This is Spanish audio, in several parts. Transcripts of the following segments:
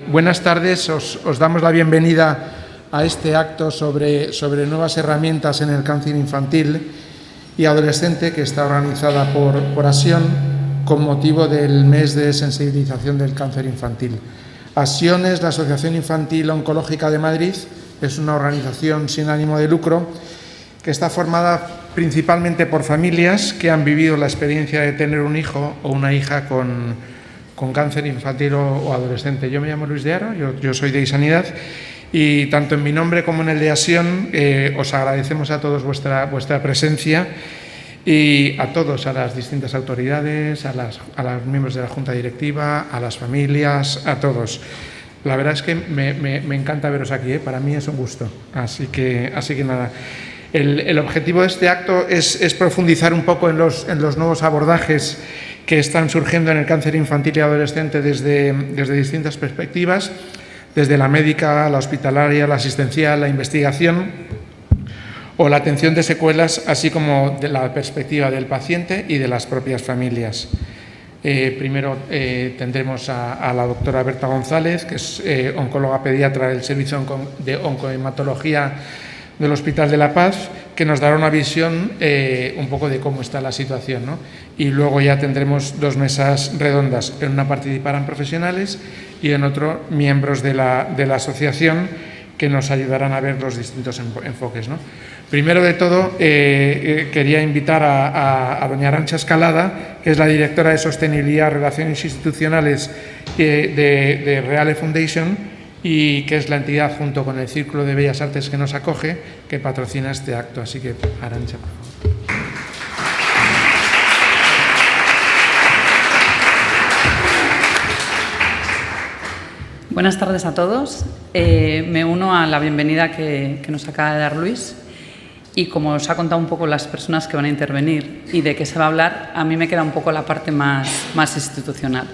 Buenas tardes, os damos la bienvenida a este acto sobre nuevas herramientas en el cáncer infantil y adolescente que está organizada por ASION con motivo del mes de sensibilización del cáncer infantil. ASION es la Asociación Infantil Oncológica de Madrid, es una organización sin ánimo de lucro que está formada principalmente por familias que han vivido la experiencia de tener un hijo o una hija con cáncer infantil o adolescente. Yo me llamo Luis de Aro, yo soy de iSanidad y tanto en mi nombre como en el de ASION os agradecemos a todos vuestra presencia y a todos, a las distintas autoridades, a los miembros de la Junta Directiva, a las familias, a todos. La verdad es que me encanta veros aquí, para mí es un gusto. Así que nada. El objetivo de este acto es profundizar un poco en los nuevos abordajes que están surgiendo en el cáncer infantil y adolescente desde distintas perspectivas, desde la médica, la hospitalaria, la asistencial, la investigación o la atención de secuelas, así como de la perspectiva del paciente y de las propias familias. Primero tendremos a la doctora Berta González, que es oncóloga pediatra del Servicio de Oncohematología del Hospital de la Paz, que nos dará una visión un poco de cómo está la situación, ¿no? Y luego ya tendremos dos mesas redondas. En una participarán profesionales y en otro miembros de la asociación que nos ayudarán a ver los distintos enfoques, ¿no? Primero de todo, quería invitar a doña Arantxa Escalada, que es la directora de Sostenibilidad y Relaciones Institucionales de Reale Foundation, y que es la entidad, junto con el Círculo de Bellas Artes que nos acoge, que patrocina este acto. Así que, Arantxa, por favor. Buenas tardes a todos. Me uno a la bienvenida que nos acaba de dar Luis. Y como os ha contado un poco las personas que van a intervenir y de qué se va a hablar, a mí me queda un poco la parte más institucional.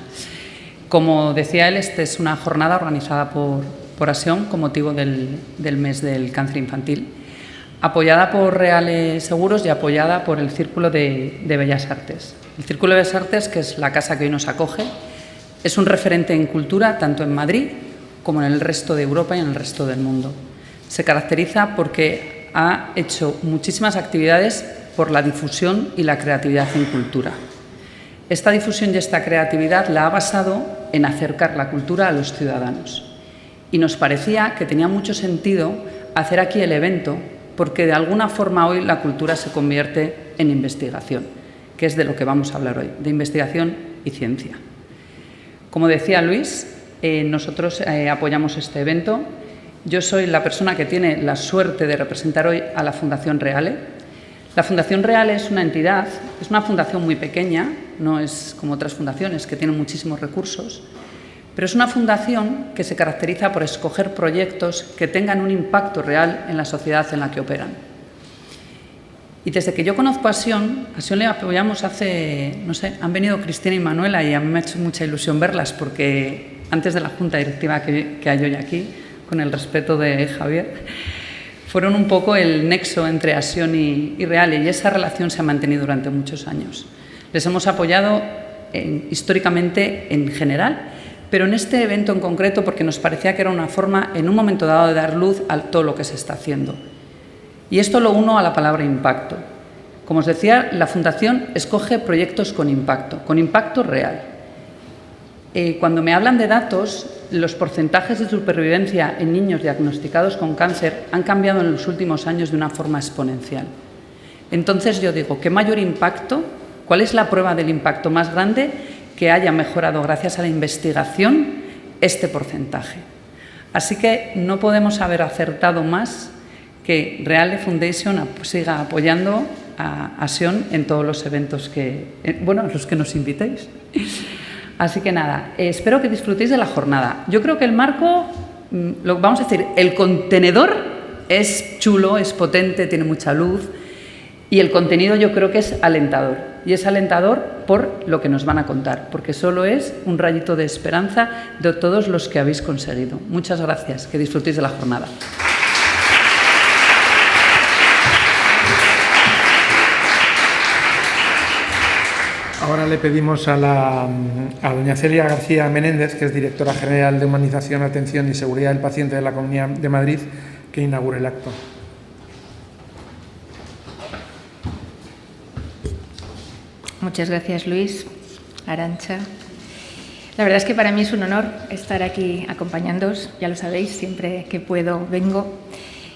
Como decía él, esta es una jornada organizada por ASION con motivo del mes del cáncer infantil, apoyada por Reale Seguros y apoyada por el Círculo de Bellas Artes. El Círculo de Bellas Artes, que es la casa que hoy nos acoge, es un referente en cultura tanto en Madrid como en el resto de Europa y en el resto del mundo. Se caracteriza porque ha hecho muchísimas actividades por la difusión y la creatividad en cultura. Esta difusión y esta creatividad la ha basado en acercar la cultura a los ciudadanos. Y nos parecía que tenía mucho sentido hacer aquí el evento porque de alguna forma hoy la cultura se convierte en investigación, que es de lo que vamos a hablar hoy, de investigación y ciencia. Como decía Luis, nosotros apoyamos este evento. Yo soy la persona que tiene la suerte de representar hoy a la Fundación Reale. La Fundación Reale es una entidad, es una fundación muy pequeña, no es como otras fundaciones que tienen muchísimos recursos, pero es una fundación que se caracteriza por escoger proyectos que tengan un impacto real en la sociedad en la que operan. Y desde que yo conozco a ASION le apoyamos hace, no sé, han venido Cristina y Manuela y a mí me ha hecho mucha ilusión verlas porque antes de la Junta Directiva que hay hoy aquí, con el respeto de Javier, fueron un poco el nexo entre ASION y Reale y esa relación se ha mantenido durante muchos años. Les hemos apoyado históricamente en general, pero en este evento en concreto porque nos parecía que era una forma en un momento dado de dar luz a todo lo que se está haciendo. Y esto lo uno a la palabra impacto. Como os decía, la Fundación escoge proyectos con impacto real. Cuando me hablan de datos, los porcentajes de supervivencia en niños diagnosticados con cáncer han cambiado en los últimos años de una forma exponencial. Entonces yo digo, ¿qué mayor impacto? ¿Cuál es la prueba del impacto más grande? Que haya mejorado gracias a la investigación este porcentaje. Así que no podemos haber acertado más que Reale Foundation siga apoyando a ASION en todos los eventos los que nos invitéis. Así que nada, espero que disfrutéis de la jornada. Yo creo que el marco, vamos a decir, el contenedor es chulo, es potente, tiene mucha luz y el contenido yo creo que es alentador. Y es alentador por lo que nos van a contar, porque solo es un rayito de esperanza de todos los que habéis conseguido. Muchas gracias, que disfrutéis de la jornada. Ahora le pedimos a doña Celia García Menéndez, que es directora general de Humanización, Atención y Seguridad del Paciente de la Comunidad de Madrid, que inaugure el acto. Muchas gracias, Luis, Arantxa. La verdad es que para mí es un honor estar aquí acompañándoos, ya lo sabéis, siempre que puedo vengo.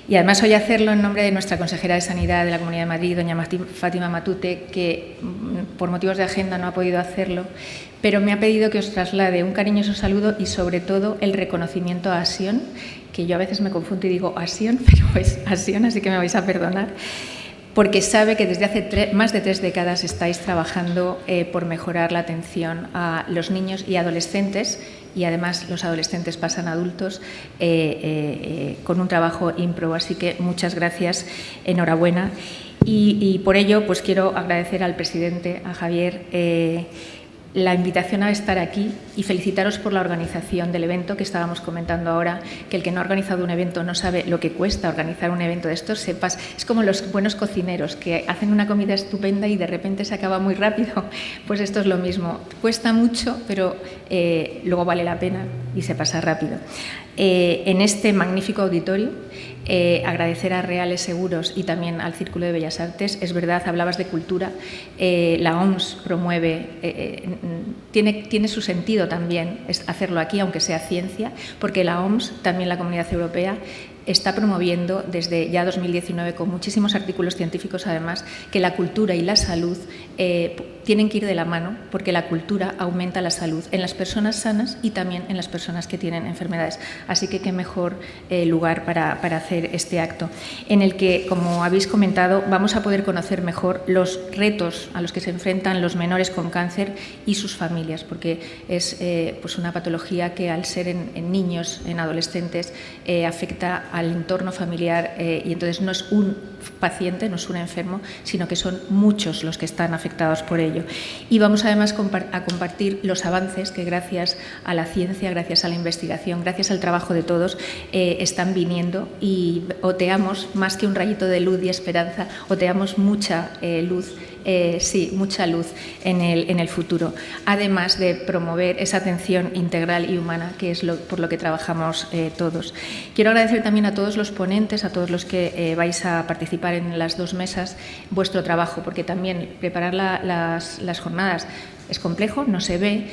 Y además hoy hacerlo en nombre de nuestra consejera de Sanidad de la Comunidad de Madrid, doña Fátima Matute, que por motivos de agenda no ha podido hacerlo, pero me ha pedido que os traslade un cariñoso saludo y sobre todo el reconocimiento a Asión, que yo a veces me confundo y digo Asión, pero es Asión, así que me vais a perdonar, porque sabe que desde hace más de 3 décadas estáis trabajando por mejorar la atención a los niños y adolescentes, y además los adolescentes pasan a adultos con un trabajo ímprobo. Así que muchas gracias, enhorabuena. Y por ello pues quiero agradecer al presidente, a Javier, la invitación a estar aquí y felicitaros por la organización del evento que estábamos comentando ahora, que el que no ha organizado un evento no sabe lo que cuesta organizar un evento de estos, sepas, es como los buenos cocineros que hacen una comida estupenda y de repente se acaba muy rápido, pues esto es lo mismo, cuesta mucho pero luego vale la pena y se pasa rápido. En este magnífico auditorio, agradecer a Reales Seguros y también al Círculo de Bellas Artes. Es verdad, hablabas de cultura, la OMS promueve, tiene su sentido también hacerlo aquí, aunque sea ciencia, porque la OMS, también la Comunidad Europea, está promoviendo desde ya 2019, con muchísimos artículos científicos además, que la cultura y la salud tienen que ir de la mano, porque la cultura aumenta la salud en las personas sanas y también en las personas que tienen enfermedades. Así que qué mejor lugar para hacer este acto, en el que, como habéis comentado, vamos a poder conocer mejor los retos a los que se enfrentan los menores con cáncer y sus familias, porque es pues una patología que al ser en niños, en adolescentes, afecta al entorno familiar y entonces no es un paciente, no es un enfermo, sino que son muchos los que están afectados por ello. Y vamos además a compartir los avances que gracias a la ciencia, gracias a la investigación, gracias al trabajo de todos, están viniendo y oteamos más que un rayito de luz y esperanza, oteamos mucha luz. Sí, mucha luz en el futuro, además de promover esa atención integral y humana, que es por lo que trabajamos todos. Quiero agradecer también a todos los ponentes, a todos los que vais a participar en las 2 mesas, vuestro trabajo, porque también preparar las jornadas es complejo, no se ve,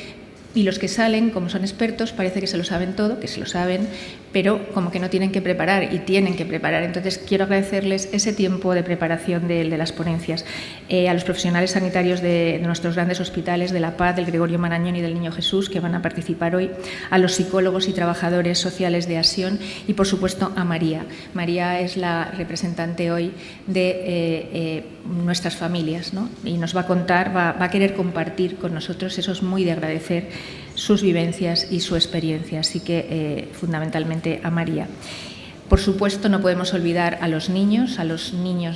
y los que salen, como son expertos, parece que se lo saben todo, que se lo saben, pero como que no tienen que preparar y tienen que preparar. Entonces, quiero agradecerles ese tiempo de preparación de las ponencias. A los profesionales sanitarios de nuestros grandes hospitales, de La Paz, del Gregorio Marañón y del Niño Jesús, que van a participar hoy, a los psicólogos y trabajadores sociales de Asión y, por supuesto, a María. María es la representante hoy de nuestras familias, ¿no? Y nos va a contar, va a querer compartir con nosotros, eso es muy de agradecer, sus vivencias y su experiencia, así que fundamentalmente a María. Por supuesto, no podemos olvidar a los niños,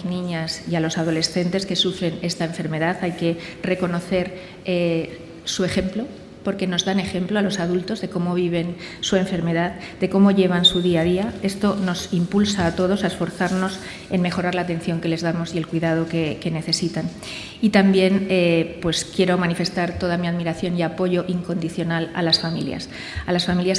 niñas y a los adolescentes que sufren esta enfermedad. Hay que reconocer su ejemplo, porque nos dan ejemplo a los adultos de cómo viven su enfermedad, de cómo llevan su día a día. Esto nos impulsa a todos a esforzarnos en mejorar la atención que les damos y el cuidado que necesitan. Y también pues quiero manifestar toda mi admiración y apoyo incondicional a las familias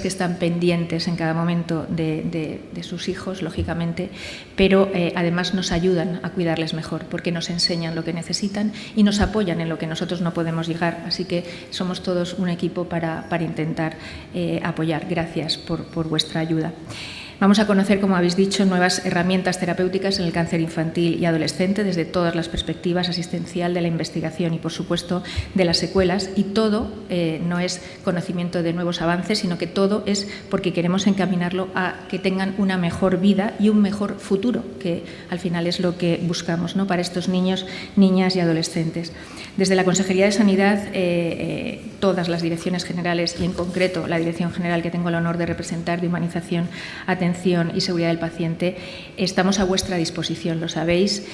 que están pendientes en cada momento de sus hijos, lógicamente, pero además nos ayudan a cuidarles mejor, porque nos enseñan lo que necesitan y nos apoyan en lo que nosotros no podemos llegar. Así que somos todos un equipo para intentar apoyar. Gracias por vuestra ayuda. Vamos a conocer, como habéis dicho, nuevas herramientas terapéuticas en el cáncer infantil y adolescente desde todas las perspectivas, asistencial, de la investigación y, por supuesto, de las secuelas. Y todo no es conocimiento de nuevos avances, sino que todo es porque queremos encaminarlo a que tengan una mejor vida y un mejor futuro, que al final es lo que buscamos, ¿no?, para estos niños, niñas y adolescentes. Desde la Consejería de Sanidad, todas las direcciones generales y, en concreto, la Dirección General que tengo el honor de representar, de Humanización, Atención atención y seguridad del paciente, estamos a vuestra disposición, lo sabéis.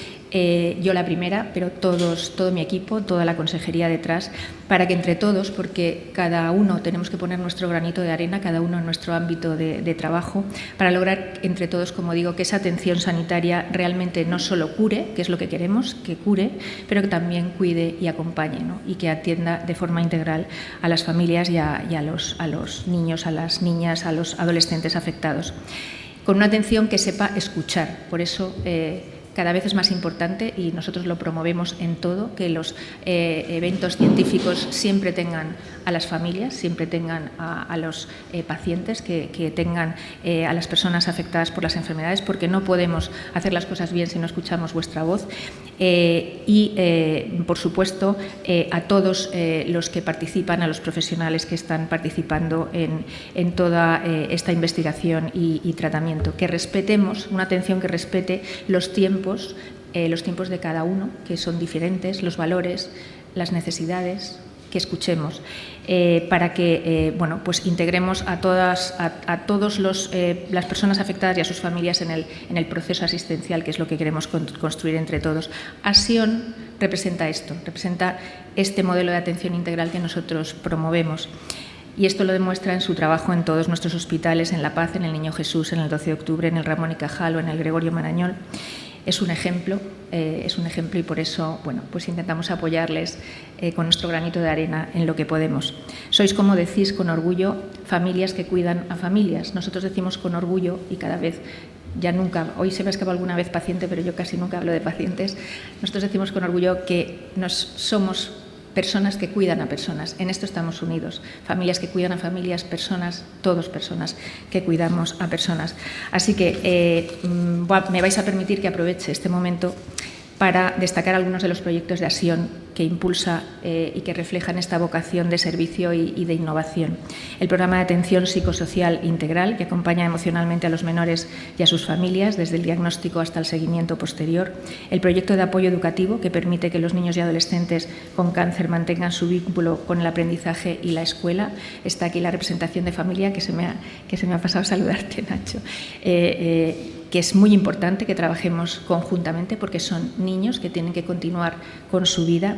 Yo la primera, pero todo mi equipo, toda la consejería detrás, para que entre todos, porque cada uno tenemos que poner nuestro granito de arena, cada uno en nuestro ámbito de trabajo, para lograr entre todos, como digo, que esa atención sanitaria realmente no solo cure, que es lo que queremos, que cure, pero que también cuide y acompañe, ¿no? Y que atienda de forma integral a las familias y a los niños, a las niñas, a los adolescentes afectados. Con una atención que sepa escuchar. Por eso cada vez es más importante, y nosotros lo promovemos en todo, que los eventos científicos siempre tengan a las familias, siempre tengan a los pacientes, que tengan a las personas afectadas por las enfermedades, porque no podemos hacer las cosas bien si no escuchamos vuestra voz. Por supuesto, a todos los que participan, a los profesionales que están participando en toda esta investigación y tratamiento, que respetemos, una atención que respete los tiempos de cada uno, que son diferentes, los valores, las necesidades, que escuchemos, para que pues integremos a todas las personas afectadas y a sus familias en el proceso asistencial, que es lo que queremos construir entre todos. Asion representa esto, representa este modelo de atención integral que nosotros promovemos. Y esto lo demuestra en su trabajo en todos nuestros hospitales, en La Paz, en el Niño Jesús, en el 12 de octubre, en el Ramón y Cajal o en el Gregorio Marañón. Es un ejemplo y por eso pues intentamos apoyarles con nuestro granito de arena en lo que podemos. Sois, como decís con orgullo, familias que cuidan a familias. Nosotros decimos con orgullo, y cada vez, ya nunca, hoy se me ha escapado alguna vez paciente, pero yo casi nunca hablo de pacientes, nosotros decimos con orgullo que somos personas que cuidan a personas. En esto estamos unidos. Familias que cuidan a familias, personas, todos personas que cuidamos a personas. Así que me vais a permitir que aproveche este momento para destacar algunos de los proyectos de Asion que impulsa y que reflejan esta vocación de servicio y de innovación. El programa de atención psicosocial integral, que acompaña emocionalmente a los menores y a sus familias, desde el diagnóstico hasta el seguimiento posterior. El proyecto de apoyo educativo, que permite que los niños y adolescentes con cáncer mantengan su vínculo con el aprendizaje y la escuela. Está aquí la representación de familia, que se me ha pasado a saludarte, Nacho. Que es muy importante que trabajemos conjuntamente, porque son niños que tienen que continuar con su vida.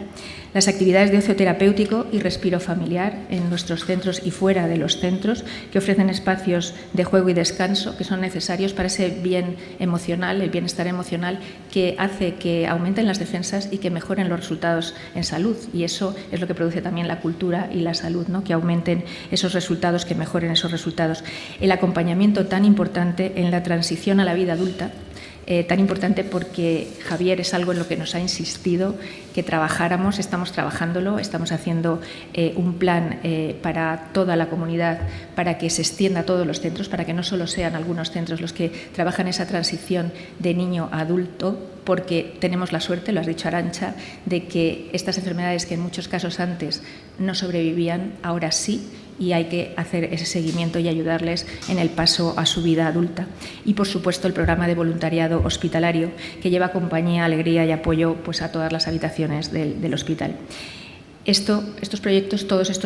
Las actividades de ocio terapéutico y respiro familiar en nuestros centros y fuera de los centros, que ofrecen espacios de juego y descanso que son necesarios para ese bien emocional, el bienestar emocional, que hace que aumenten las defensas y que mejoren los resultados en salud. Y eso es lo que produce también la cultura y la salud, ¿no? Que aumenten esos resultados, que mejoren esos resultados. El acompañamiento tan importante en la transición a la vida adulta, tan importante porque Javier es algo en lo que nos ha insistido que trabajáramos, estamos trabajándolo, estamos haciendo un plan para toda la comunidad, para que se extienda a todos los centros, para que no solo sean algunos centros los que trabajan esa transición de niño a adulto, porque tenemos la suerte, lo has dicho Arantxa, de que estas enfermedades que en muchos casos antes no sobrevivían, ahora sí, y hay que hacer ese seguimiento y ayudarles en el paso a su vida adulta. Y, por supuesto, el programa de voluntariado hospitalario, que lleva compañía, alegría y apoyo pues, a todas las habitaciones del hospital. Todos estos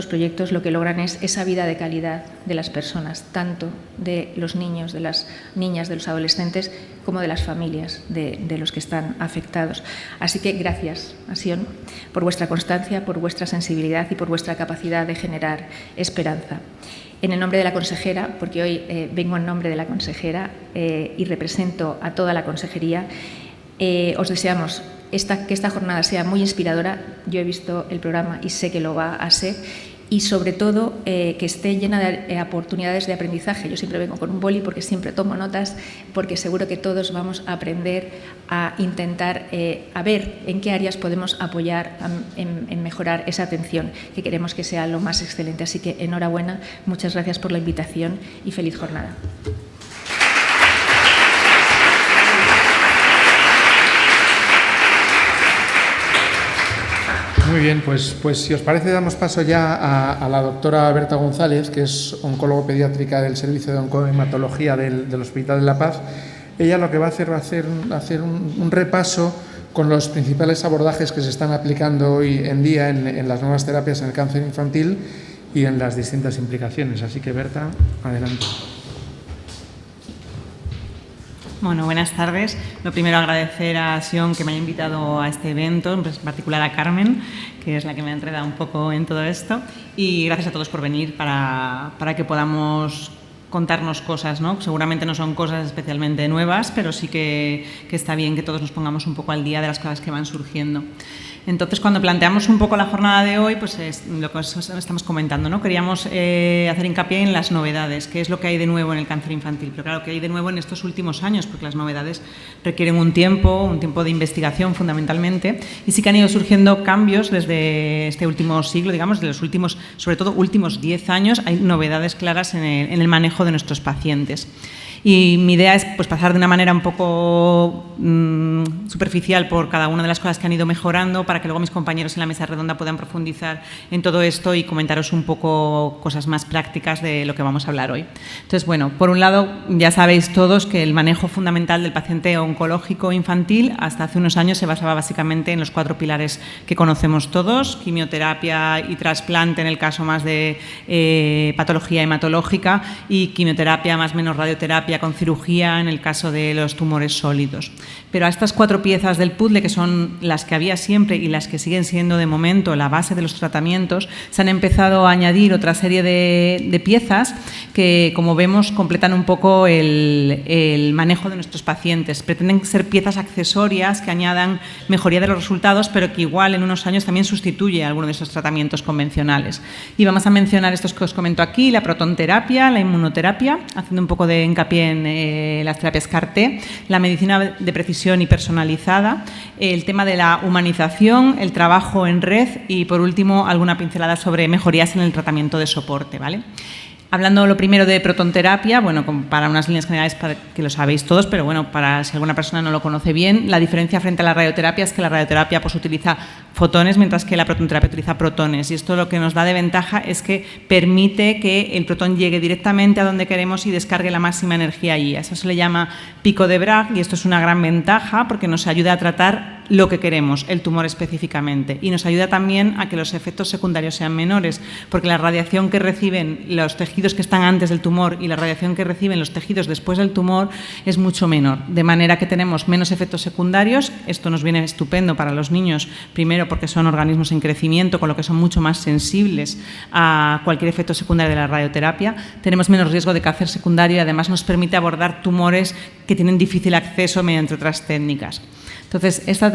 proyectos lo que logran es esa vida de calidad de las personas, tanto de los niños, de las niñas, de los adolescentes, como de las familias de los que están afectados. Así que gracias, Asion, por vuestra constancia, por vuestra sensibilidad y por vuestra capacidad de generar esperanza. En el nombre de la consejera, porque hoy vengo en nombre de la consejera y represento a toda la consejería, os deseamos que esta jornada sea muy inspiradora. Yo he visto el programa y sé que lo va a ser, y sobre todo que esté llena de oportunidades de aprendizaje. Yo siempre vengo con un boli porque siempre tomo notas, porque seguro que todos vamos a aprender a intentar a ver en qué áreas podemos apoyar en mejorar esa atención, que queremos que sea lo más excelente. Así que enhorabuena, muchas gracias por la invitación y feliz jornada. Muy bien, pues si os parece damos paso ya a la doctora Berta González, que es oncólogo pediátrica del Servicio de Oncohematología del Hospital de La Paz. Ella lo que va a hacer un repaso con los principales abordajes que se están aplicando hoy en día en las nuevas terapias en el cáncer infantil y en las distintas implicaciones. Así que, Berta, adelante. Bueno, buenas tardes. Lo primero, agradecer a Sion que me haya invitado a este evento, en particular a Carmen, que es la que me ha enredado un poco en todo esto. Y gracias a todos por venir para que podamos contarnos cosas, ¿no? Seguramente no son cosas especialmente nuevas, pero sí que está bien que todos nos pongamos un poco al día de las cosas que van surgiendo. Entonces, cuando planteamos un poco la jornada de hoy, pues es lo que estamos comentando, ¿no? Queríamos hacer hincapié en las novedades, qué es lo que hay de nuevo en el cáncer infantil, pero claro, que hay de nuevo en estos últimos años, porque las novedades requieren un tiempo de investigación fundamentalmente, y sí que han ido surgiendo cambios desde este último siglo, digamos, de los últimos, sobre todo últimos 10 años, hay novedades claras en el manejo de nuestros pacientes. Y mi idea es pues, pasar de una manera un poco superficial por cada una de las cosas que han ido mejorando para que luego mis compañeros en la mesa redonda puedan profundizar en todo esto y comentaros un poco cosas más prácticas de lo que vamos a hablar hoy. Entonces, bueno, por un lado, ya sabéis todos que el manejo fundamental del paciente oncológico infantil hasta hace unos años se basaba básicamente en los 4 pilares que conocemos todos: quimioterapia y trasplante en el caso más de patología hematológica, y quimioterapia más menos radioterapia con cirugía en el caso de los tumores sólidos. Pero a estas 4 piezas del puzzle, que son las que había siempre y las que siguen siendo de momento la base de los tratamientos, se han empezado a añadir otra serie de piezas que, como vemos, completan un poco el manejo de nuestros pacientes. Pretenden ser piezas accesorias que añadan mejoría de los resultados, pero que igual en unos años también sustituye a alguno de esos tratamientos convencionales. Y vamos a mencionar estos que os comento aquí: la protonterapia, la inmunoterapia, haciendo un poco de hincapié en las terapias CAR-T, la medicina de precisión y personalizada, el tema de la humanización, el trabajo en red y, por último, alguna pincelada sobre mejorías en el tratamiento de soporte, ¿vale? Hablando lo primero de protonterapia, bueno, para unas líneas generales para que lo sabéis todos, pero bueno, para si alguna persona no lo conoce bien, la diferencia frente a la radioterapia es que la radioterapia pues utiliza fotones, mientras que la protonterapia utiliza protones, y esto lo que nos da de ventaja es que permite que el protón llegue directamente a donde queremos y descargue la máxima energía allí. A eso se le llama pico de Bragg, y esto es una gran ventaja porque nos ayuda a tratar lo que queremos, el tumor específicamente, y nos ayuda también a que los efectos secundarios sean menores, porque la radiación que reciben los tejidos que están antes del tumor y la radiación que reciben los tejidos después del tumor es mucho menor, de manera que tenemos menos efectos secundarios. Esto nos viene estupendo para los niños, primero porque son organismos en crecimiento, con lo que son mucho más sensibles a cualquier efecto secundario de la radioterapia, tenemos menos riesgo de cáncer secundario y además nos permite abordar tumores que tienen difícil acceso mediante otras técnicas. Entonces, esta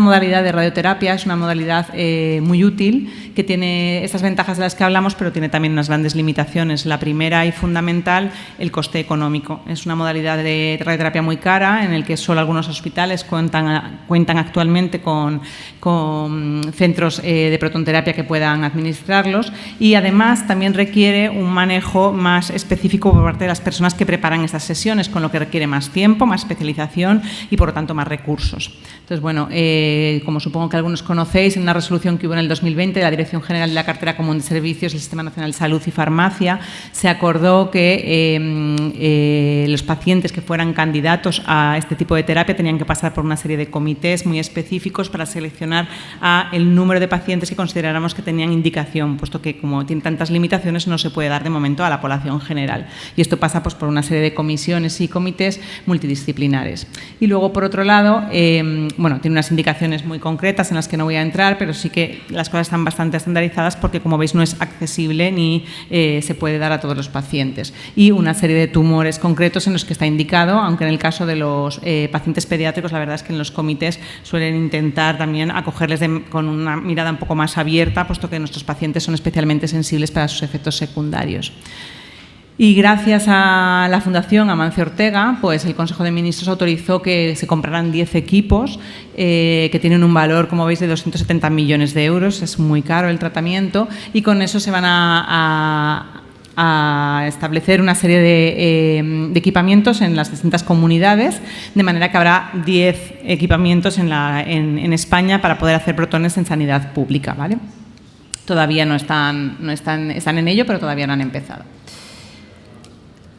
modalidad de radioterapia es una modalidad muy útil, que tiene estas ventajas de las que hablamos, pero tiene también unas grandes limitaciones. La primera y fundamental, el coste económico. Es una modalidad de radioterapia muy cara, en el que solo algunos hospitales cuentan actualmente con centros de protonterapia que puedan administrarlos, y además también requiere un manejo más específico por parte de las personas que preparan estas sesiones, con lo que requiere más tiempo, más especialización y, por lo tanto, más recursos. Entonces, bueno, como supongo que algunos conocéis, en una resolución que hubo en el 2020 de la Dirección General de la Cartera Común de Servicios del Sistema Nacional de Salud y Farmacia, se acordó que los pacientes que fueran candidatos a este tipo de terapia tenían que pasar por una serie de comités muy específicos para seleccionar a el número de pacientes que consideráramos que tenían indicación, puesto que, como tiene tantas limitaciones, no se puede dar de momento a la población general. Y esto pasa pues, por una serie de comisiones y comités multidisciplinares. Y luego, por otro lado, bueno, tiene unas indicaciones muy concretas en las que no voy a entrar, pero sí que las cosas están bastante estandarizadas porque, como veis, no es accesible ni se puede dar a todos los pacientes. Y una serie de tumores concretos en los que está indicado, aunque en el caso de los pacientes pediátricos, la verdad es que en los comités suelen intentar también acogerles con una mirada un poco más abierta, puesto que nuestros pacientes son especialmente sensibles para sus efectos secundarios. Y gracias a la Fundación Amancio Ortega, pues el Consejo de Ministros autorizó que se compraran 10 equipos que tienen un valor, como veis, de 270 millones de euros. Es muy caro el tratamiento, y con eso se van a establecer una serie de equipamientos en las distintas comunidades, de manera que habrá 10 equipamientos en España para poder hacer protones en sanidad pública, ¿vale? Están en ello, pero todavía no han empezado.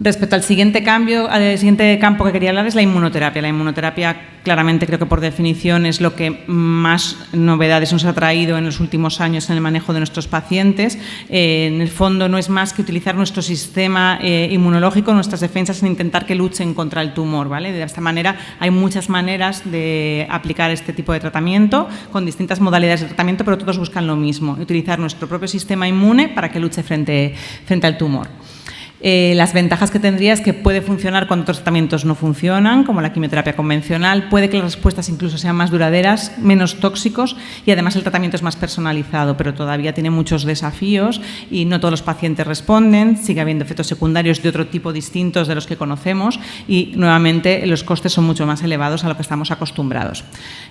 Respecto al siguiente campo que quería hablar es la inmunoterapia. La inmunoterapia, claramente, creo que por definición es lo que más novedades nos ha traído en los últimos años en el manejo de nuestros pacientes. En el fondo no es más que utilizar nuestro sistema inmunológico, nuestras defensas, en intentar que luchen contra el tumor, ¿vale? De esta manera hay muchas maneras de aplicar este tipo de tratamiento con distintas modalidades de tratamiento, pero todos buscan lo mismo, utilizar nuestro propio sistema inmune para que luche frente al tumor. Las ventajas que tendría es que puede funcionar cuando otros tratamientos no funcionan, como la quimioterapia convencional, puede que las respuestas incluso sean más duraderas, menos tóxicos y además el tratamiento es más personalizado, pero todavía tiene muchos desafíos y no todos los pacientes responden, sigue habiendo efectos secundarios de otro tipo distintos de los que conocemos y nuevamente los costes son mucho más elevados a lo que estamos acostumbrados.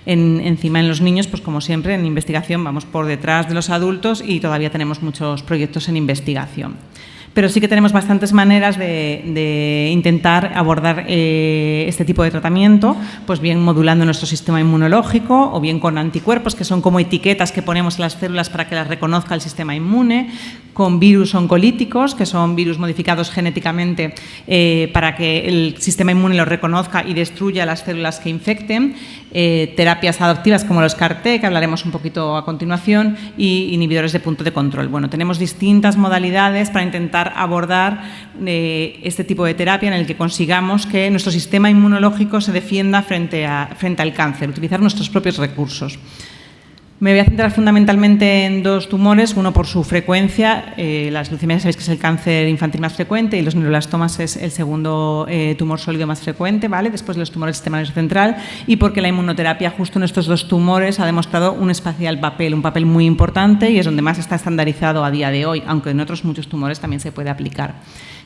Encima en los niños, pues como siempre en investigación vamos por detrás de los adultos y todavía tenemos muchos proyectos en investigación. Pero sí que tenemos bastantes maneras de intentar abordar este tipo de tratamiento, pues bien modulando nuestro sistema inmunológico o bien con anticuerpos, que son como etiquetas que ponemos en las células para que las reconozca el sistema inmune, con virus oncolíticos, que son virus modificados genéticamente para que el sistema inmune los reconozca y destruya las células que infecten, terapias adoptivas como los CAR-T, que hablaremos un poquito a continuación, y inhibidores de punto de control. Bueno, tenemos distintas modalidades para intentar abordar este tipo de terapia en el que consigamos que nuestro sistema inmunológico se defienda frente al cáncer, utilizar nuestros propios recursos. Me voy a centrar fundamentalmente en dos tumores, uno por su frecuencia, las leucemias sabéis que es el cáncer infantil más frecuente y los neuroblastomas es el segundo tumor sólido más frecuente, ¿vale? Después de los tumores del sistema nervioso central y porque la inmunoterapia justo en estos dos tumores ha demostrado un papel muy importante y es donde más está estandarizado a día de hoy, aunque en otros muchos tumores también se puede aplicar.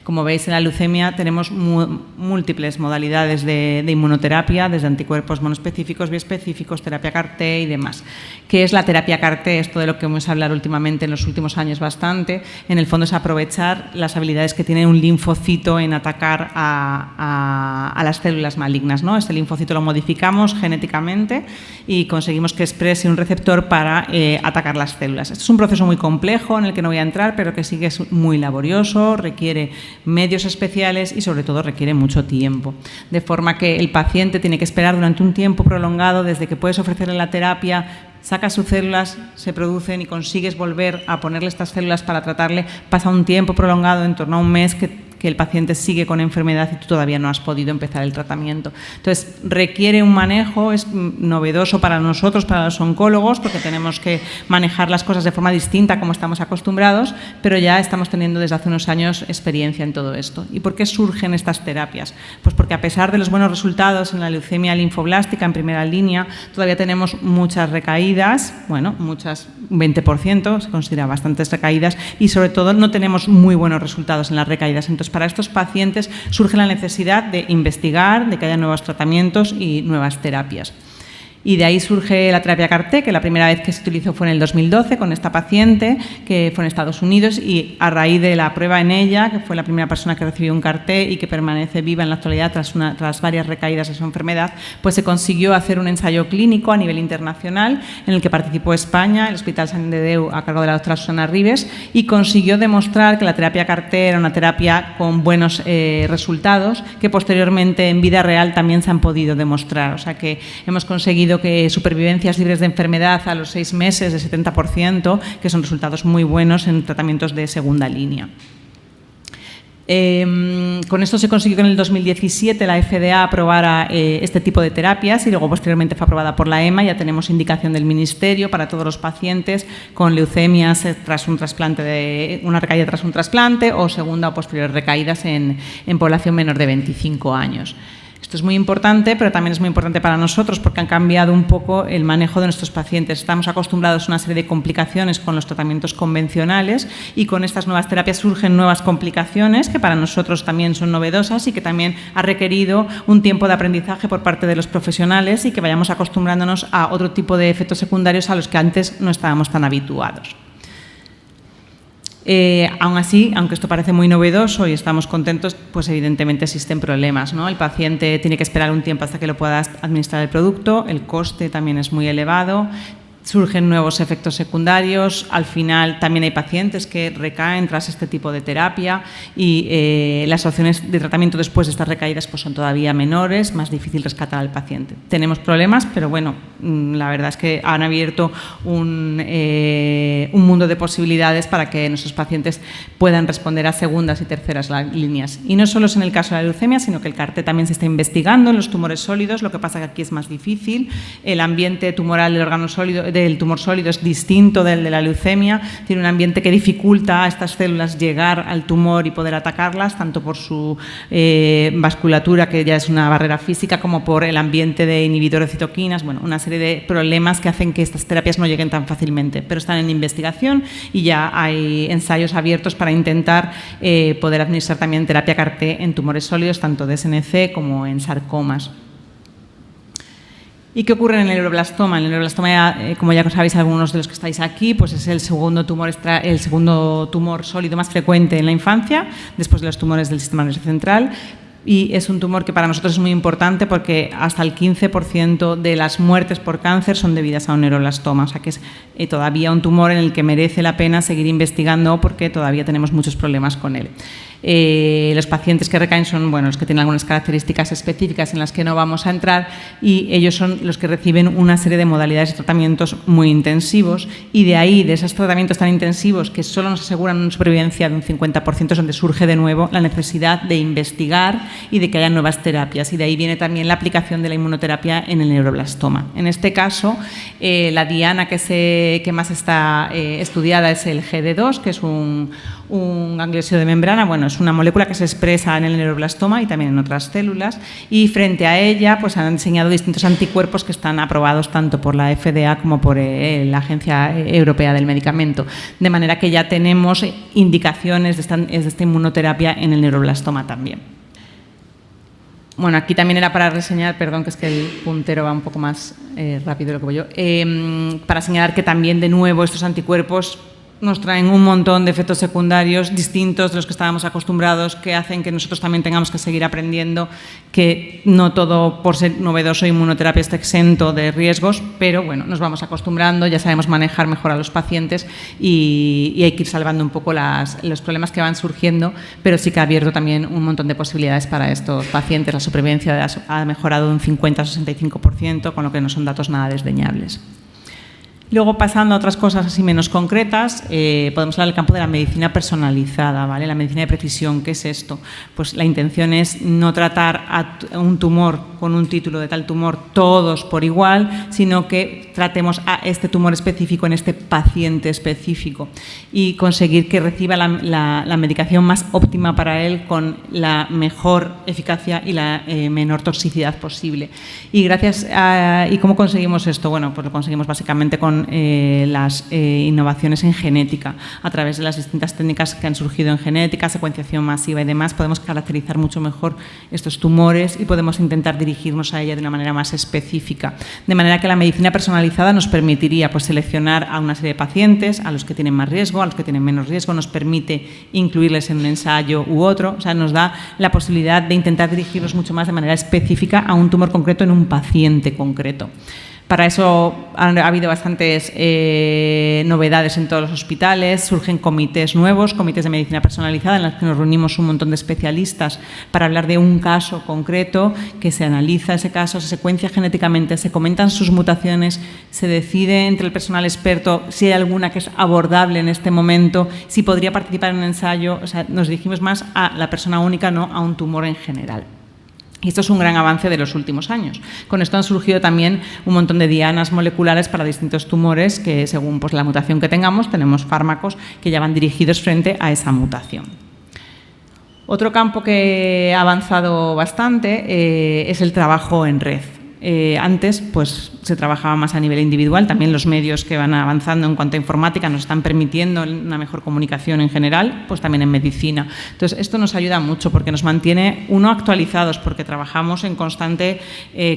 Como veis, en la leucemia tenemos múltiples modalidades de inmunoterapia, desde anticuerpos monoespecíficos, biespecíficos, terapia CAR-T y demás. ¿Qué es la terapia CAR-T? Esto de lo que hemos hablado últimamente en los últimos años bastante. En el fondo es aprovechar las habilidades que tiene un linfocito en atacar a las células malignas, ¿no? Este linfocito lo modificamos genéticamente y conseguimos que exprese un receptor para atacar las células. Esto es un proceso muy complejo en el que no voy a entrar, pero que sí que es muy laborioso, requiere medios especiales y sobre todo requiere mucho tiempo, de forma que el paciente tiene que esperar durante un tiempo prolongado desde que puedes ofrecerle la terapia, sacas sus células, se producen y consigues volver a ponerle estas células para tratarle, pasa un tiempo prolongado, en torno a un mes, que el paciente sigue con enfermedad y tú todavía no has podido empezar el tratamiento. Entonces, requiere un manejo, es novedoso para nosotros, para los oncólogos, porque tenemos que manejar las cosas de forma distinta como estamos acostumbrados, pero ya estamos teniendo desde hace unos años experiencia en todo esto. ¿Y por qué surgen estas terapias? Pues porque a pesar de los buenos resultados en la leucemia linfoblástica en primera línea, todavía tenemos muchas recaídas, bueno, muchas, 20%, se considera bastantes recaídas, y sobre todo no tenemos muy buenos resultados en las recaídas. Entonces, para estos pacientes surge la necesidad de investigar, de que haya nuevos tratamientos y nuevas terapias. Y de ahí surge la terapia CAR-T, que la primera vez que se utilizó fue en el 2012 con esta paciente, que fue en Estados Unidos, y a raíz de la prueba en ella, que fue la primera persona que recibió un CAR-T y que permanece viva en la actualidad tras varias recaídas de su enfermedad, pues se consiguió hacer un ensayo clínico a nivel internacional en el que participó España, el Hospital Sant Andreu a cargo de la doctora Susana Ribes, y consiguió demostrar que la terapia CAR-T era una terapia con buenos resultados que posteriormente en vida real también se han podido demostrar. O sea que hemos conseguido que supervivencias libres de enfermedad a los 6 meses de 70%, que son resultados muy buenos en tratamientos de segunda línea. Con esto se consiguió que en el 2017 la FDA aprobara este tipo de terapias y luego posteriormente fue aprobada por la EMA. Ya tenemos indicación del Ministerio para todos los pacientes con leucemias tras un trasplante, una recaída tras un trasplante o segunda o posterior recaídas en población menor de 25 años. Esto es muy importante, pero también es muy importante para nosotros porque han cambiado un poco el manejo de nuestros pacientes. Estamos acostumbrados a una serie de complicaciones con los tratamientos convencionales y con estas nuevas terapias surgen nuevas complicaciones que para nosotros también son novedosas y que también ha requerido un tiempo de aprendizaje por parte de los profesionales y que vayamos acostumbrándonos a otro tipo de efectos secundarios a los que antes no estábamos tan habituados. Aún así, aunque esto parece muy novedoso y estamos contentos, pues evidentemente existen problemas, ¿no? El paciente tiene que esperar un tiempo hasta que lo pueda administrar el producto, el coste también es muy elevado, surgen nuevos efectos secundarios. Al final también hay pacientes que recaen tras este tipo de terapia y las opciones de tratamiento después de estas recaídas pues son todavía menores, más difícil rescatar al paciente. Tenemos problemas, pero bueno, la verdad es que han abierto un mundo de posibilidades para que nuestros pacientes puedan responder a segundas y terceras líneas. Y no solo es en el caso de la leucemia, sino que el CAR-T también se está investigando en los tumores sólidos, lo que pasa que aquí es más difícil. El ambiente tumoral del órgano sólido, del tumor sólido, es distinto del de la leucemia, tiene un ambiente que dificulta a estas células llegar al tumor y poder atacarlas, tanto por su vasculatura, que ya es una barrera física, como por el ambiente de inhibidor de citoquinas, bueno, una serie de problemas que hacen que estas terapias no lleguen tan fácilmente, pero están en investigación y ya hay ensayos abiertos para intentar poder administrar también terapia CAR-T en tumores sólidos, tanto de SNC como en sarcomas. ¿Y qué ocurre en el neuroblastoma? El neuroblastoma, como ya sabéis algunos de los que estáis aquí, pues es el segundo tumor sólido más frecuente en la infancia, después de los tumores del sistema nervioso central. Y es un tumor que para nosotros es muy importante porque hasta el 15% de las muertes por cáncer son debidas a un neuroblastoma. O sea que es todavía un tumor en el que merece la pena seguir investigando porque todavía tenemos muchos problemas con él. Los pacientes que recaen son los que tienen algunas características específicas en las que no vamos a entrar y ellos son los que reciben una serie de modalidades de tratamientos muy intensivos y de ahí, de esos tratamientos tan intensivos que solo nos aseguran una supervivencia de un 50%, es donde surge de nuevo la necesidad de investigar y de que haya nuevas terapias y de ahí viene también la aplicación de la inmunoterapia en el neuroblastoma. En este caso, la diana que más está estudiada es el GD2, que es un gangliosio de membrana, es una molécula que se expresa en el neuroblastoma y también en otras células y frente a ella pues han diseñado distintos anticuerpos que están aprobados tanto por la FDA como por la Agencia Europea del Medicamento, de manera que ya tenemos indicaciones de esta inmunoterapia en el neuroblastoma también. Bueno, aquí también era para reseñar, perdón, que es que el puntero va un poco más rápido de lo que voy yo, para señalar que también de nuevo estos anticuerpos nos traen un montón de efectos secundarios distintos de los que estábamos acostumbrados, que hacen que nosotros también tengamos que seguir aprendiendo, que no todo por ser novedoso inmunoterapia está exento de riesgos, pero nos vamos acostumbrando, ya sabemos manejar mejor a los pacientes y hay que ir salvando un poco los problemas que van surgiendo, pero sí que ha abierto también un montón de posibilidades para estos pacientes. La supervivencia ha mejorado un 50-65%, con lo que no son datos nada desdeñables. Luego, pasando a otras cosas así menos concretas, podemos hablar del campo de la medicina personalizada, ¿vale? La medicina de precisión, ¿qué es esto? Pues la intención es no tratar a un tumor con un título de tal tumor todos por igual, sino que tratemos a este tumor específico en este paciente específico y conseguir que reciba la medicación más óptima para él con la mejor eficacia y la menor toxicidad posible. ¿Y cómo conseguimos esto? Pues lo conseguimos básicamente con las innovaciones en genética. A través de las distintas técnicas que han surgido en genética, secuenciación masiva y demás, podemos caracterizar mucho mejor estos tumores y podemos intentar dirigirnos a ella de una manera más específica. De manera que la medicina personalizada nos permitiría seleccionar a una serie de pacientes, a los que tienen más riesgo, a los que tienen menos riesgo, nos permite incluirles en un ensayo u otro, o sea, nos da la posibilidad de intentar dirigirnos mucho más de manera específica a un tumor concreto en un paciente concreto. Para eso ha habido bastantes novedades en todos los hospitales, surgen comités nuevos, comités de medicina personalizada, en los que nos reunimos un montón de especialistas para hablar de un caso concreto, que se analiza ese caso, se secuencia genéticamente, se comentan sus mutaciones, se decide entre el personal experto si hay alguna que es abordable en este momento, si podría participar en un ensayo, o sea, nos dirigimos más a la persona única, no a un tumor en general. Y esto es un gran avance de los últimos años. Con esto han surgido también un montón de dianas moleculares para distintos tumores que, según la mutación que tengamos, tenemos fármacos que ya van dirigidos frente a esa mutación. Otro campo que ha avanzado bastante es el trabajo en red. Antes se trabajaba más a nivel individual, también los medios que van avanzando en cuanto a informática nos están permitiendo una mejor comunicación en general, también en medicina. Entonces, esto nos ayuda mucho porque nos mantiene, actualizados, porque trabajamos en constante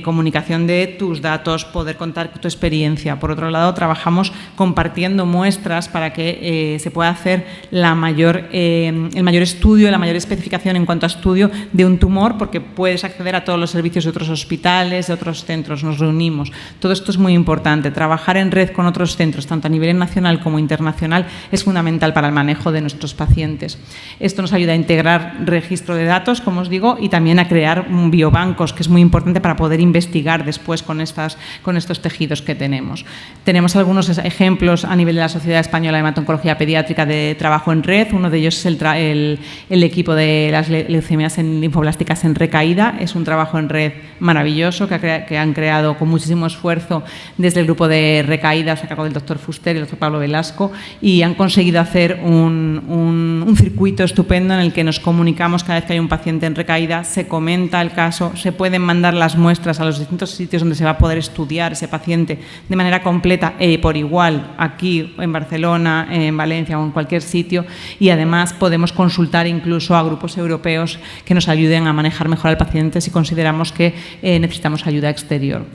comunicación de tus datos, poder contar tu experiencia. Por otro lado, trabajamos compartiendo muestras para que se pueda hacer el mayor estudio, la mayor especificación en cuanto a estudio de un tumor, porque puedes acceder a todos los servicios de otros hospitales, de otros otros centros, nos reunimos. Todo esto es muy importante. Trabajar en red con otros centros, tanto a nivel nacional como internacional, es fundamental para el manejo de nuestros pacientes. Esto nos ayuda a integrar registro de datos, como os digo, y también a crear biobancos, que es muy importante para poder investigar después con estos tejidos que tenemos. Tenemos algunos ejemplos a nivel de la Sociedad Española de Hemato-Oncología Pediátrica de trabajo en red. Uno de ellos es el equipo de las leucemias linfoblásticas en recaída. Es un trabajo en red maravilloso que han creado con muchísimo esfuerzo desde el grupo de recaídas a cargo del doctor Fuster y el doctor Pablo Velasco, y han conseguido hacer un circuito estupendo en el que nos comunicamos cada vez que hay un paciente en recaída, se comenta el caso, se pueden mandar las muestras a los distintos sitios donde se va a poder estudiar ese paciente de manera completa e por igual, aquí en Barcelona, en Valencia o en cualquier sitio, y además podemos consultar incluso a grupos europeos que nos ayuden a manejar mejor al paciente si consideramos que necesitamos ayuda exterior.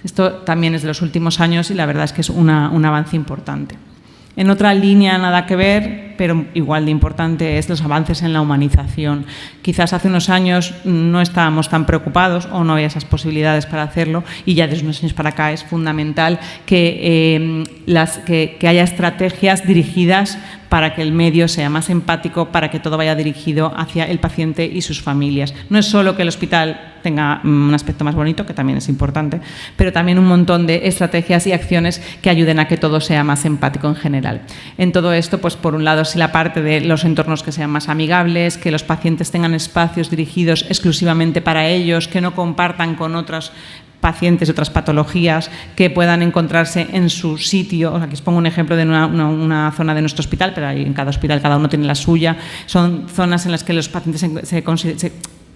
Esto también es de los últimos años y la verdad es que es un avance importante. En otra línea nada que ver, pero igual de importante, es los avances en la humanización. Quizás hace unos años no estábamos tan preocupados o no había esas posibilidades para hacerlo, y ya desde unos años para acá es fundamental que haya estrategias dirigidas para que el medio sea más empático, para que todo vaya dirigido hacia el paciente y sus familias. No es solo que el hospital tenga un aspecto más bonito, que también es importante, pero también un montón de estrategias y acciones que ayuden a que todo sea más empático en general. En todo esto, pues por un lado, sí, la parte de los entornos que sean más amigables, que los pacientes tengan espacios dirigidos exclusivamente para ellos, que no compartan con otros pacientes de otras patologías, que puedan encontrarse en su sitio. Aquí os pongo un ejemplo de una zona de nuestro hospital, pero en cada hospital cada uno tiene la suya. Son zonas en las que los pacientes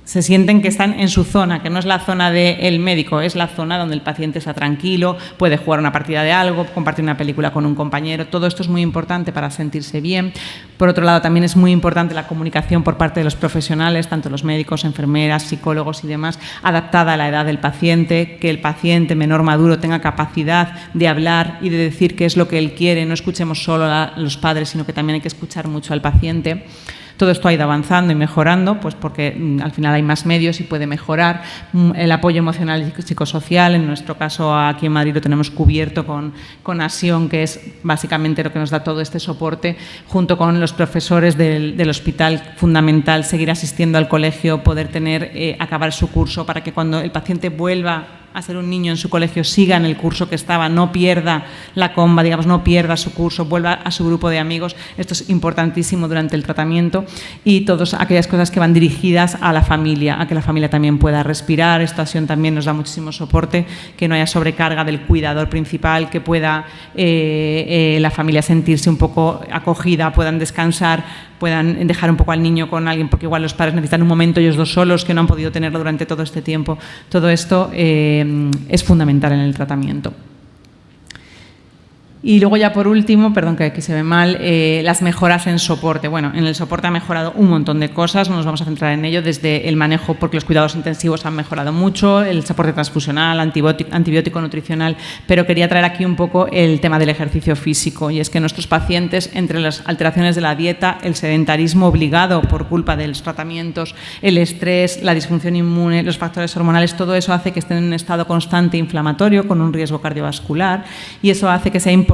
se sienten que están en su zona, que no es la zona del médico, es la zona donde el paciente está tranquilo, puede jugar una partida de algo, compartir una película con un compañero. Todo esto es muy importante para sentirse bien. Por otro lado, también es muy importante la comunicación por parte de los profesionales, tanto los médicos, enfermeras, psicólogos y demás, adaptada a la edad del paciente, que el paciente menor maduro tenga capacidad de hablar y de decir qué es lo que él quiere. No escuchemos solo a los padres, sino que también hay que escuchar mucho al paciente. Todo esto ha ido avanzando y mejorando, pues porque al final hay más medios y puede mejorar. El apoyo emocional y psicosocial, en nuestro caso aquí en Madrid lo tenemos cubierto con Asion, que es básicamente lo que nos da todo este soporte, junto con los profesores del hospital. Fundamental seguir asistiendo al colegio, poder acabar su curso, para que cuando el paciente vuelva a ser un niño en su colegio siga en el curso que estaba, no pierda la comba, digamos, no pierda su curso, vuelva a su grupo de amigos. Esto es importantísimo durante el tratamiento, y todas aquellas cosas que van dirigidas a la familia, a que la familia también pueda respirar. Esta Asion también nos da muchísimo soporte, que no haya sobrecarga del cuidador principal, que pueda la familia sentirse un poco acogida, puedan descansar, puedan dejar un poco al niño con alguien, porque igual los padres necesitan un momento ellos dos solos, que no han podido tenerlo durante todo este tiempo. Todo esto es fundamental en el tratamiento. Y luego ya por último, perdón que aquí se ve mal, las mejoras en soporte. Bueno, en el soporte ha mejorado un montón de cosas, no nos vamos a centrar en ello, desde el manejo, porque los cuidados intensivos han mejorado mucho, el soporte transfusional, antibiótico nutricional, pero quería traer aquí un poco el tema del ejercicio físico, y es que nuestros pacientes, entre las alteraciones de la dieta, el sedentarismo obligado por culpa de los tratamientos, el estrés, la disfunción inmune, los factores hormonales, todo eso hace que estén en un estado constante inflamatorio con un riesgo cardiovascular, y eso hace que sea importante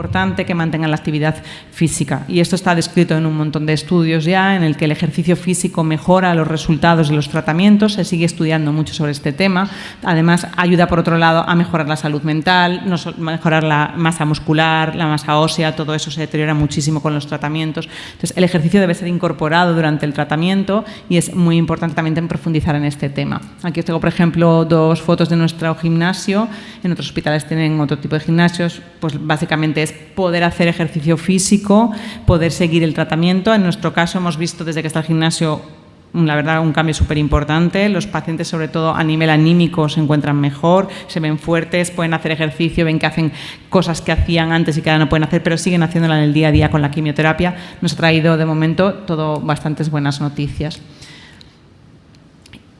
que mantengan la actividad física, y esto está descrito en un montón de estudios ya, en el que el ejercicio físico mejora los resultados de los tratamientos. Se sigue estudiando mucho sobre este tema. Además, ayuda por otro lado a mejorar la salud mental, mejorar la masa muscular, la masa ósea. Todo eso se deteriora muchísimo con los tratamientos. Entonces, el ejercicio debe ser incorporado durante el tratamiento, y es muy importante también profundizar en este tema. Aquí os tengo, por ejemplo, 2 fotos de nuestro gimnasio. En otros hospitales tienen otro tipo de gimnasios. Pues básicamente es poder hacer ejercicio físico, poder seguir el tratamiento. En nuestro caso hemos visto desde que está el gimnasio, la verdad, un cambio súper importante. Los pacientes, sobre todo a nivel anímico, se encuentran mejor, se ven fuertes, pueden hacer ejercicio, ven que hacen cosas que hacían antes y que ahora no pueden hacer, pero siguen haciéndola en el día a día con la quimioterapia. Nos ha traído de momento todo bastantes buenas noticias.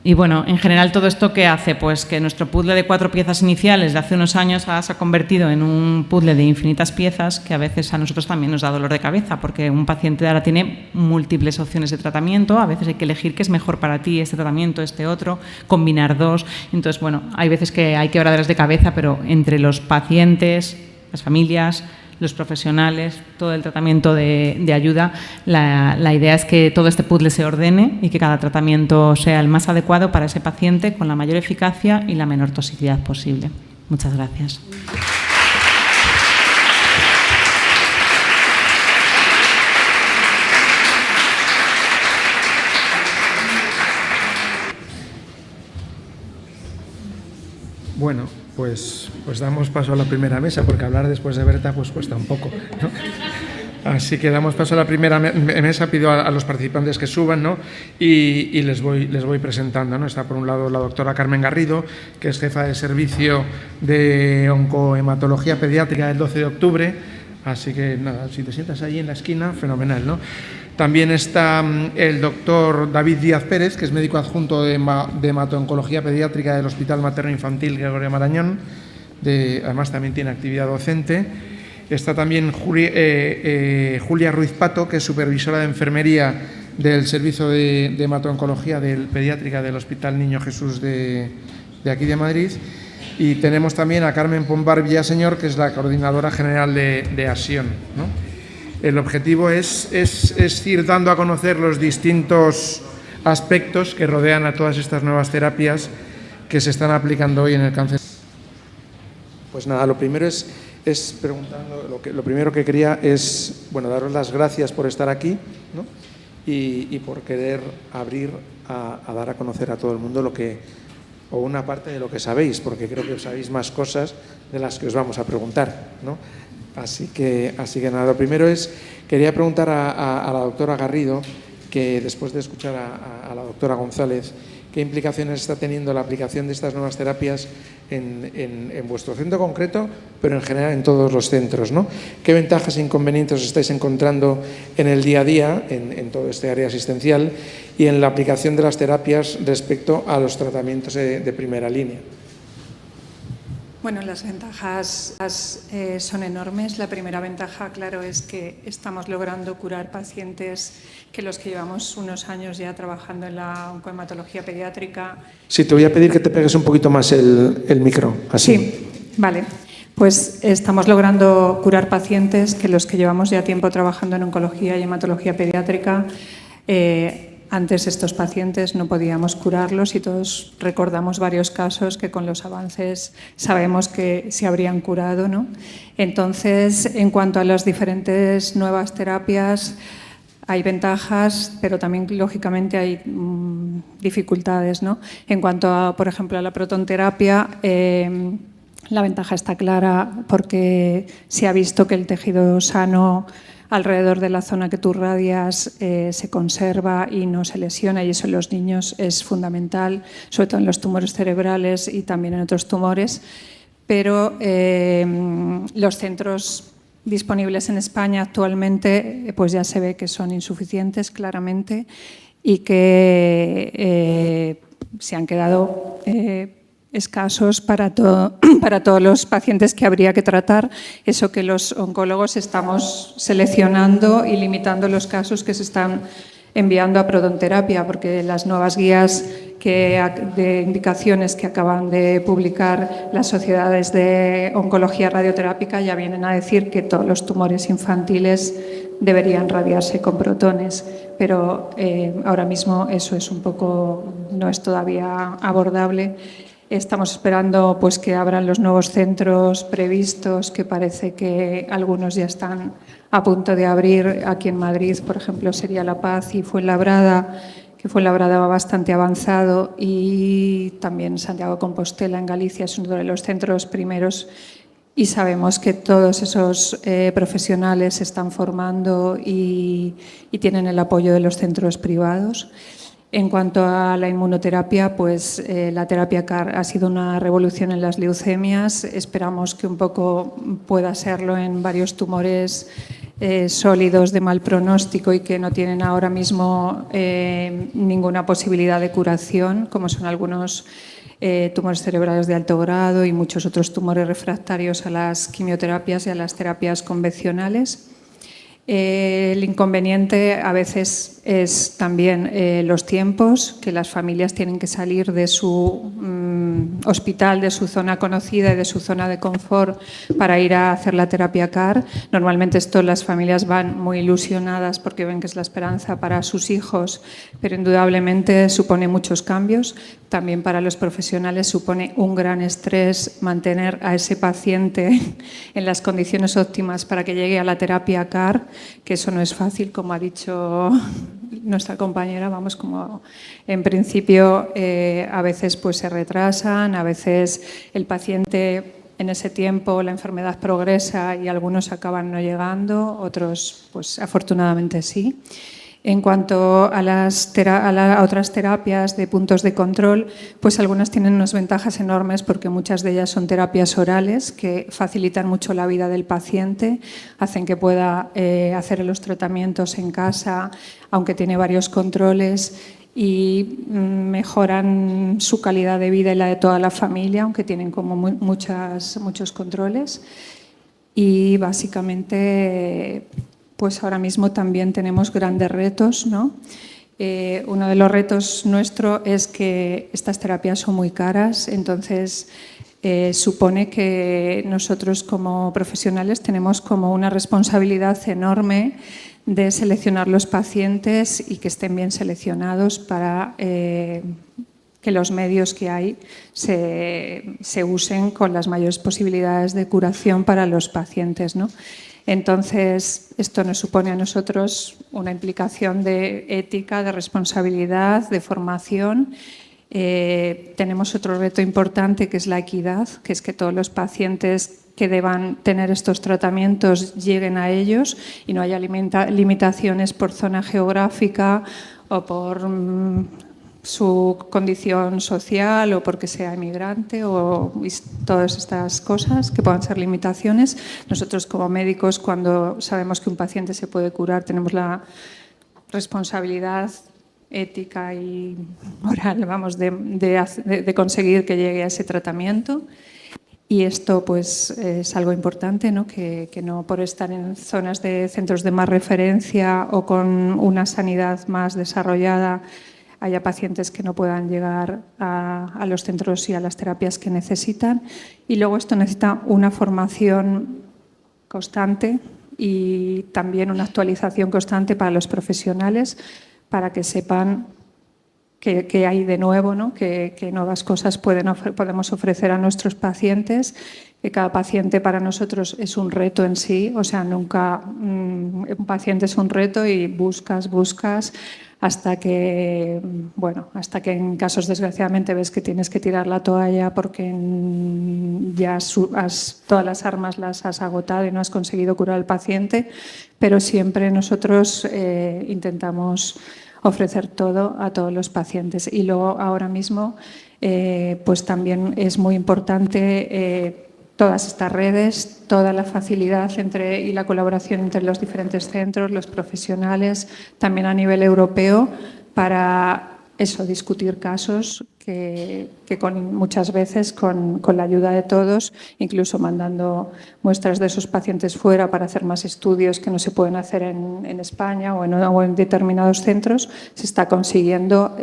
Y bueno, en general, ¿todo esto qué hace? Pues que nuestro puzzle de 4 piezas iniciales de hace unos años se ha convertido en un puzzle de infinitas piezas que a veces a nosotros también nos da dolor de cabeza, porque un paciente ahora tiene múltiples opciones de tratamiento, a veces hay que elegir qué es mejor para ti, este tratamiento, este otro, combinar dos. Entonces, bueno, hay veces que hay quebraderos de cabeza, pero entre los pacientes, las familias, los profesionales, todo el tratamiento de ayuda, la idea es que todo este puzzle se ordene y que cada tratamiento sea el más adecuado para ese paciente con la mayor eficacia y la menor toxicidad posible. Muchas gracias. Bueno, pues damos paso a la primera mesa, porque hablar después de Berta pues cuesta un poco, ¿no? Así que damos paso a la primera mesa, pido a los participantes que suban, ¿no? y les voy presentando, ¿no? Está por un lado la doctora Carmen Garrido, que es jefa de servicio de oncohematología pediátrica del 12 de octubre, así que nada, si te sientas ahí en la esquina, fenomenal, ¿no? También está el doctor David Díaz Pérez, que es médico adjunto de hemato-oncología pediátrica del Hospital Materno Infantil Gregorio Marañón, además también tiene actividad docente. Está también Julia Ruiz Pato, que es supervisora de enfermería del Servicio de hemato-oncología pediátrica del Hospital Niño Jesús de aquí de Madrid. Y tenemos también a Carmen Pombar Villaseñor, que es la coordinadora general de ASION, ¿no? El objetivo es ir dando a conocer los distintos aspectos que rodean a todas estas nuevas terapias que se están aplicando hoy en el cáncer. Pues nada, lo primero es preguntando, lo primero que quería es, bueno, daros las gracias por estar aquí, ¿no? y por querer abrir a dar a conocer a todo el mundo o una parte de lo que sabéis, porque creo que sabéis más cosas de las que os vamos a preguntar, ¿no? Así que nada, lo primero quería preguntar a la doctora Garrido, que después de escuchar a la doctora González, ¿qué implicaciones está teniendo la aplicación de estas nuevas terapias en vuestro centro concreto, pero en general en todos los centros, ¿no? ¿Qué ventajas e inconvenientes os estáis encontrando en el día a día, en todo este área asistencial, y en la aplicación de las terapias respecto a los tratamientos de primera línea? Bueno, las ventajas son enormes. La primera ventaja, claro, es que estamos logrando curar pacientes que los que llevamos unos años ya trabajando en la oncohematología pediátrica. Sí, te voy a pedir que te pegues un poquito más el micro, así. Sí, vale. Pues estamos logrando curar pacientes que los que llevamos ya tiempo trabajando en oncología y hematología pediátrica, antes estos pacientes no podíamos curarlos y todos recordamos varios casos que con los avances sabemos que se habrían curado, ¿no? Entonces, en cuanto a las diferentes nuevas terapias, hay ventajas, pero también, lógicamente, hay dificultades, ¿no? En cuanto a, por ejemplo, a la protonterapia, la ventaja está clara porque se ha visto que el tejido sano alrededor de la zona que tú radias se conserva y no se lesiona, y eso en los niños es fundamental, sobre todo en los tumores cerebrales y también en otros tumores. Pero los centros disponibles en España actualmente pues ya se ve que son insuficientes claramente y que se han quedado escasos para todos los pacientes que habría que tratar. Eso que los oncólogos estamos seleccionando y limitando los casos que se están enviando a protonterapia, porque las nuevas guías de indicaciones que acaban de publicar las sociedades de oncología radioterápica ya vienen a decir que todos los tumores infantiles deberían radiarse con protones, pero ahora mismo eso es no es todavía abordable. Estamos esperando pues, que abran los nuevos centros previstos, que parece que algunos ya están a punto de abrir. Aquí en Madrid, por ejemplo, sería La Paz y Fuenlabrada, que Fuenlabrada va bastante avanzado, y también Santiago de Compostela en Galicia es uno de los centros primeros, y sabemos que todos esos profesionales se están formando y tienen el apoyo de los centros privados. En cuanto a la inmunoterapia, pues la terapia CAR ha sido una revolución en las leucemias. Esperamos que un poco pueda serlo en varios tumores sólidos de mal pronóstico y que no tienen ahora mismo ninguna posibilidad de curación, como son algunos tumores cerebrales de alto grado y muchos otros tumores refractarios a las quimioterapias y a las terapias convencionales. El inconveniente a veces es también los tiempos, que las familias tienen que salir de su hospital, de su zona conocida y de su zona de confort para ir a hacer la terapia CAR. Normalmente las familias van muy ilusionadas porque ven que es la esperanza para sus hijos, pero indudablemente supone muchos cambios. También para los profesionales supone un gran estrés mantener a ese paciente en las condiciones óptimas para que llegue a la terapia CAR, que eso no es fácil, como ha dicho nuestra compañera. Vamos, como en principio a veces pues se retrasan, a veces el paciente en ese tiempo la enfermedad progresa y algunos acaban no llegando, otros pues afortunadamente sí. En cuanto a otras terapias de puntos de control, pues algunas tienen unas ventajas enormes porque muchas de ellas son terapias orales que facilitan mucho la vida del paciente, hacen que pueda hacer los tratamientos en casa, aunque tiene varios controles, y mejoran su calidad de vida y la de toda la familia, aunque tienen como muchos controles. Y básicamente, pues ahora mismo también tenemos grandes retos, ¿no? Uno de los retos nuestro es que estas terapias son muy caras, entonces supone que nosotros como profesionales tenemos como una responsabilidad enorme de seleccionar los pacientes y que estén bien seleccionados para que los medios que hay se usen con las mayores posibilidades de curación para los pacientes, ¿no? Entonces, esto nos supone a nosotros una implicación de ética, de responsabilidad, de formación. Tenemos otro reto importante que es la equidad, que es que todos los pacientes que deban tener estos tratamientos lleguen a ellos y no haya limitaciones por zona geográfica o por su condición social o porque sea inmigrante o todas estas cosas que puedan ser limitaciones. Nosotros como médicos, cuando sabemos que un paciente se puede curar, tenemos la responsabilidad ética y moral, vamos, de conseguir que llegue a ese tratamiento. Y esto pues es algo importante, ¿no? Que no por estar en zonas de centros de más referencia o con una sanidad más desarrollada haya pacientes que no puedan llegar a los centros y a las terapias que necesitan. Y luego esto necesita una formación constante y también una actualización constante para los profesionales para que sepan qué hay de nuevo, ¿no? Qué nuevas cosas podemos ofrecer a nuestros pacientes, que cada paciente para nosotros es un reto en sí, o sea, nunca un paciente es un reto y buscas hasta que en casos desgraciadamente ves que tienes que tirar la toalla porque ya todas las armas las has agotado y no has conseguido curar al paciente, pero siempre nosotros intentamos ofrecer todo a todos los pacientes. Y luego ahora mismo pues también es muy importante todas estas redes, toda la facilidad y la colaboración entre los diferentes centros, los profesionales, también a nivel europeo, para eso, discutir casos que muchas veces con la ayuda de todos, incluso mandando muestras de esos pacientes fuera para hacer más estudios que no se pueden hacer en España o en determinados centros, se está consiguiendo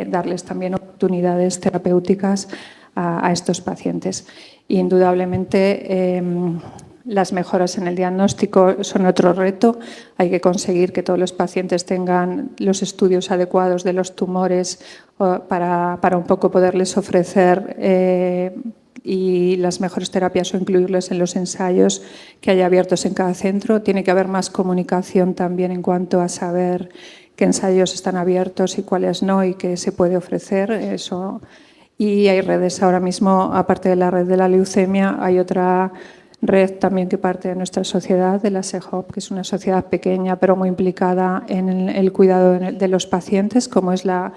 darles también oportunidades terapéuticas a estos pacientes. Indudablemente, las mejoras en el diagnóstico son otro reto. Hay que conseguir que todos los pacientes tengan los estudios adecuados de los tumores para un poco poderles ofrecer y las mejores terapias o incluirles en los ensayos que haya abiertos en cada centro. Tiene que haber más comunicación también en cuanto a saber qué ensayos están abiertos y cuáles no y qué se puede ofrecer. Eso. Y hay redes ahora mismo, aparte de la red de la leucemia, hay otra red también que parte de nuestra sociedad, de la SEHOP, que es una sociedad pequeña pero muy implicada en el cuidado de los pacientes, como es la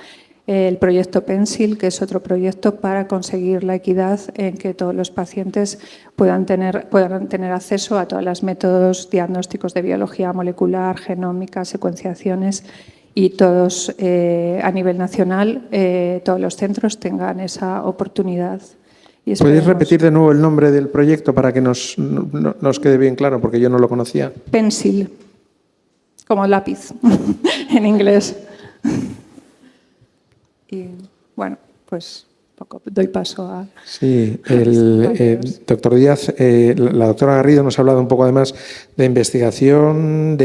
el proyecto Pencil, que es otro proyecto para conseguir la equidad en que todos los pacientes puedan tener acceso a todos los métodos diagnósticos de biología molecular, genómica, secuenciaciones, y todos a nivel nacional, todos los centros tengan esa oportunidad. ¿Podéis repetir de nuevo el nombre del proyecto para que nos quede bien claro? Porque yo no lo conocía. Pencil, como lápiz en inglés. Y bueno, pues doy paso a... Sí, el doctor Díaz, la doctora Garrido nos ha hablado un poco además de investigación,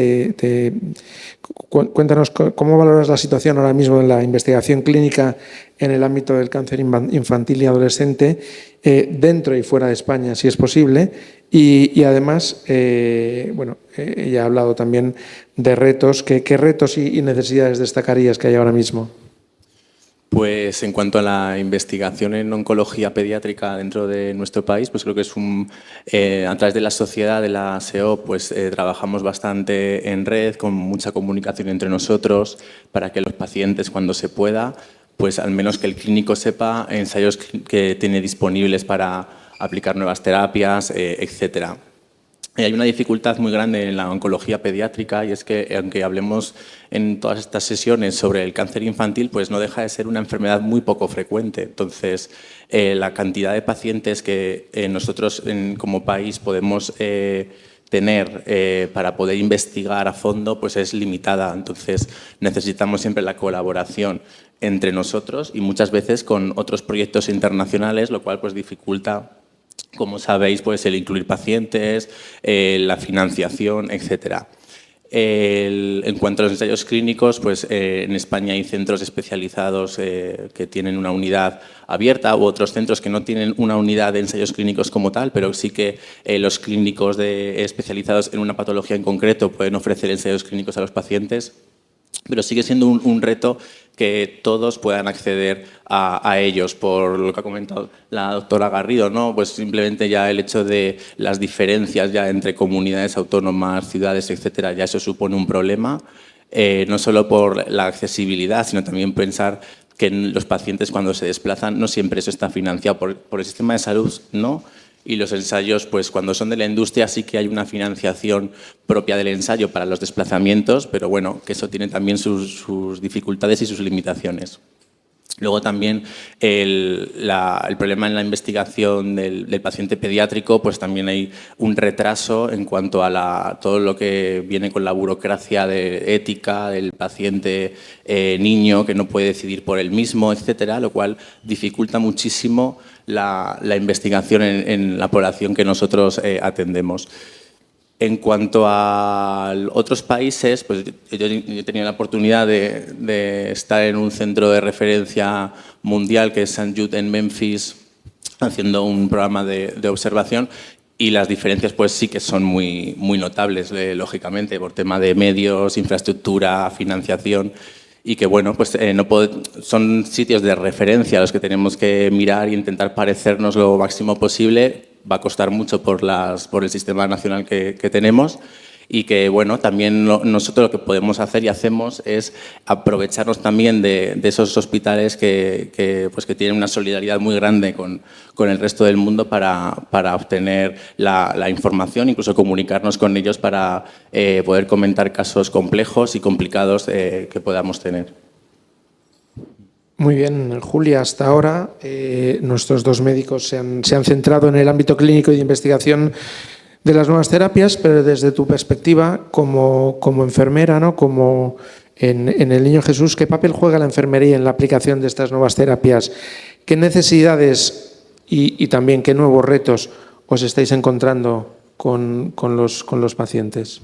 Cuéntanos cómo valoras la situación ahora mismo en la investigación clínica en el ámbito del cáncer infantil y adolescente, dentro y fuera de España, si es posible, y además, ella ha hablado también de retos. ¿Qué retos y necesidades destacarías que hay ahora mismo? Pues en cuanto a la investigación en oncología pediátrica dentro de nuestro país, pues creo que es a través de la sociedad, de la SEO, pues trabajamos bastante en red, con mucha comunicación entre nosotros, para que los pacientes, cuando se pueda, pues al menos que el clínico sepa ensayos que tiene disponibles para aplicar nuevas terapias, etcétera. Hay una dificultad muy grande en la oncología pediátrica, y es que, aunque hablemos en todas estas sesiones sobre el cáncer infantil, pues no deja de ser una enfermedad muy poco frecuente. Entonces, la cantidad de pacientes que nosotros como país podemos tener para poder investigar a fondo, pues es limitada. Entonces, necesitamos siempre la colaboración entre nosotros y muchas veces con otros proyectos internacionales, lo cual pues dificulta, como sabéis, pues el incluir pacientes, la financiación, etcétera. En cuanto a los ensayos clínicos, pues en España hay centros especializados que tienen una unidad abierta, u otros centros que no tienen una unidad de ensayos clínicos como tal, pero sí que los clínicos especializados en una patología en concreto pueden ofrecer ensayos clínicos a los pacientes. Pero sigue siendo un reto que todos puedan acceder a ellos, por lo que ha comentado la doctora Garrido, ¿no? Pues simplemente ya el hecho de las diferencias ya entre comunidades autónomas, ciudades, etcétera, ya eso supone un problema, no solo por la accesibilidad, sino también pensar que los pacientes, cuando se desplazan, no siempre eso está financiado por el sistema de salud, ¿no? Y los ensayos, pues cuando son de la industria sí que hay una financiación propia del ensayo para los desplazamientos, pero bueno, que eso tiene también sus dificultades y sus limitaciones. Luego también el problema en la investigación del paciente pediátrico, pues también hay un retraso en cuanto a todo lo que viene con la burocracia de ética del paciente niño que no puede decidir por él mismo, etcétera, lo cual dificulta muchísimo la investigación en la población que nosotros atendemos. En cuanto a otros países, pues yo he tenido la oportunidad de estar en un centro de referencia mundial que es St. Jude en Memphis, haciendo un programa de observación, y las diferencias pues sí que son muy notables, lógicamente, por tema de medios, infraestructura, financiación, y que bueno, pues son sitios de referencia a los que tenemos que mirar e intentar parecernos lo máximo posible. Va a costar mucho por el sistema nacional que tenemos, y que bueno, también nosotros lo que podemos hacer y hacemos es aprovecharnos también de esos hospitales que tienen una solidaridad muy grande con el resto del mundo para obtener la información, incluso comunicarnos con ellos para poder comentar casos complejos y complicados que podamos tener. Muy bien, Julia, hasta ahora nuestros dos médicos se han centrado en el ámbito clínico y de investigación de las nuevas terapias, pero desde tu perspectiva como enfermera, ¿no? Como en el Niño Jesús, ¿qué papel juega la enfermería en la aplicación de estas nuevas terapias? ¿Qué necesidades y también qué nuevos retos os estáis encontrando con los pacientes?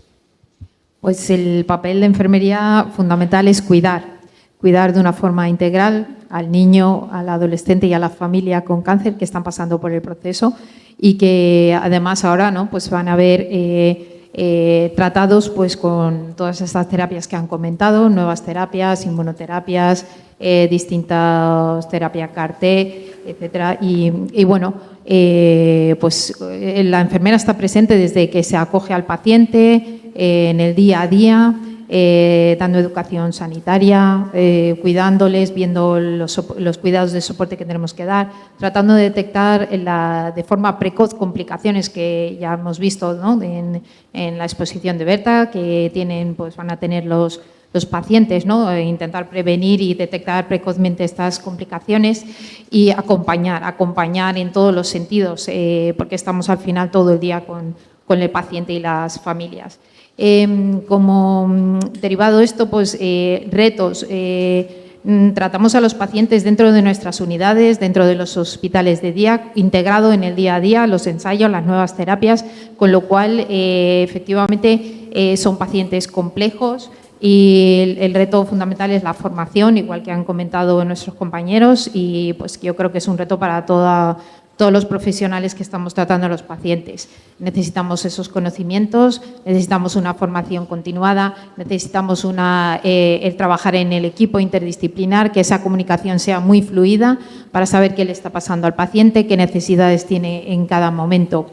Pues el papel de enfermería fundamental es cuidar de una forma integral al niño, al adolescente y a la familia con cáncer que están pasando por el proceso, y que además ahora, ¿no?, pues van a ver tratados pues con todas estas terapias que han comentado, nuevas terapias, inmunoterapias, distintas terapias CAR-T, etcétera. Y bueno, pues la enfermera está presente desde que se acoge al paciente en el día a día, dando educación sanitaria, cuidándoles, viendo los cuidados de soporte que tenemos que dar, tratando de detectar de forma precoz complicaciones que ya hemos visto, ¿no?, en la exposición de Berta, que van a tener los pacientes, ¿no?, intentar prevenir y detectar precozmente estas complicaciones y acompañar en todos los sentidos, porque estamos al final todo el día con el paciente y las familias. Como derivado de esto, pues retos. Tratamos a los pacientes dentro de nuestras unidades, dentro de los hospitales de día, integrado en el día a día, los ensayos, las nuevas terapias, con lo cual efectivamente son pacientes complejos y el reto fundamental es la formación, igual que han comentado nuestros compañeros, y pues yo creo que es un reto para todos los profesionales que estamos tratando a los pacientes. Necesitamos esos conocimientos, necesitamos una formación continuada, necesitamos el trabajar en el equipo interdisciplinar, que esa comunicación sea muy fluida para saber qué le está pasando al paciente, qué necesidades tiene en cada momento.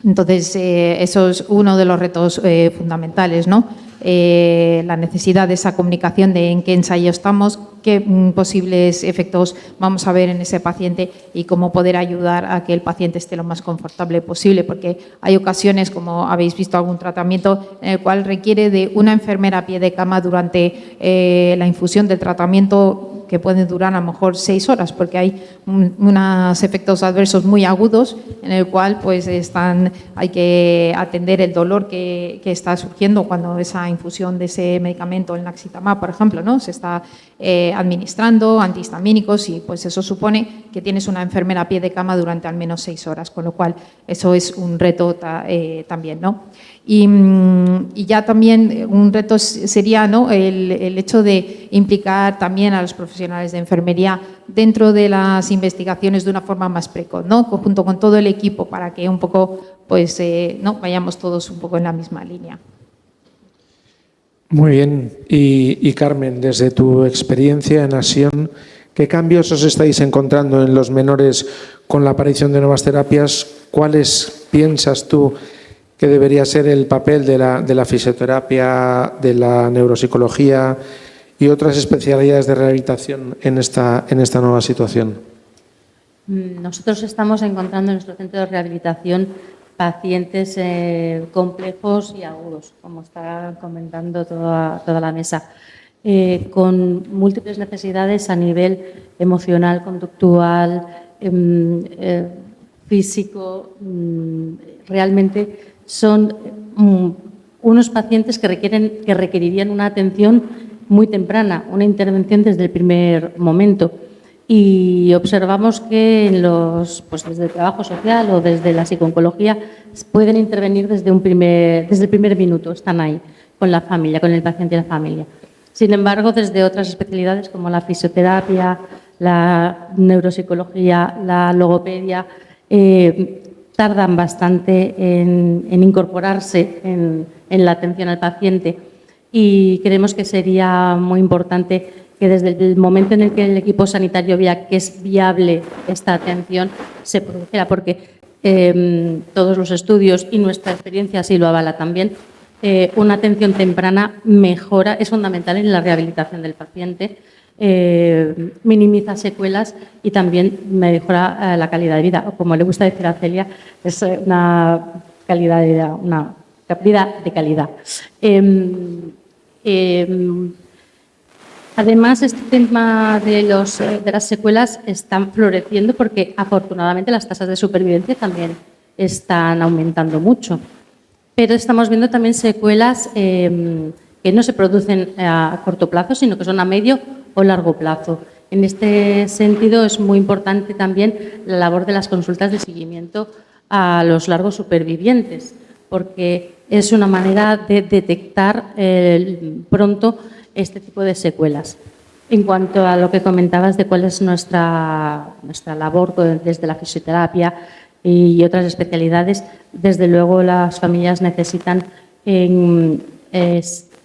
Entonces, eso es uno de los retos fundamentales, ¿no? La necesidad de esa comunicación de en qué ensayo estamos, qué posibles efectos vamos a ver en ese paciente y cómo poder ayudar a que el paciente esté lo más confortable posible, porque hay ocasiones, como habéis visto, algún tratamiento en el cual requiere de una enfermera a pie de cama durante la infusión del tratamiento, que pueden durar a lo mejor 6 horas, porque hay unos efectos adversos muy agudos en el cual pues hay que atender el dolor que está surgiendo cuando esa infusión de ese medicamento, el Naxitamab, por ejemplo, ¿no?, se está administrando antihistamínicos, y pues eso supone que tienes una enfermera a pie de cama durante al menos 6 horas, con lo cual eso es un reto también, ¿no? Y ya también un reto sería, ¿no?, el hecho de implicar también a los profesionales de enfermería dentro de las investigaciones de una forma más precoz, ¿no?, junto con todo el equipo, para que un poco pues no vayamos todos un poco en la misma línea. Muy bien. Y Carmen, desde tu experiencia en ASION, ¿qué cambios os estáis encontrando en los menores con la aparición de nuevas terapias? ¿Cuáles piensas tú que debería ser el papel de la fisioterapia, de la neuropsicología y otras especialidades de rehabilitación en esta nueva situación? Nosotros estamos encontrando en nuestro centro de rehabilitación pacientes complejos y agudos, como está comentando toda la mesa, con múltiples necesidades a nivel emocional, conductual, físico. Realmente son unos pacientes que requerirían una atención muy temprana, una intervención desde el primer momento. Y observamos que desde el trabajo social o desde la psiconcología pueden intervenir desde el primer minuto, están ahí con la familia, con el paciente y la familia. Sin embargo, desde otras especialidades como la fisioterapia, la neuropsicología, la logopedia, tardan bastante en incorporarse en la atención al paciente, y creemos que sería muy importante que desde el momento en el que el equipo sanitario vea que es viable esta atención se produjera, porque todos los estudios y nuestra experiencia así lo avala también. Una atención temprana es fundamental en la rehabilitación del paciente, minimiza secuelas y también mejora la calidad de vida. O como le gusta decir a Celia, es una calidad de vida, una vida de calidad. Además, este tema de las secuelas están floreciendo porque afortunadamente las tasas de supervivencia también están aumentando mucho. Pero estamos viendo también secuelas que no se producen a corto plazo, sino que son a medio o largo plazo. En este sentido, es muy importante también la labor de las consultas de seguimiento a los largos supervivientes, porque es una manera de detectar pronto este tipo de secuelas. En cuanto a lo que comentabas de cuál es nuestra labor desde la fisioterapia y otras especialidades, desde luego las familias necesitan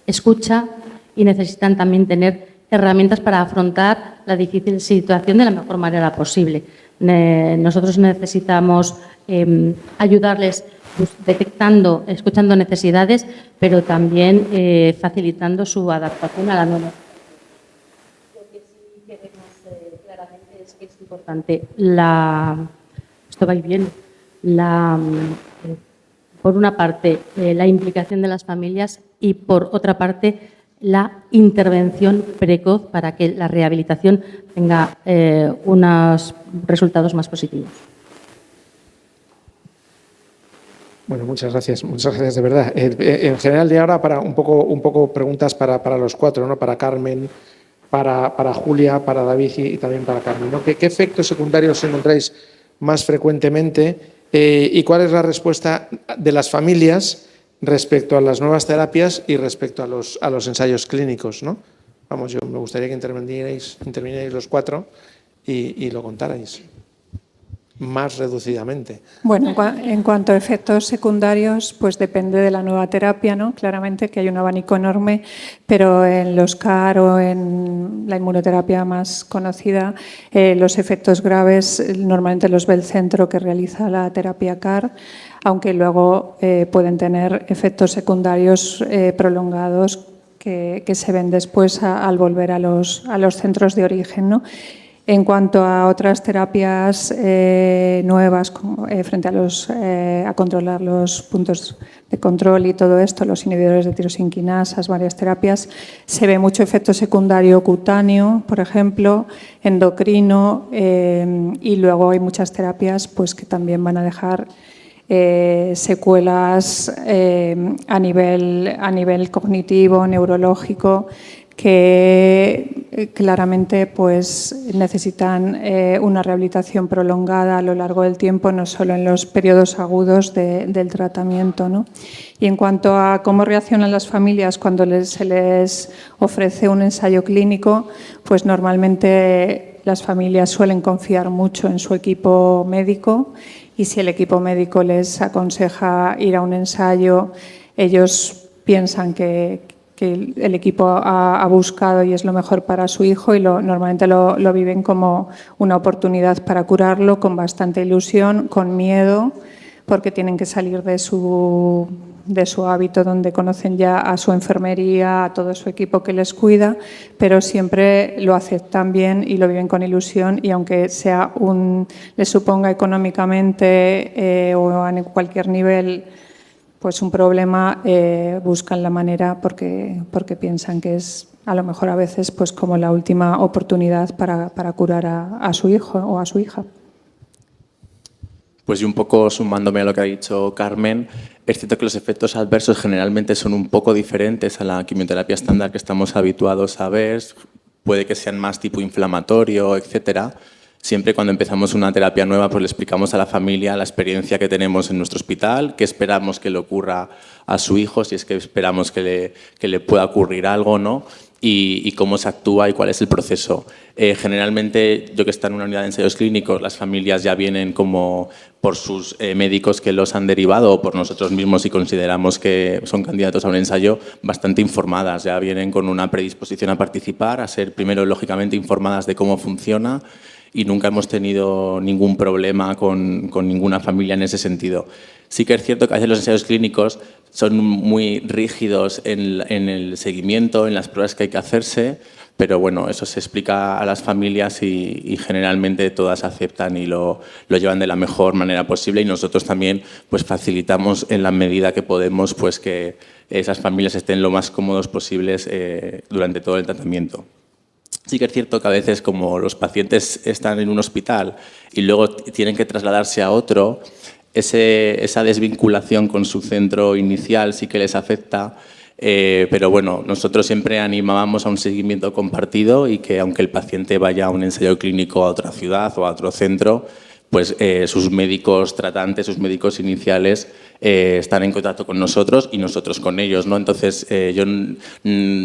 escucha y necesitan también tener herramientas para afrontar la difícil situación de la mejor manera posible. Nosotros necesitamos ayudarles pues, detectando, escuchando necesidades, pero también facilitando su adaptación a la nueva. Lo que sí queremos claramente es que es importante esto va bien, por una parte, la implicación de las familias y, por otra parte, la intervención precoz para que la rehabilitación tenga unos resultados más positivos. Bueno, muchas gracias de verdad. En general, de ahora, para un poco preguntas para los cuatro, ¿no? Para Carmen, para Julia, para David y también para Carmen, ¿no? ¿Qué efectos secundarios encontráis más frecuentemente y cuál es la respuesta de las familias respecto a las nuevas terapias y respecto a los ensayos clínicos, ¿no? Vamos, yo me gustaría que intervinierais los cuatro y lo contarais más reducidamente. Bueno, en cuanto a efectos secundarios, pues depende de la nueva terapia, ¿no? Claramente que hay un abanico enorme, pero en los CAR o en la inmunoterapia más conocida, los efectos graves normalmente los ve el centro que realiza la terapia CAR, aunque luego pueden tener efectos secundarios prolongados que se ven después al volver a los centros de origen, ¿no? En cuanto a otras terapias nuevas frente a controlar los puntos de control y todo esto, los inhibidores de tirosinquinasas, varias terapias, se ve mucho efecto secundario cutáneo, por ejemplo, endocrino, y luego hay muchas terapias pues, que también van a dejar secuelas a nivel cognitivo, neurológico, que claramente pues, necesitan una rehabilitación prolongada a lo largo del tiempo, no solo en los periodos agudos del tratamiento, ¿no? Y en cuanto a cómo reaccionan las familias cuando se les ofrece un ensayo clínico, pues normalmente las familias suelen confiar mucho en su equipo médico y si el equipo médico les aconseja ir a un ensayo, ellos piensan que el equipo ha buscado y es lo mejor para su hijo y normalmente lo viven como una oportunidad para curarlo con bastante ilusión, con miedo, porque tienen que salir de su hábito donde conocen ya a su enfermería, a todo su equipo que les cuida, pero siempre lo aceptan bien y lo viven con ilusión y aunque les suponga económicamente o en cualquier nivel pues un problema, buscan la manera porque piensan que es a lo mejor a veces pues como la última oportunidad para curar a su hijo o a su hija. Pues y un poco sumándome a lo que ha dicho Carmen, es cierto que los efectos adversos generalmente son un poco diferentes a la quimioterapia estándar que estamos habituados a ver, puede que sean más tipo inflamatorio, etcétera. Siempre cuando empezamos una terapia nueva, pues le explicamos a la familia la experiencia que tenemos en nuestro hospital, qué esperamos que le ocurra a su hijo, si es que esperamos que le pueda ocurrir algo, ¿no? Y cómo se actúa y cuál es el proceso. Generalmente, yo que estoy en una unidad de ensayos clínicos, las familias ya vienen como por sus médicos que los han derivado o por nosotros mismos si consideramos que son candidatos a un ensayo, bastante informadas. Ya vienen con una predisposición a participar, a ser primero, lógicamente, informadas de cómo funciona y nunca hemos tenido ningún problema con ninguna familia en ese sentido. Sí que es cierto que a veces los ensayos clínicos son muy rígidos en el seguimiento, en las pruebas que hay que hacerse, pero bueno, eso se explica a las familias y generalmente todas aceptan y lo llevan de la mejor manera posible y nosotros también pues facilitamos en la medida que podemos pues que esas familias estén lo más cómodos posibles durante todo el tratamiento. Sí que es cierto que a veces como los pacientes están en un hospital y luego tienen que trasladarse a otro, esa desvinculación con su centro inicial sí que les afecta, pero bueno, nosotros siempre animábamos a un seguimiento compartido y que aunque el paciente vaya a un ensayo clínico a otra ciudad o a otro centro, pues sus médicos tratantes, sus médicos iniciales están en contacto con nosotros y nosotros con ellos, ¿no? Entonces yo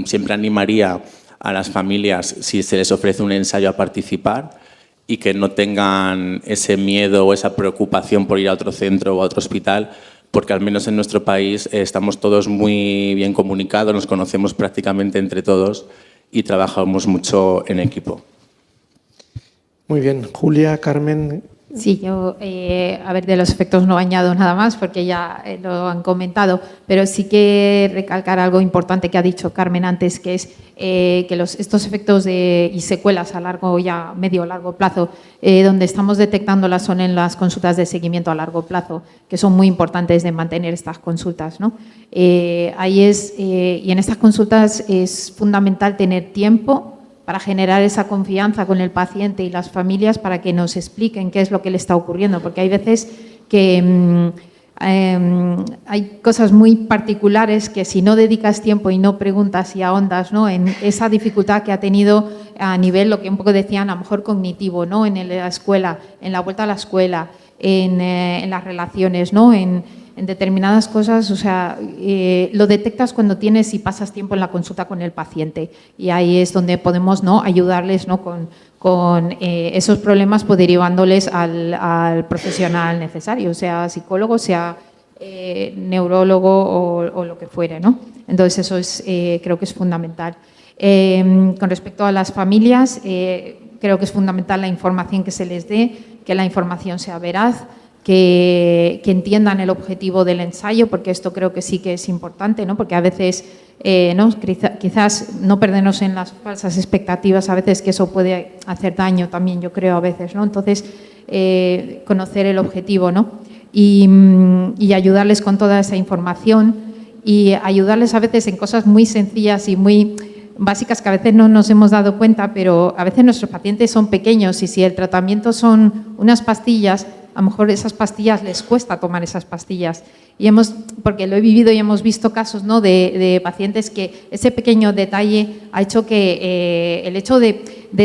siempre animaría a las familias, si se les ofrece un ensayo, a participar y que no tengan ese miedo o esa preocupación por ir a otro centro o a otro hospital, porque al menos en nuestro país estamos todos muy bien comunicados, nos conocemos prácticamente entre todos y trabajamos mucho en equipo. Muy bien. Julia, Carmen. Sí, yo, a ver, de los efectos no añado nada más porque ya lo han comentado, pero sí que recalcar algo importante que ha dicho Carmen antes, que es que estos efectos y secuelas a largo, ya medio o largo plazo, donde estamos detectándolas son en las consultas de seguimiento a largo plazo, que son muy importantes de mantener estas consultas, ¿no? Y en estas consultas es fundamental tener tiempo para generar esa confianza con el paciente y las familias para que nos expliquen qué es lo que le está ocurriendo, porque hay veces que hay cosas muy particulares que si no dedicas tiempo y no preguntas y ahondas, ¿no?, en esa dificultad que ha tenido a nivel, lo que un poco decían, a lo mejor cognitivo, ¿no?, en la escuela, en la vuelta a la escuela, en las relaciones, ¿no?, en determinadas cosas, o sea, lo detectas cuando tienes y pasas tiempo en la consulta con el paciente, y ahí es donde podemos, ¿no?, ayudarles, ¿no?, con esos problemas, pues derivándoles al profesional necesario, sea psicólogo, sea neurólogo o lo que fuere, ¿no? Entonces eso creo que es fundamental. Con respecto a las familias, creo que es fundamental la información que se les dé, que la información sea veraz, que entiendan el objetivo del ensayo, porque esto creo que sí que es importante, ¿no? Porque a veces, ¿no?, quizás no perdernos en las falsas expectativas, a veces que eso puede hacer daño también, yo creo, a veces, ¿no? Entonces, conocer el objetivo, ¿no? Y ayudarles con toda esa información y ayudarles a veces en cosas muy sencillas y muy básicas que a veces no nos hemos dado cuenta, pero a veces nuestros pacientes son pequeños y si el tratamiento son unas pastillas, a lo mejor esas pastillas les cuesta tomar esas pastillas. Y porque lo he vivido y hemos visto casos, ¿no?, de pacientes que ese pequeño detalle ha hecho que el hecho de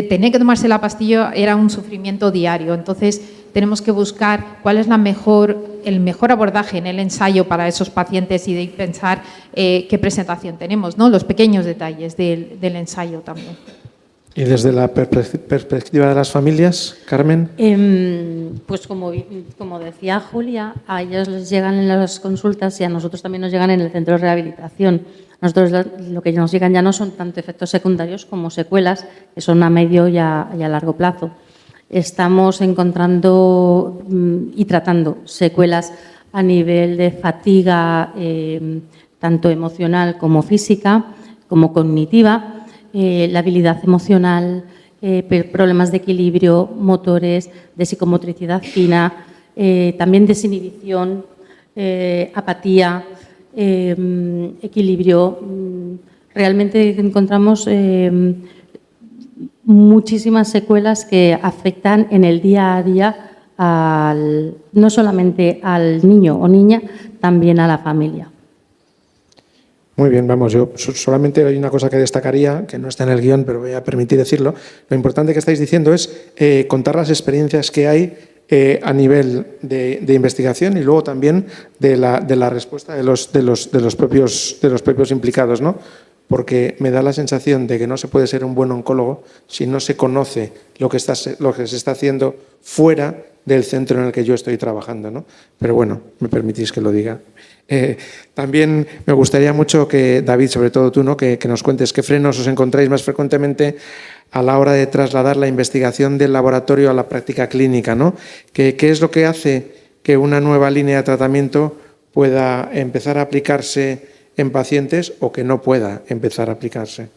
tener que tomarse la pastilla era un sufrimiento diario. Entonces, tenemos que buscar cuál es el mejor abordaje en el ensayo para esos pacientes y de pensar qué presentación tenemos, ¿no?, los pequeños detalles del ensayo también. Y desde la perspectiva de las familias, Carmen. Pues como decía Julia, a ellos les llegan en las consultas y a nosotros también nos llegan en el centro de rehabilitación. Nosotros lo que nos llegan ya no son tanto efectos secundarios como secuelas, que son a medio y a largo plazo. Estamos encontrando y tratando secuelas a nivel de fatiga, tanto emocional como física, como cognitiva, la habilidad emocional, problemas de equilibrio, motores, de psicomotricidad fina, también desinhibición, apatía, equilibrio. Realmente encontramos muchísimas secuelas que afectan en el día a día no solamente al niño o niña, también a la familia. Muy bien, vamos, yo solamente hay una cosa que destacaría, que no está en el guión, pero voy a permitir decirlo. Lo importante que estáis diciendo es contar las experiencias que hay a nivel de investigación y luego también de la respuesta de los propios implicados, ¿no? Porque me da la sensación de que no se puede ser un buen oncólogo si no se conoce lo que se está haciendo fuera del centro en el que yo estoy trabajando, ¿no? Pero bueno, me permitís que lo diga. También me gustaría mucho que, David, sobre todo tú, ¿no?, que nos cuentes qué frenos os encontráis más frecuentemente a la hora de trasladar la investigación del laboratorio a la práctica clínica, ¿no? ¿Qué es lo que hace que una nueva línea de tratamiento pueda empezar a aplicarse en pacientes o que no pueda empezar a aplicarse?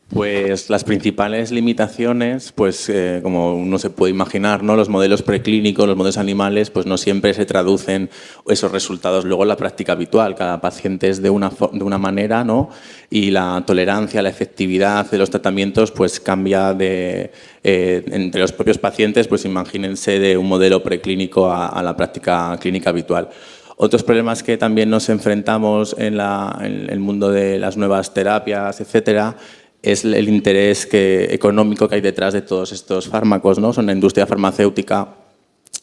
Pues las principales limitaciones, pues como uno se puede imaginar, ¿no?, los modelos preclínicos, los modelos animales, pues no siempre se traducen esos resultados luego en la práctica habitual. Cada paciente es de una manera, ¿no?, y la tolerancia, la efectividad de los tratamientos pues cambia entre los propios pacientes, pues imagínense de un modelo preclínico a la práctica clínica habitual. Otros problemas que también nos enfrentamos en el mundo de las nuevas terapias, etcétera, es el interés económico que hay detrás de todos estos fármacos, ¿no? Son una industria farmacéutica.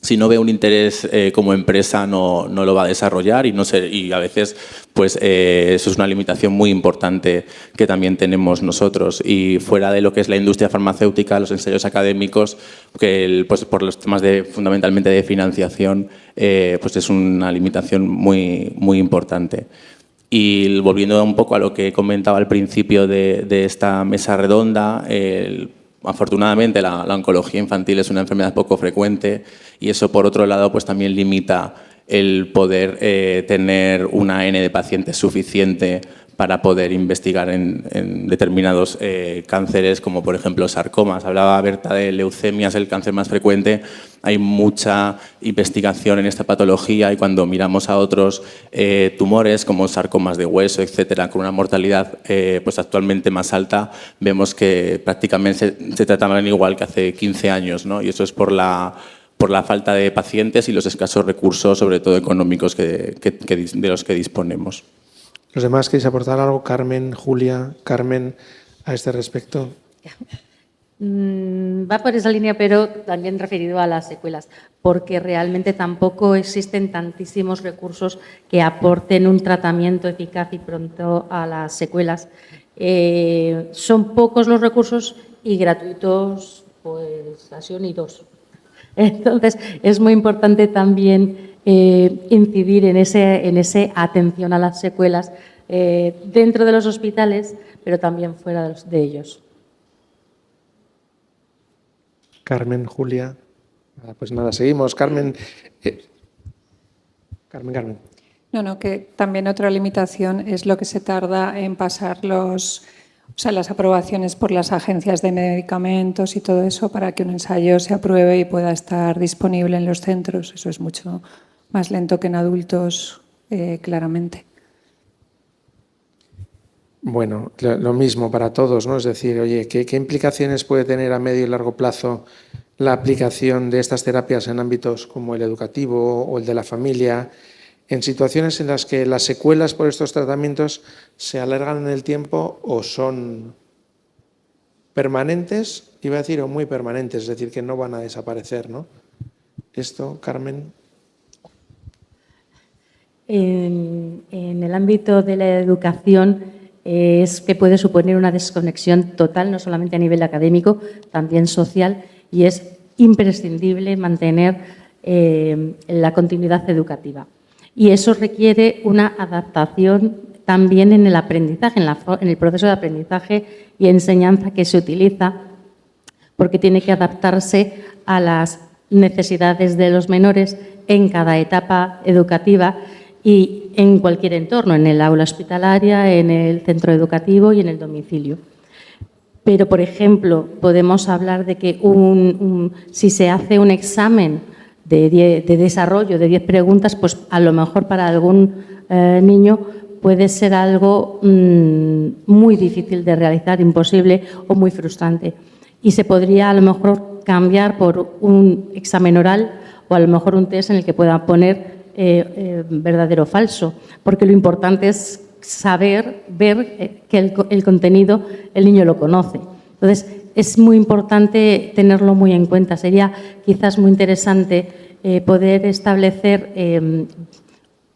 Si no ve un interés como empresa, no lo va a desarrollar y a veces pues, eso es una limitación muy importante que también tenemos nosotros. Y fuera de lo que es la industria farmacéutica, los ensayos académicos, que pues, por los temas fundamentalmente de financiación, pues es una limitación muy, muy importante. Y volviendo un poco a lo que comentaba al principio de esta mesa redonda, afortunadamente la oncología infantil es una enfermedad poco frecuente y eso, por otro lado, pues también limita el poder tener una N de pacientes suficiente para poder investigar en determinados cánceres, como por ejemplo sarcomas. Hablaba Berta de leucemias, el cáncer más frecuente. Hay mucha investigación en esta patología y cuando miramos a otros tumores como sarcomas de hueso, etcétera, con una mortalidad pues actualmente más alta, vemos que prácticamente se trataban igual que hace 15 años, ¿no? Y eso es por la falta de pacientes y los escasos recursos, sobre todo económicos, de los que disponemos. ¿Los demás queréis aportar algo? Carmen, Julia, Carmen, a este respecto. Va por esa línea, pero también referido a las secuelas, porque realmente tampoco existen tantísimos recursos que aporten un tratamiento eficaz y pronto a las secuelas. Son pocos los recursos y gratuitos, pues así ni dos. Entonces, es muy importante también incidir en ese atención a las secuelas dentro de los hospitales, pero también fuera de ellos. Carmen, Julia. Pues nada, seguimos. Carmen. Carmen. No, que también otra limitación es lo que se tarda en pasar las aprobaciones por las agencias de medicamentos y todo eso para que un ensayo se apruebe y pueda estar disponible en los centros. Eso es mucho más lento que en adultos, claramente. Bueno, lo mismo para todos, ¿no? Es decir, oye, ¿qué implicaciones puede tener a medio y largo plazo la aplicación de estas terapias en ámbitos como el educativo o el de la familia, en situaciones en las que las secuelas por estos tratamientos se alargan en el tiempo o son permanentes, iba a decir, o muy permanentes, es decir, que no van a desaparecer, ¿no? Esto, Carmen. En el ámbito de la educación es que puede suponer una desconexión total, no solamente a nivel académico, también social, y es imprescindible mantener la continuidad educativa. Y eso requiere una adaptación también en el aprendizaje, en el proceso de aprendizaje y enseñanza que se utiliza, porque tiene que adaptarse a las necesidades de los menores en cada etapa educativa y en cualquier entorno, en el aula hospitalaria, en el centro educativo y en el domicilio. Pero, por ejemplo, podemos hablar de que si se hace un examen de desarrollo de 10 preguntas, pues a lo mejor para algún niño puede ser algo muy difícil de realizar, imposible o muy frustrante. Y se podría a lo mejor cambiar por un examen oral o a lo mejor un test en el que pueda poner verdadero o falso, porque lo importante es ver que el contenido el niño lo conoce. Entonces, es muy importante tenerlo muy en cuenta. Sería quizás muy interesante poder establecer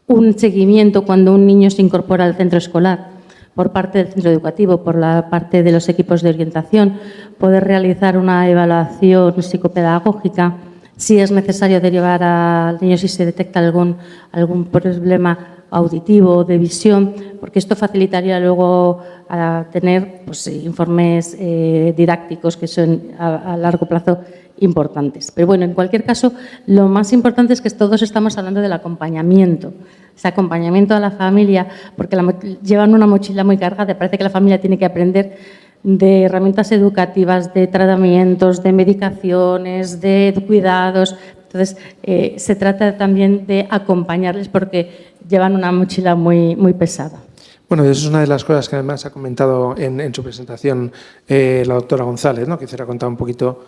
un seguimiento cuando un niño se incorpora al centro escolar por parte del centro educativo, por la parte de los equipos de orientación, poder realizar una evaluación psicopedagógica, si es necesario derivar al niño si se detecta algún problema auditivo o de visión, porque esto facilitaría luego a tener informes didácticos que son a largo plazo importantes. Pero bueno, en cualquier caso, lo más importante es que todos estamos hablando del acompañamiento, ese acompañamiento a la familia, porque llevan una mochila muy cargada, parece que la familia tiene que aprender de herramientas educativas, de tratamientos, de medicaciones, de cuidados. Entonces, se trata también de acompañarles porque llevan una mochila muy, muy pesada. Bueno, eso es una de las cosas que además ha comentado en su presentación la doctora González, ¿no? Quisiera contar un poquito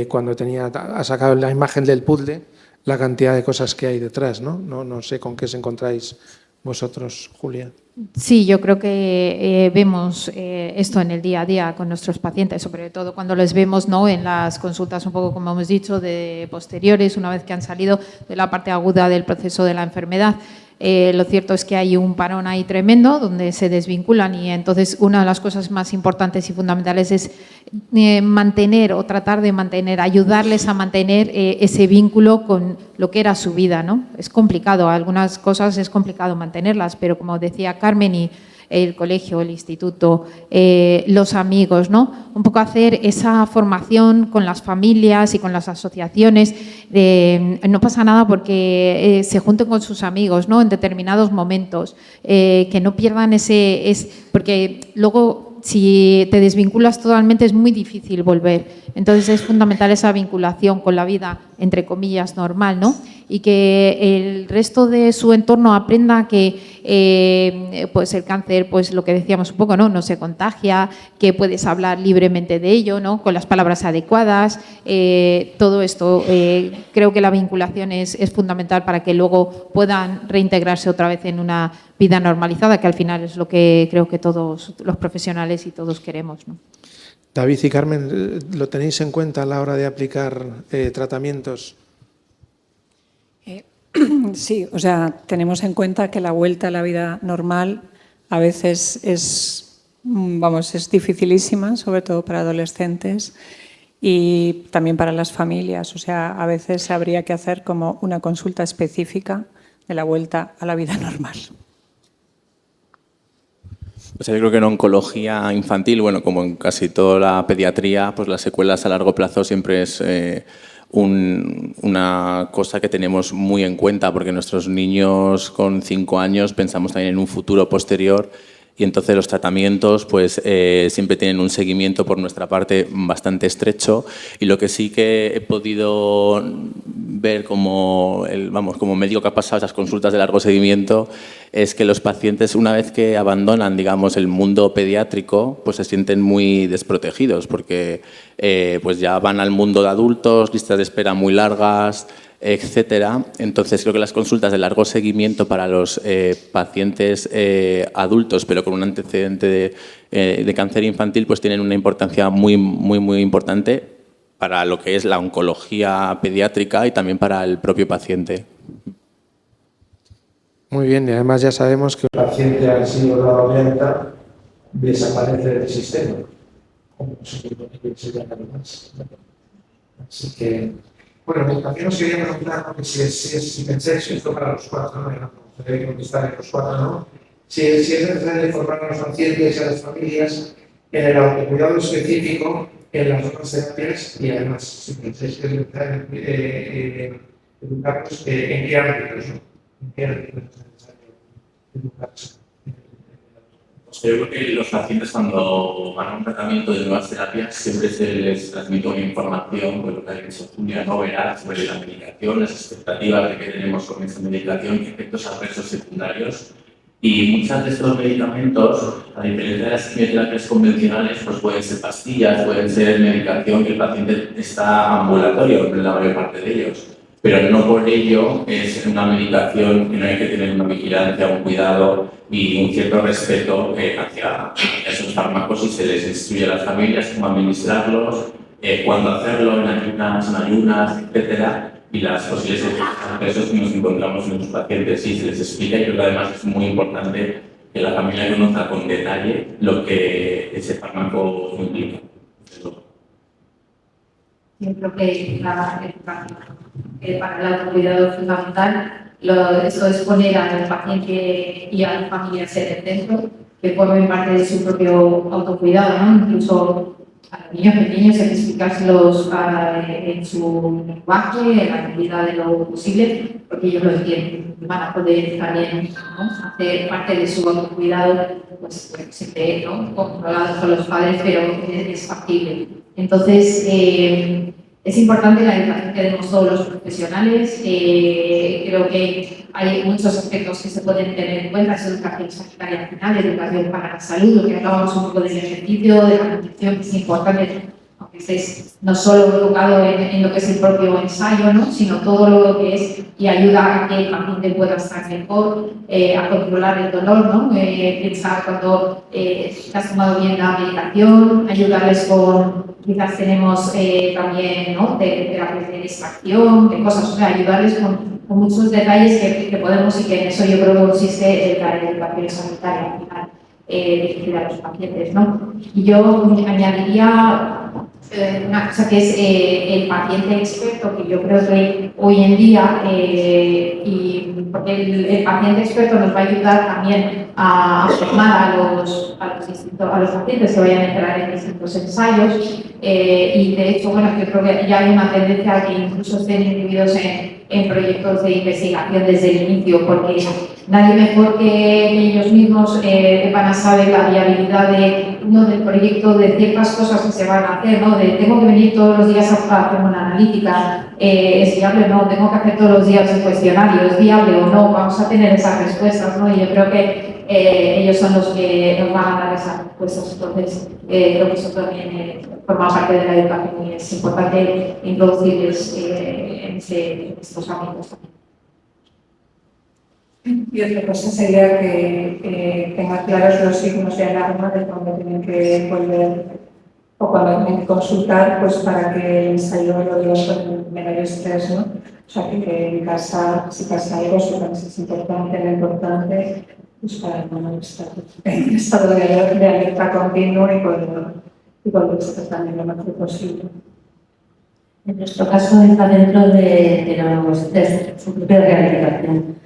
cuando ha sacado la imagen del puzzle, la cantidad de cosas que hay detrás, ¿no? No sé con qué os encontráis vosotros, Julia. Sí, yo creo que vemos esto en el día a día con nuestros pacientes, sobre todo cuando les vemos, ¿no?, en las consultas, un poco como hemos dicho, de posteriores, una vez que han salido de la parte aguda del proceso de la enfermedad. Lo cierto es que hay un parón ahí tremendo donde se desvinculan y entonces una de las cosas más importantes y fundamentales es mantener o tratar de mantener, ayudarles a mantener ese vínculo con lo que era su vida, ¿no? Es complicado, algunas cosas es complicado mantenerlas, pero como decía Carmen, y el colegio, el instituto, los amigos, ¿no? Un poco hacer esa formación con las familias y con las asociaciones. No pasa nada porque se junten con sus amigos, ¿no? En determinados momentos, que no pierdan porque luego si te desvinculas totalmente es muy difícil volver. Entonces es fundamental esa vinculación con la vida, entre comillas, normal, ¿no? Y que el resto de su entorno aprenda que pues el cáncer, pues lo que decíamos un poco, no se contagia, que puedes hablar libremente de ello, ¿no? Con las palabras adecuadas. Todo esto, creo que la vinculación es fundamental para que luego puedan reintegrarse otra vez en una vida normalizada, que al final es lo que creo que todos los profesionales y todos queremos, ¿no? David y Carmen, ¿lo tenéis en cuenta a la hora de aplicar tratamientos? Sí, o sea, tenemos en cuenta que la vuelta a la vida normal a veces es dificilísima, sobre todo para adolescentes y también para las familias. O sea, a veces habría que hacer como una consulta específica de la vuelta a la vida normal. O sea, yo creo que en oncología infantil, bueno, como en casi toda la pediatría, pues las secuelas a largo plazo siempre es una cosa que tenemos muy en cuenta, porque nuestros niños con 5 años pensamos también en un futuro posterior y entonces los tratamientos pues siempre tienen un seguimiento por nuestra parte bastante estrecho, y lo que sí que he podido ver como médico que ha pasado esas consultas de largo seguimiento es que los pacientes, una vez que abandonan, digamos, el mundo pediátrico, pues se sienten muy desprotegidos porque pues ya van al mundo de adultos, listas de espera muy largas, etcétera. Entonces creo que las consultas de largo seguimiento para los pacientes adultos, pero con un antecedente de cáncer infantil, pues tienen una importancia muy importante para lo que es la oncología pediátrica y también para el propio paciente. Muy bien, y además ya sabemos que el paciente al sido dado de alta desaparece del sistema, como se supone que se llama más. Así que, bueno, también os quería preguntar, porque si pensáis esto para los 4, ¿no? Tenéis que contestar en los 4, ¿no? Si es necesario informar a los pacientes y a las familias en el autocuidado específico, en las otras terapias, y además, si pensáis que es necesario educarlos, ¿en qué ámbitos, ¿no? Yo creo que los pacientes, cuando van a un tratamiento de nuevas terapias, siempre se les transmite una información, pues lo que ha dicho Julia, novedad sobre la medicación, las expectativas de que tenemos con esta medicación, efectos adversos secundarios. Y muchos de estos medicamentos, a diferencia de las quimioterapias convencionales, pues pueden ser pastillas, pueden ser medicación que el paciente está ambulatorio en la mayor parte de ellos. Pero no por ello es una medicación que no hay que tener una vigilancia, un cuidado y un cierto respeto hacia esos fármacos, y se les instruye a las familias cómo administrarlos, cuándo hacerlo, en ayunas, etcétera, y las posibles efectos que nos encontramos en los pacientes, sí se les explica, y creo que además es muy importante que la familia conozca con detalle lo que ese fármaco implica. Yo creo que la educación para el autocuidado es fundamental. Eso es poner al paciente y a la familia en el centro, que formen parte de su propio autocuidado, ¿no? Incluso a los niños pequeños hay que explicárselos en su lenguaje, en la medida de lo posible, porque ellos lo entienden. Van a poder también, ¿no?, hacer parte de su autocuidado, pues siempre, ¿no?, controlado por los padres, pero es factible. Entonces, es importante la educación que demos todos los profesionales. Creo que hay muchos aspectos que se pueden tener en cuenta. Es educación sanitaria final, educación para la salud, lo que hablábamos un poco del ejercicio, de la nutrición, que es importante, aunque estés no solo enfocado en lo que es el propio ensayo, ¿no?, sino todo lo que es y ayuda a que el paciente pueda estar mejor, a controlar el dolor, ¿no? Pensar cuando has tomado bien la medicación, ayudarles con, quizás tenemos también, ¿no?, de terapias de extracción, de cosas, o sea, ayudarles con muchos detalles que podemos, y que en eso yo creo que consiste la educación sanitaria al final, dirigida a los pacientes, ¿no? Y yo añadiría una cosa que es el paciente experto, que yo creo que hoy en día el paciente experto nos va a ayudar también a formar a los pacientes que vayan a entrar en distintos ensayos, y de hecho, bueno, yo creo que ya hay una tendencia a que incluso estén incluidos en proyectos de investigación desde el inicio, porque nadie mejor que ellos mismos van a saber la viabilidad del proyecto, de ciertas cosas que se van a hacer, ¿no? De tengo que venir todos los días a hacer una analítica, ¿es viable o no? Tengo que hacer todos los días un cuestionario, ¿es viable o no? Vamos a tener esas respuestas, ¿no? Y yo creo que ellos son los que nos van a dar esas respuestas. Entonces, creo que eso también forma parte de la educación y es importante introducirles en estos ámbitos también. Y otra cosa sería que tengan claros los signos de alarma de cuando tienen que volver o cuando tienen que consultar, pues para que el ensayo lo lleven con el menor estrés, ¿no? O sea, que en casa, si pasa algo, supongo que es importante, lo importante, pues para no estar en estado de alerta continuo y con esto también lo mejor posible. En nuestro caso está dentro de su propia rehabilitación.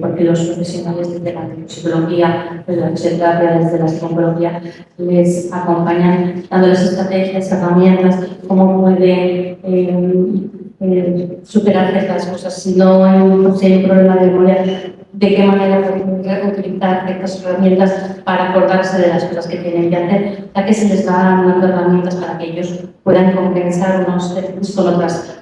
Porque los profesionales desde la psicología, desde la fisioterapia, desde la psicología, les acompañan dándoles estrategias, herramientas, cómo pueden superar ciertas cosas. Si no hay un problema de memoria, de qué manera pueden utilizar ciertas herramientas para acordarse de las cosas que tienen que hacer, ya que se les van dando herramientas para que ellos puedan compensar unos déficits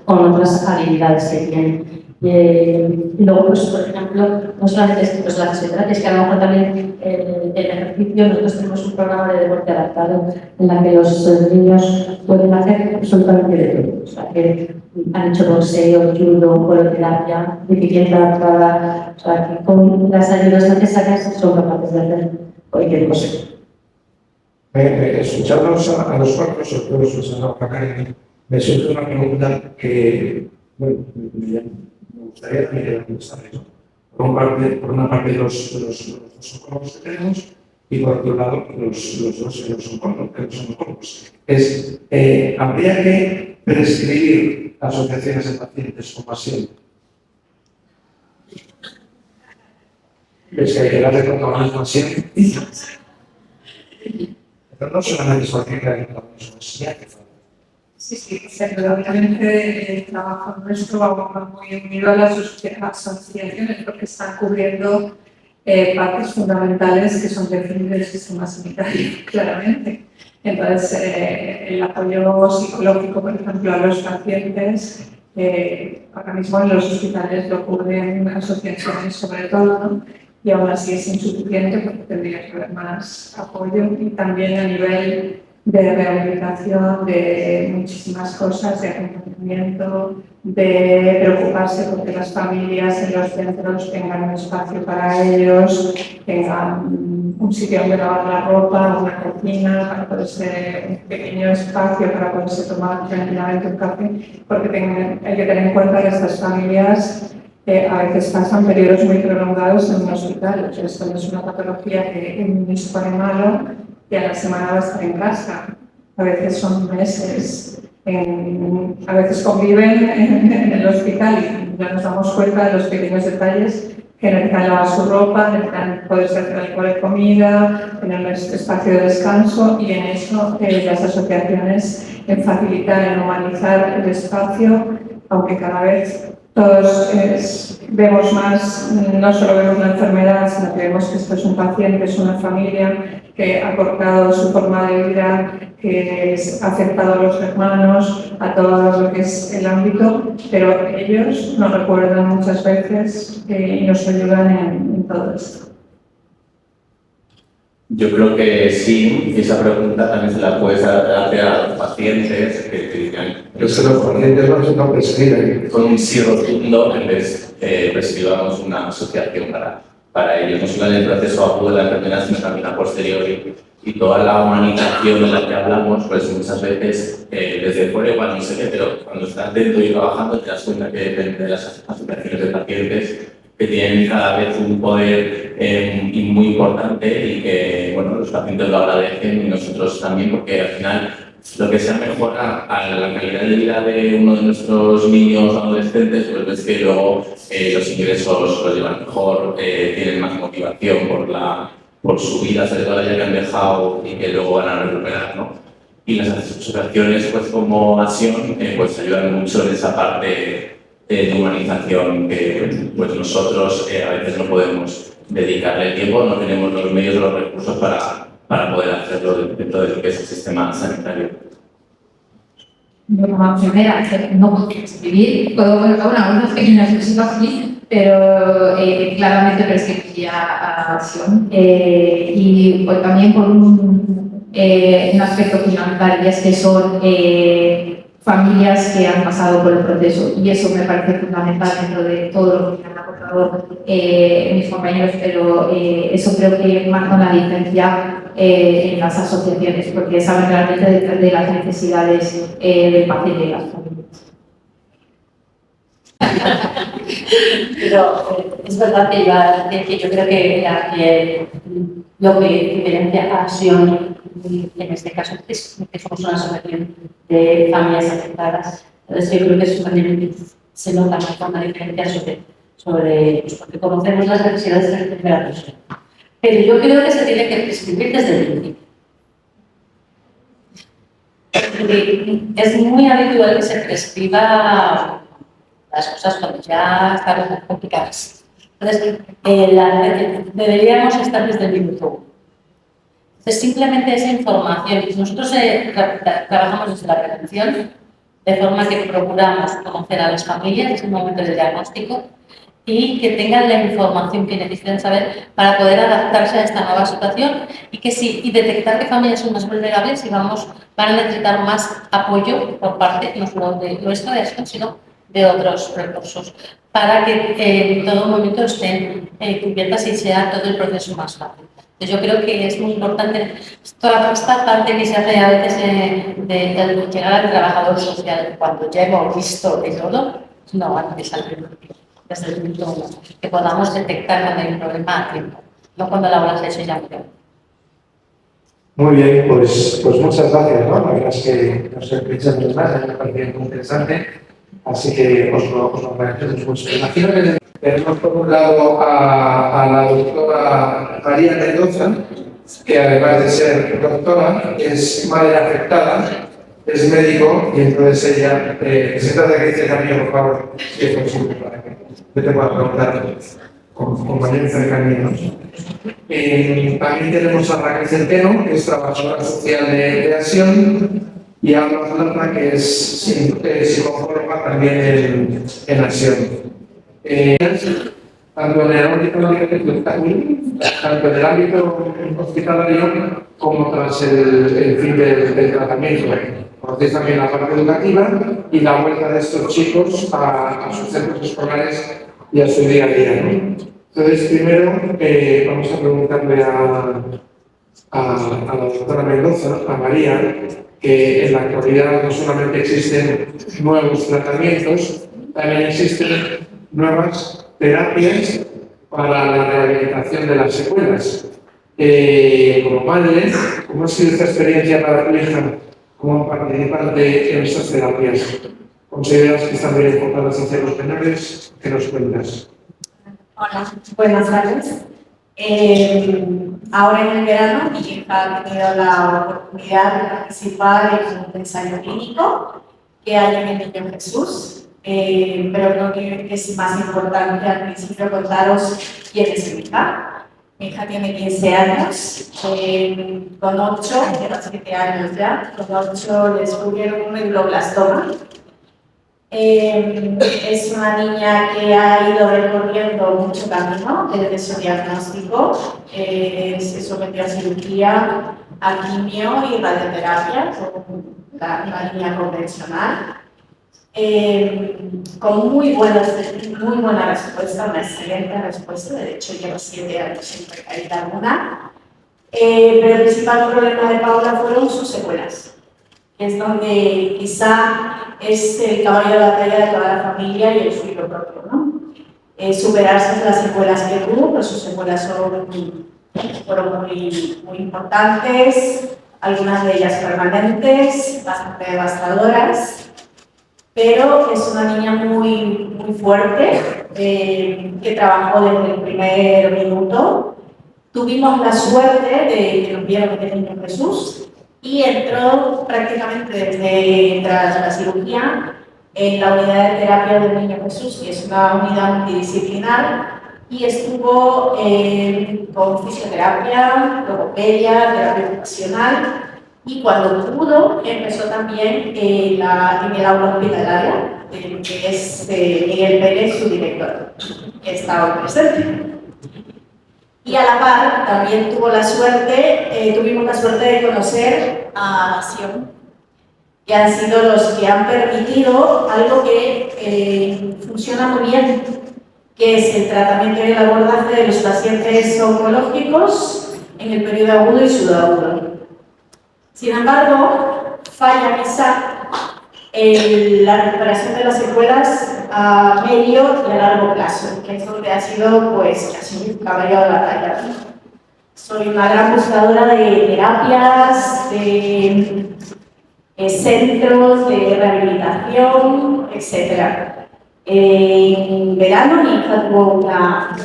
con otras habilidades que tienen. Y luego, pues, por ejemplo, no solamente pues, la fisioterapia, es que a lo mejor también el ejercicio. Nosotros tenemos un programa de deporte adaptado en la que los niños pueden hacer absolutamente de todo. O sea, que han hecho boxeo, judo, coloterapia, bicicleta adaptada. O sea, que con las ayudas necesarias son capaces de hacer cualquier cosa. Escucharlos a los cuatro, sobre todo los a Karen, me surge una pregunta que, bueno, me gustaría también contestar eso. Por una parte los oncólogos que tenemos y por otro lado los oncólogos. Habría que prescribir asociaciones de pacientes con pasión. Es que hay que darle protagonismo a siempre. Pero no solamente es porque hay que darle protagonismo, es que Sí, pero obviamente el trabajo nuestro va muy unido a las asociaciones porque están cubriendo partes fundamentales que son definidas del sistema sanitario, claramente. Entonces, el apoyo psicológico, por ejemplo, a los pacientes, ahora mismo en los hospitales lo cubren asociaciones sobre todo, ¿no? Y aún así es insuficiente porque tendría que haber más apoyo y también a nivel de rehabilitación, de muchísimas cosas, de acompañamiento, de preocuparse porque las familias en los centros tengan un espacio para ellos, tengan un sitio donde lavar la ropa, una cocina, para poderse, un pequeño espacio para poderse tomar tranquilamente un café, porque hay que tener en cuenta que estas familias a veces pasan periodos muy prolongados en un hospital. O sea, esto no es una patología que un niño se pone malo y a la semana va a estar en casa. A veces son meses, a veces conviven en el hospital y ya nos damos cuenta de los pequeños detalles que necesitan lavar su ropa, necesitan poderse hacer algo de comida, tener un espacio de descanso y en eso las asociaciones facilitan, en humanizar el espacio, aunque cada vez todos vemos más, no solo vemos la enfermedad, sino que vemos que esto es un paciente, es una familia que ha cortado su forma de vida, que ha afectado a los hermanos, a todo lo que es el ámbito, pero ellos nos recuerdan muchas veces y nos ayudan en todo esto. Yo creo que sí, esa pregunta también se la puedes hacer a los pacientes que digan. Pero si los pacientes no prescriben. Con un sí rotundo, en vez prescribamos una asociación para ellos, no solo en el proceso agudo de la enfermedad, sino también a posteriori. y toda la humanización de la que hablamos, pues muchas veces desde fuera igual no sé qué, pero cuando estás dentro y trabajando te das cuenta que depende de las asociaciones de pacientes que tienen cada vez un poder muy importante y que bueno, los pacientes lo agradecen y nosotros también, porque al final lo que sea mejora a la calidad de vida de uno de nuestros niños o adolescentes, pues ves que luego los ingresos los llevan mejor, tienen más motivación por su vida, sobre todo ya que han dejado y que luego van a recuperar, ¿no? Y las asociaciones pues, como Acción pues, ayudan mucho en esa parte de humanización que pues, nosotros a veces no podemos dedicarle el tiempo, no tenemos los medios o los recursos para poder hacerlo dentro de lo que es el sistema sanitario. Yo como enfermera no puedo escribir, puedo colocar unas pequeñas cositas aquí, pero claramente prescribiría a Acción. Y pues, también por un aspecto fundamental, y es que son familias que han pasado por el proceso, y eso me parece fundamental dentro de todo lo que han aportado mis compañeros, pero eso creo que marca una diferencia en las asociaciones, porque saben realmente de las necesidades del paciente y las familias. Pero es verdad que yo creo que lo que diferencia a Acción en este caso es que somos una asociación de familias afectadas. Entonces yo creo que eso también se nota una diferencia sobre pues porque conocemos las necesidades de la primera persona. Pero yo creo que se tiene que prescribir desde el principio. Es muy habitual que se prescriba las cosas cuando ya están complicadas. Entonces, deberíamos estar desde el minuto 1. Entonces, simplemente esa información. Nosotros trabajamos desde la prevención, de forma que procuramos conocer a las familias desde el momento del diagnóstico y que tengan la información que necesitan saber para poder adaptarse a esta nueva situación y detectar qué familias son más vulnerables y van a necesitar más apoyo por parte no solo de nuestra de Acción, sino de otros recursos, para que en todo momento estén cubiertas y sea todo el proceso más fácil. Entonces, yo creo que es muy importante toda esta parte que se hace a veces de llegar al trabajador social cuando ya hemos visto de todo, no antes al principio, desde el minuto 1, que podamos detectar cuando hay un problema a tiempo, no cuando la hora se ya creo. Muy bien, pues muchas gracias, ¿no? La verdad es que nos escuchamos más, me parece muy interesante, así que os lo agradecemos mucho. Imagino que tenemos por un lado a la doctora María Mendoza, que además de ser doctora, es madre afectada, es médico, y entonces ella, preséntate aquí este camino, por favor, si es posible, para que yo te pueda preguntar con compañeros cercanos. También tenemos a Raquel Centeno, que es trabajadora social de Acción, y a Alba Plata, que es psicóloga también en Acción. Tanto en el ámbito hospitalario como tras el fin del tratamiento. Conocéis también la parte educativa y la vuelta de estos chicos a sus centros escolares y a su día a día, ¿no? Entonces, primero vamos a preguntarle a la doctora Mendoza, a María, que en la actualidad no solamente existen nuevos tratamientos, también existen nuevas terapias para la rehabilitación de las secuelas. Como madre, ¿cómo ha sido esta experiencia para tu hija como participante en estas terapias? ¿Consideras que están bien enfocadas hacia los menores? ¿Qué nos cuentas? Hola, buenas tardes. Ahora en el verano mi hija ha tenido la oportunidad de participar en un ensayo clínico que hay en el Niño Jesús, pero creo que es más importante al principio contaros quién es mi hija. Mi hija tiene 15 años, con 8, lleva 7 años ya, con 8 le descubrieron un medulloblastoma. Es una niña que ha ido recorriendo mucho camino desde su diagnóstico. Se sometió a cirugía, a quimio y radioterapia con la línea convencional. Con muy buena respuesta, una excelente respuesta. De hecho, lleva 7 años sin recaída alguna. pero el principal problema de Paula fueron sus secuelas. Es donde quizá es el caballo de batalla de toda la familia y el suyo propio, ¿no? Superarse las secuelas que tuvo, pero sus secuelas fueron muy importantes, algunas de ellas permanentes, bastante devastadoras, pero es una niña muy fuerte, que trabajó desde el primer minuto. Tuvimos la suerte de que nos vieron que tenía Jesús y entró prácticamente tras la cirugía en la unidad de terapia del Niño Jesús, que es una unidad multidisciplinar, y estuvo con fisioterapia, logopedia, terapia ocupacional, y cuando pudo empezó también en el aula hospitalaria, que es Miguel Pérez, su director, que estaba presente. Y a la par también tuvimos la suerte de conocer a Sion, que han sido los que han permitido algo que funciona muy bien, que es el tratamiento y el abordaje de los pacientes oncológicos en el periodo agudo y subagudo. Sin embargo, falla quizá la recuperación de las secuelas a medio y a largo plazo, que es donde ha sido pues casi un caballo de batalla. Soy una gran buscadora de terapias, de centros de rehabilitación, etc. En verano mi hija tuvo una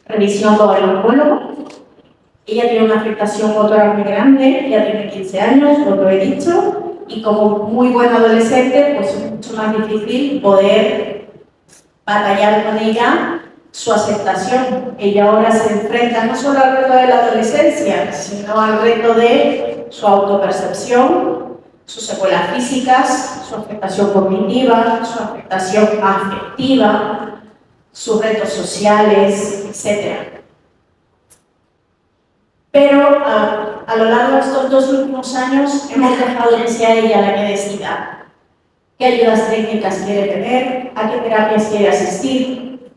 revisión con el oncólogo. Ella tiene una afectación motora muy grande, ya tiene 15 años, como lo he dicho, y como muy buen adolescente, pues es mucho más difícil poder batallar con ella su aceptación. Ella ahora se enfrenta no solo al reto de la adolescencia, sino al reto de su autopercepción, sus secuelas físicas, su afectación cognitiva, su afectación afectiva, sus retos sociales, etc. Pero a lo largo de estos 2 últimos años hemos dejado que sea ella la que decida qué ayudas técnicas quiere tener, a qué terapias quiere asistir.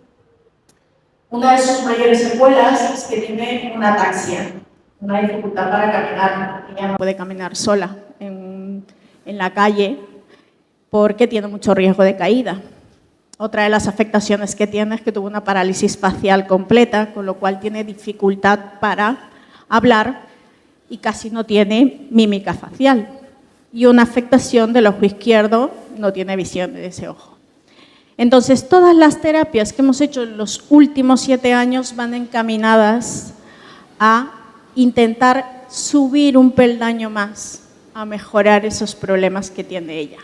Una de sus mayores secuelas es que tiene una ataxia, una dificultad para caminar. Ella no puede caminar sola en la calle porque tiene mucho riesgo de caída. Otra de las afectaciones que tiene es que tuvo una parálisis facial completa, con lo cual tiene dificultad para hablar y casi no tiene mímica facial. Y una afectación del ojo izquierdo, no tiene visión de ese ojo. Entonces, todas las terapias que hemos hecho en los últimos 7 años van encaminadas a intentar subir un peldaño más, a mejorar esos problemas que tiene ella.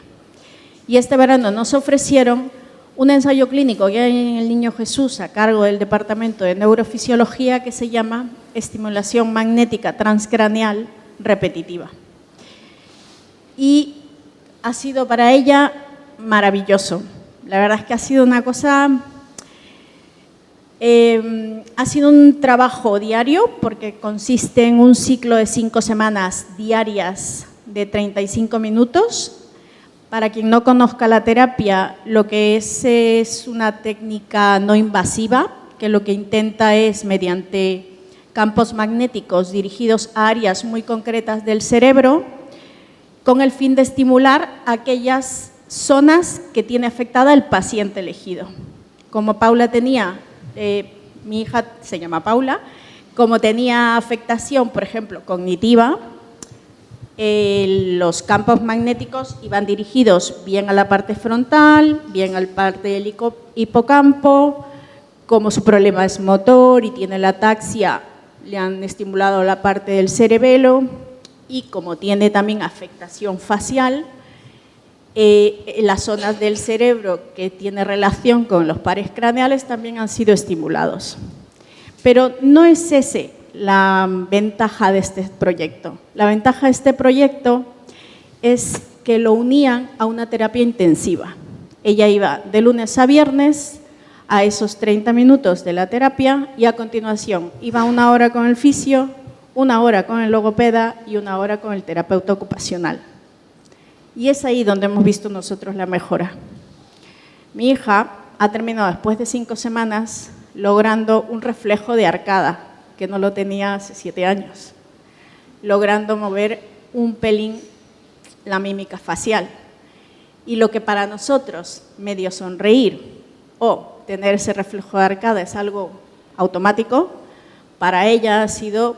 Y este verano nos ofrecieron un ensayo clínico que hay en el Niño Jesús a cargo del Departamento de Neurofisiología que se llama estimulación magnética transcraneal repetitiva. Y ha sido para ella maravilloso. La verdad es que ha sido una cosa, ha sido un trabajo diario porque consiste en un ciclo de 5 semanas diarias de 35 minutos. Para quien no conozca la terapia, lo que es una técnica no invasiva, que lo que intenta es, mediante campos magnéticos dirigidos a áreas muy concretas del cerebro, con el fin de estimular aquellas zonas que tiene afectada el paciente elegido. Como Paula tenía, mi hija se llama Paula, como tenía afectación, por ejemplo, cognitiva, los campos magnéticos iban dirigidos bien a la parte frontal, bien a la parte del hipocampo. Como su problema es motor y tiene la ataxia, le han estimulado la parte del cerebelo, y como tiene también afectación facial, las zonas del cerebro que tiene relación con los pares craneales también han sido estimulados. Pero no es ese la ventaja de este proyecto. La ventaja de este proyecto es que lo unían a una terapia intensiva. Ella iba de lunes a viernes a esos 30 minutos de la terapia y a continuación iba 1 hora con el fisio, 1 hora con el logopeda y 1 hora con el terapeuta ocupacional. Y es ahí donde hemos visto nosotros la mejora. Mi hija ha terminado después de 5 semanas logrando un reflejo de arcada, que no lo tenía hace 7 años. logrando mover un pelín la mímica facial. Y lo que para nosotros, medio sonreír o tener ese reflejo de arcada es algo automático, para ella ha sido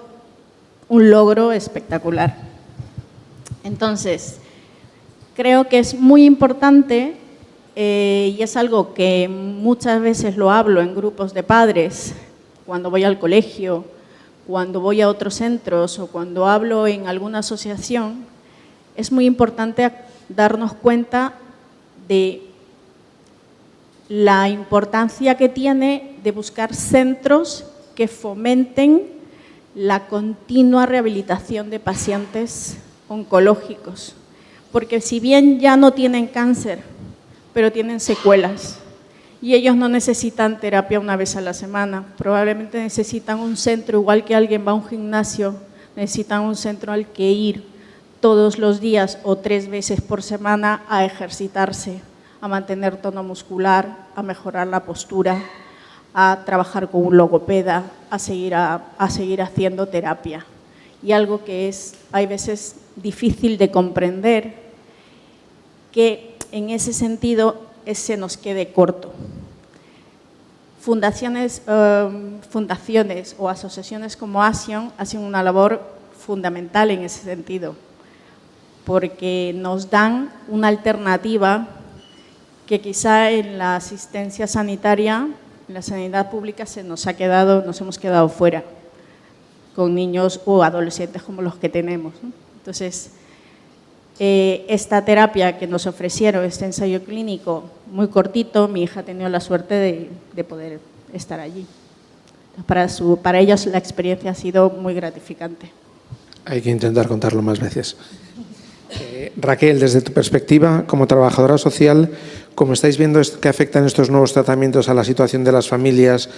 un logro espectacular. Entonces, creo que es muy importante y es algo que muchas veces lo hablo en grupos de padres, cuando voy al colegio, cuando voy a otros centros o cuando hablo en alguna asociación, es muy importante darnos cuenta de la importancia que tiene de buscar centros que fomenten la continua rehabilitación de pacientes oncológicos, porque si bien ya no tienen cáncer, pero tienen secuelas y ellos no necesitan terapia una vez a la semana, probablemente necesitan un centro, igual que alguien va a un gimnasio, necesitan un centro al que ir todos los días o 3 veces por semana a ejercitarse, a mantener tono muscular, a mejorar la postura, a trabajar con un logopeda, a seguir haciendo terapia. Y algo que es, hay veces, difícil de comprender, que en ese sentido se nos quede corto. Fundaciones o asociaciones como Action hacen una labor fundamental en ese sentido, porque nos dan una alternativa que quizá en la asistencia sanitaria, en la sanidad pública, nos hemos quedado fuera, con niños o adolescentes como los que tenemos, ¿no? Entonces, esta terapia que nos ofrecieron, este ensayo clínico muy cortito, mi hija ha tenido la suerte de poder estar allí. Para ellos la experiencia ha sido muy gratificante. Hay que intentar contarlo más veces. Raquel, desde tu perspectiva como trabajadora social, ¿cómo estáis viendo que afectan estos nuevos tratamientos a la situación de las familias?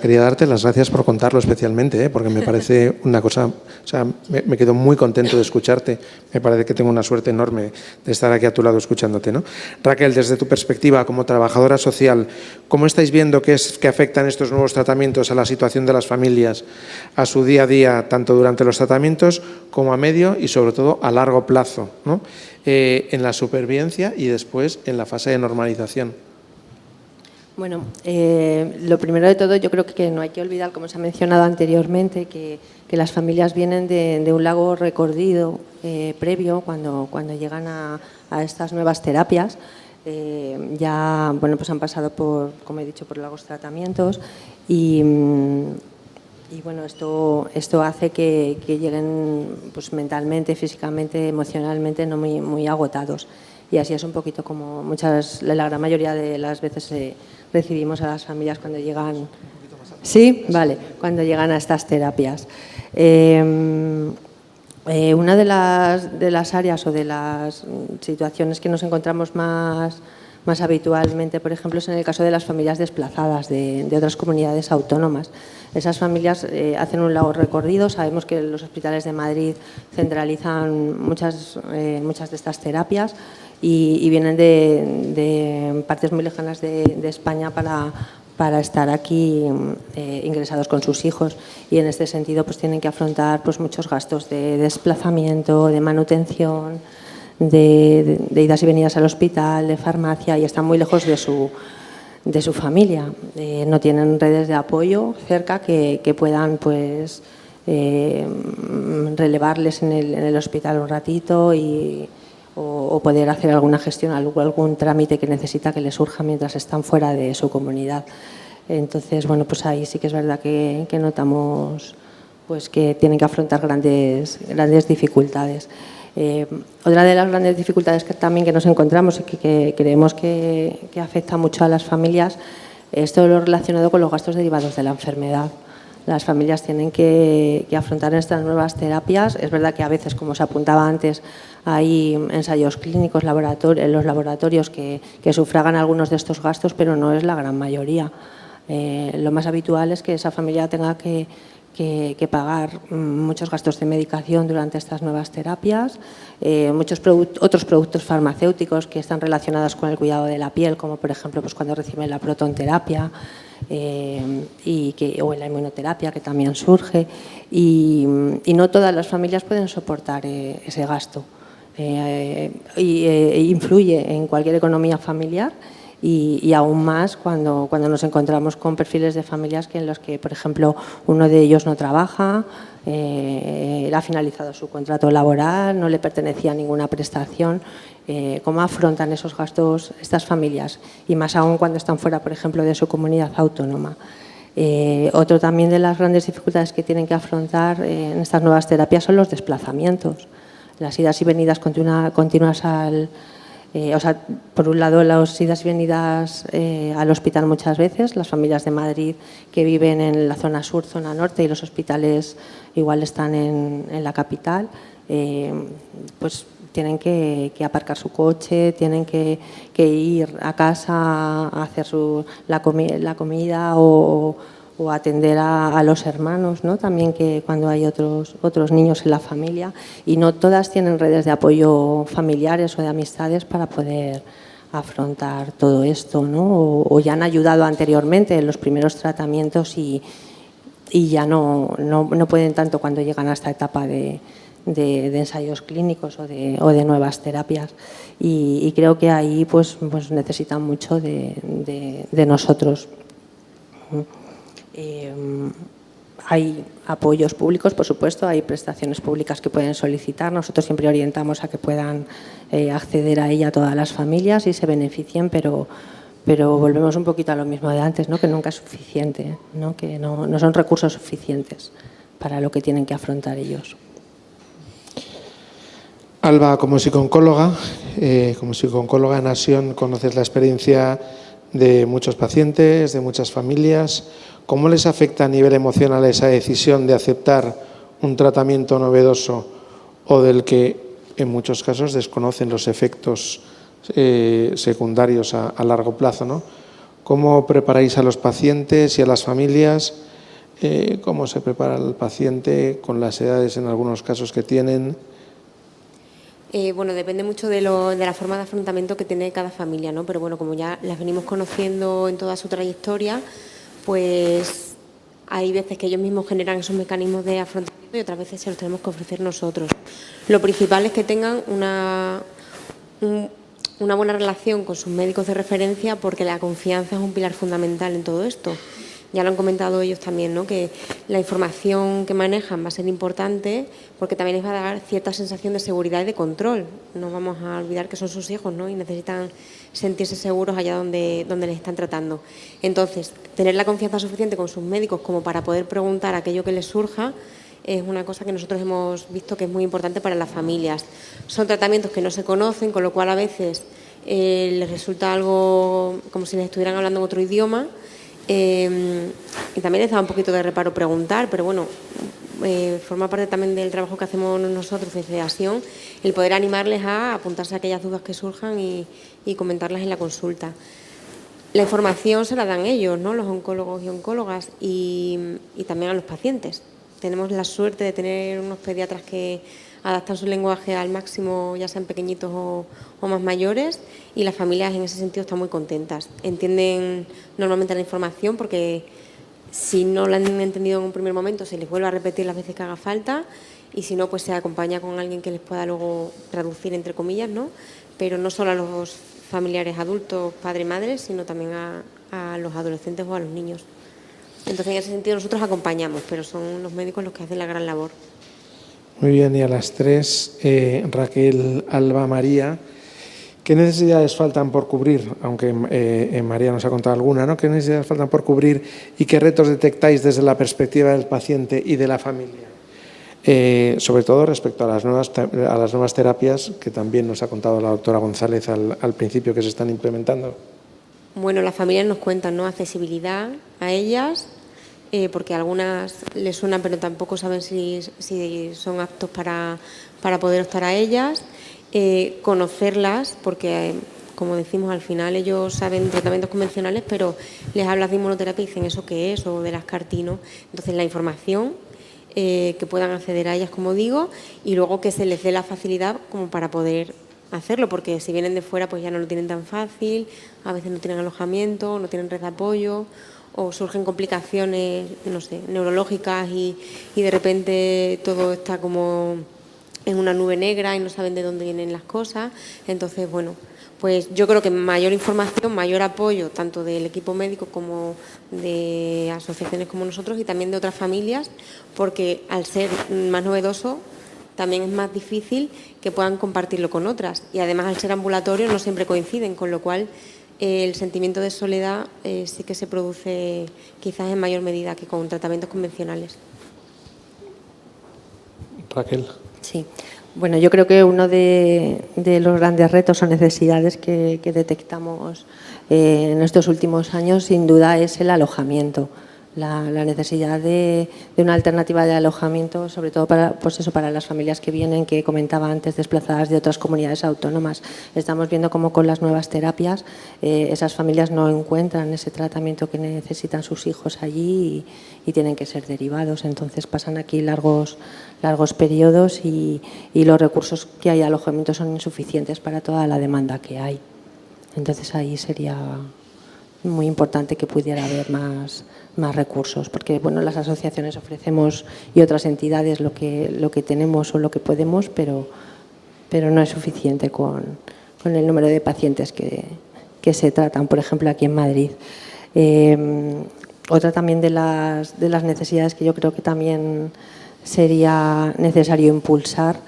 Quería darte las gracias por contarlo especialmente, porque me parece una cosa, me quedo muy contento de escucharte, me parece que tengo una suerte enorme de estar aquí a tu lado escuchándote, ¿no? Raquel, desde tu perspectiva como trabajadora social, ¿cómo estáis viendo que afectan estos nuevos tratamientos a la situación de las familias, a su día a día, tanto durante los tratamientos como a medio y sobre todo a largo plazo, ¿no? En la supervivencia y después en la fase de normalización? Bueno, lo primero de todo, yo creo que no hay que olvidar, como se ha mencionado anteriormente, que las familias vienen de un largo recorrido previo cuando llegan a estas nuevas terapias. Ya pues han pasado por, como he dicho, por largos tratamientos y bueno, esto hace que lleguen pues mentalmente, físicamente, emocionalmente no muy agotados. Y así es un poquito como la gran mayoría de las veces recibimos a las familias cuando llegan. Sí, vale, cuando llegan a estas terapias. Una de las áreas o de las situaciones que nos encontramos más habitualmente, por ejemplo, es en el caso de las familias desplazadas de otras comunidades autónomas. Esas familias hacen un largo recorrido. Sabemos que los hospitales de Madrid centralizan muchas de estas terapias y vienen de partes muy lejanas de España para estar aquí ingresados con sus hijos, y en este sentido pues tienen que afrontar pues muchos gastos de desplazamiento, de manutención, de idas y venidas al hospital, de farmacia, y están muy lejos de su familia. No tienen redes de apoyo cerca que puedan pues relevarles en el hospital un ratito o poder hacer alguna gestión, algún trámite que necesita que les surja mientras están fuera de su comunidad. Entonces, bueno, pues ahí sí que es verdad que notamos pues que tienen que afrontar grandes dificultades. Otra de las grandes dificultades que nos encontramos y que creemos que afecta mucho a las familias es todo lo relacionado con los gastos derivados de la enfermedad. Las familias tienen que afrontar estas nuevas terapias. Es verdad que a veces, como se apuntaba antes, hay ensayos clínicos en los laboratorios que sufragan algunos de estos gastos, pero no es la gran mayoría. Lo más habitual es que esa familia tenga que que pagar muchos gastos de medicación durante estas nuevas terapias, muchos otros productos farmacéuticos que están relacionados con el cuidado de la piel, como por ejemplo pues cuando reciben la protonterapia o en la inmunoterapia, que también surge, y no todas las familias pueden soportar ese gasto. Influye en cualquier economía familiar y aún más cuando nos encontramos con perfiles de familias en los que, por ejemplo, uno de ellos no trabaja, ha finalizado su contrato laboral, no le pertenecía a ninguna prestación. ¿Cómo afrontan esos gastos estas familias? Y más aún cuando están fuera, por ejemplo, de su comunidad autónoma. Otro también de las grandes dificultades que tienen que afrontar en estas nuevas terapias son los desplazamientos. Las idas y venidas continuas por un lado, las idas y venidas al hospital muchas veces, las familias de Madrid que viven en la zona sur, zona norte, y los hospitales igual están en la capital, pues tienen que aparcar su coche, tienen que ir a casa a hacer la comida o atender a los hermanos, ¿no? También que cuando hay otros niños en la familia, y no todas tienen redes de apoyo familiares o de amistades para poder afrontar todo esto, ¿no? O ya han ayudado anteriormente en los primeros tratamientos y ya no pueden tanto cuando llegan a esta etapa de ensayos clínicos o de nuevas terapias, y creo que ahí pues necesitan mucho de nosotros. Hay apoyos públicos, por supuesto, hay prestaciones públicas que pueden solicitar. Nosotros siempre orientamos a que puedan acceder a ella todas las familias y se beneficien, pero volvemos un poquito a lo mismo de antes, ¿no? Que nunca es suficiente, ¿no? Que no son recursos suficientes para lo que tienen que afrontar ellos. Alba, como psicooncóloga en Asión, conoces la experiencia de muchos pacientes, de muchas familias. ¿Cómo les afecta a nivel emocional esa decisión de aceptar un tratamiento novedoso o del que en muchos casos desconocen los efectos secundarios a largo plazo, ¿no? ¿Cómo preparáis a los pacientes y a las familias? ¿Cómo se prepara el paciente con las edades en algunos casos que tienen? Bueno, depende mucho de la forma de afrontamiento que tiene cada familia, ¿no? Pero bueno, como ya las venimos conociendo en toda su trayectoria, pues hay veces que ellos mismos generan esos mecanismos de afrontamiento y otras veces se los tenemos que ofrecer nosotros. Lo principal es que tengan una buena relación con sus médicos de referencia, porque la confianza es un pilar fundamental en todo esto. Ya lo han comentado ellos también, ¿no? Que la información que manejan va a ser importante porque también les va a dar cierta sensación de seguridad y de control. No vamos a olvidar que son sus hijos, ¿no? Y necesitan sentirse seguros allá donde les están tratando. Entonces, tener la confianza suficiente con sus médicos como para poder preguntar aquello que les surja es una cosa que nosotros hemos visto que es muy importante para las familias. Son tratamientos que no se conocen, con lo cual a veces les resulta algo como si les estuvieran hablando en otro idioma. Y también les da un poquito de reparo preguntar, pero bueno, forma parte también del trabajo que hacemos nosotros desde Asión, el poder animarles a apuntarse a aquellas dudas que surjan y comentarlas en la consulta. La información se la dan ellos, ¿no? Los oncólogos y oncólogas, y también a los pacientes. Tenemos la suerte de tener unos pediatras que adaptan su lenguaje al máximo, ya sean pequeñitos o más mayores, y las familias en ese sentido están muy contentas. Entienden normalmente la información porque si no la han entendido en un primer momento se les vuelve a repetir las veces que haga falta, y si no, pues se acompaña con alguien que les pueda luego traducir, entre comillas, ¿no? Pero no solo a los familiares adultos, padre y madre, sino también a los adolescentes o a los niños. Entonces, en ese sentido nosotros acompañamos, pero son los médicos los que hacen la gran labor. Muy bien, y a las tres, Raquel, Alba, María, ¿qué necesidades faltan por cubrir? Aunque María nos ha contado alguna, ¿no? ¿Qué necesidades faltan por cubrir y qué retos detectáis desde la perspectiva del paciente y de la familia? Sobre todo respecto a las nuevas terapias que también nos ha contado la doctora González al principio que se están implementando. Bueno, las familias nos cuentan, ¿no? Accesibilidad a ellas, porque a algunas les suenan pero tampoco saben si son aptos para poder optar a ellas, conocerlas, porque como decimos, al final ellos saben tratamientos convencionales, pero les hablas de inmunoterapia y dicen ¿eso qué es? O de las CAR-T, ¿no? Entonces la información, que puedan acceder a ellas, como digo, y luego que se les dé la facilidad como para poder hacerlo, porque si vienen de fuera pues ya no lo tienen tan fácil, a veces no tienen alojamiento, no tienen red de apoyo, o surgen complicaciones, no sé, neurológicas y de repente todo está como en una nube negra y no saben de dónde vienen las cosas. Entonces, bueno, pues yo creo que mayor información, mayor apoyo, tanto del equipo médico como de asociaciones como nosotros y también de otras familias, porque al ser más novedoso también es más difícil que puedan compartirlo con otras. Y además, al ser ambulatorio, no siempre coinciden, con lo cual el sentimiento de soledad sí que se produce quizás en mayor medida que con tratamientos convencionales. Raquel. Sí. Bueno, yo creo que uno de los grandes retos o necesidades que detectamos en estos últimos años, sin duda, es el alojamiento. La necesidad de una alternativa de alojamiento, sobre todo para las familias que vienen, que comentaba antes, desplazadas de otras comunidades autónomas. Estamos viendo cómo con las nuevas terapias esas familias no encuentran ese tratamiento que necesitan sus hijos allí y tienen que ser derivados. Entonces pasan aquí largos periodos y los recursos que hay de alojamiento son insuficientes para toda la demanda que hay. Entonces ahí sería muy importante que pudiera haber más recursos, porque bueno, las asociaciones ofrecemos y otras entidades lo que tenemos o lo que podemos, pero no es suficiente con el número de pacientes que se tratan, por ejemplo, aquí en Madrid. Otra también de las necesidades que yo creo que también sería necesario impulsar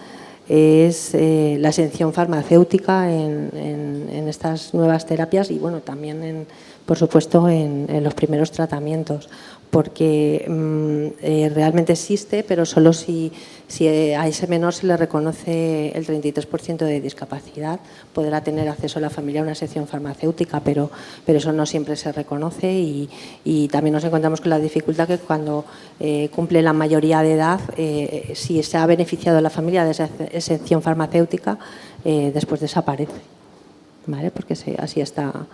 es la exención farmacéutica en estas nuevas terapias y bueno, también por supuesto en los primeros tratamientos, porque realmente existe, pero solo si a ese menor se le reconoce el 33% de discapacidad, podrá tener acceso a la familia a una exención farmacéutica, pero eso no siempre se reconoce y también nos encontramos con la dificultad que cuando cumple la mayoría de edad, si se ha beneficiado la familia de esa exención farmacéutica, después desaparece, ¿vale? Porque así está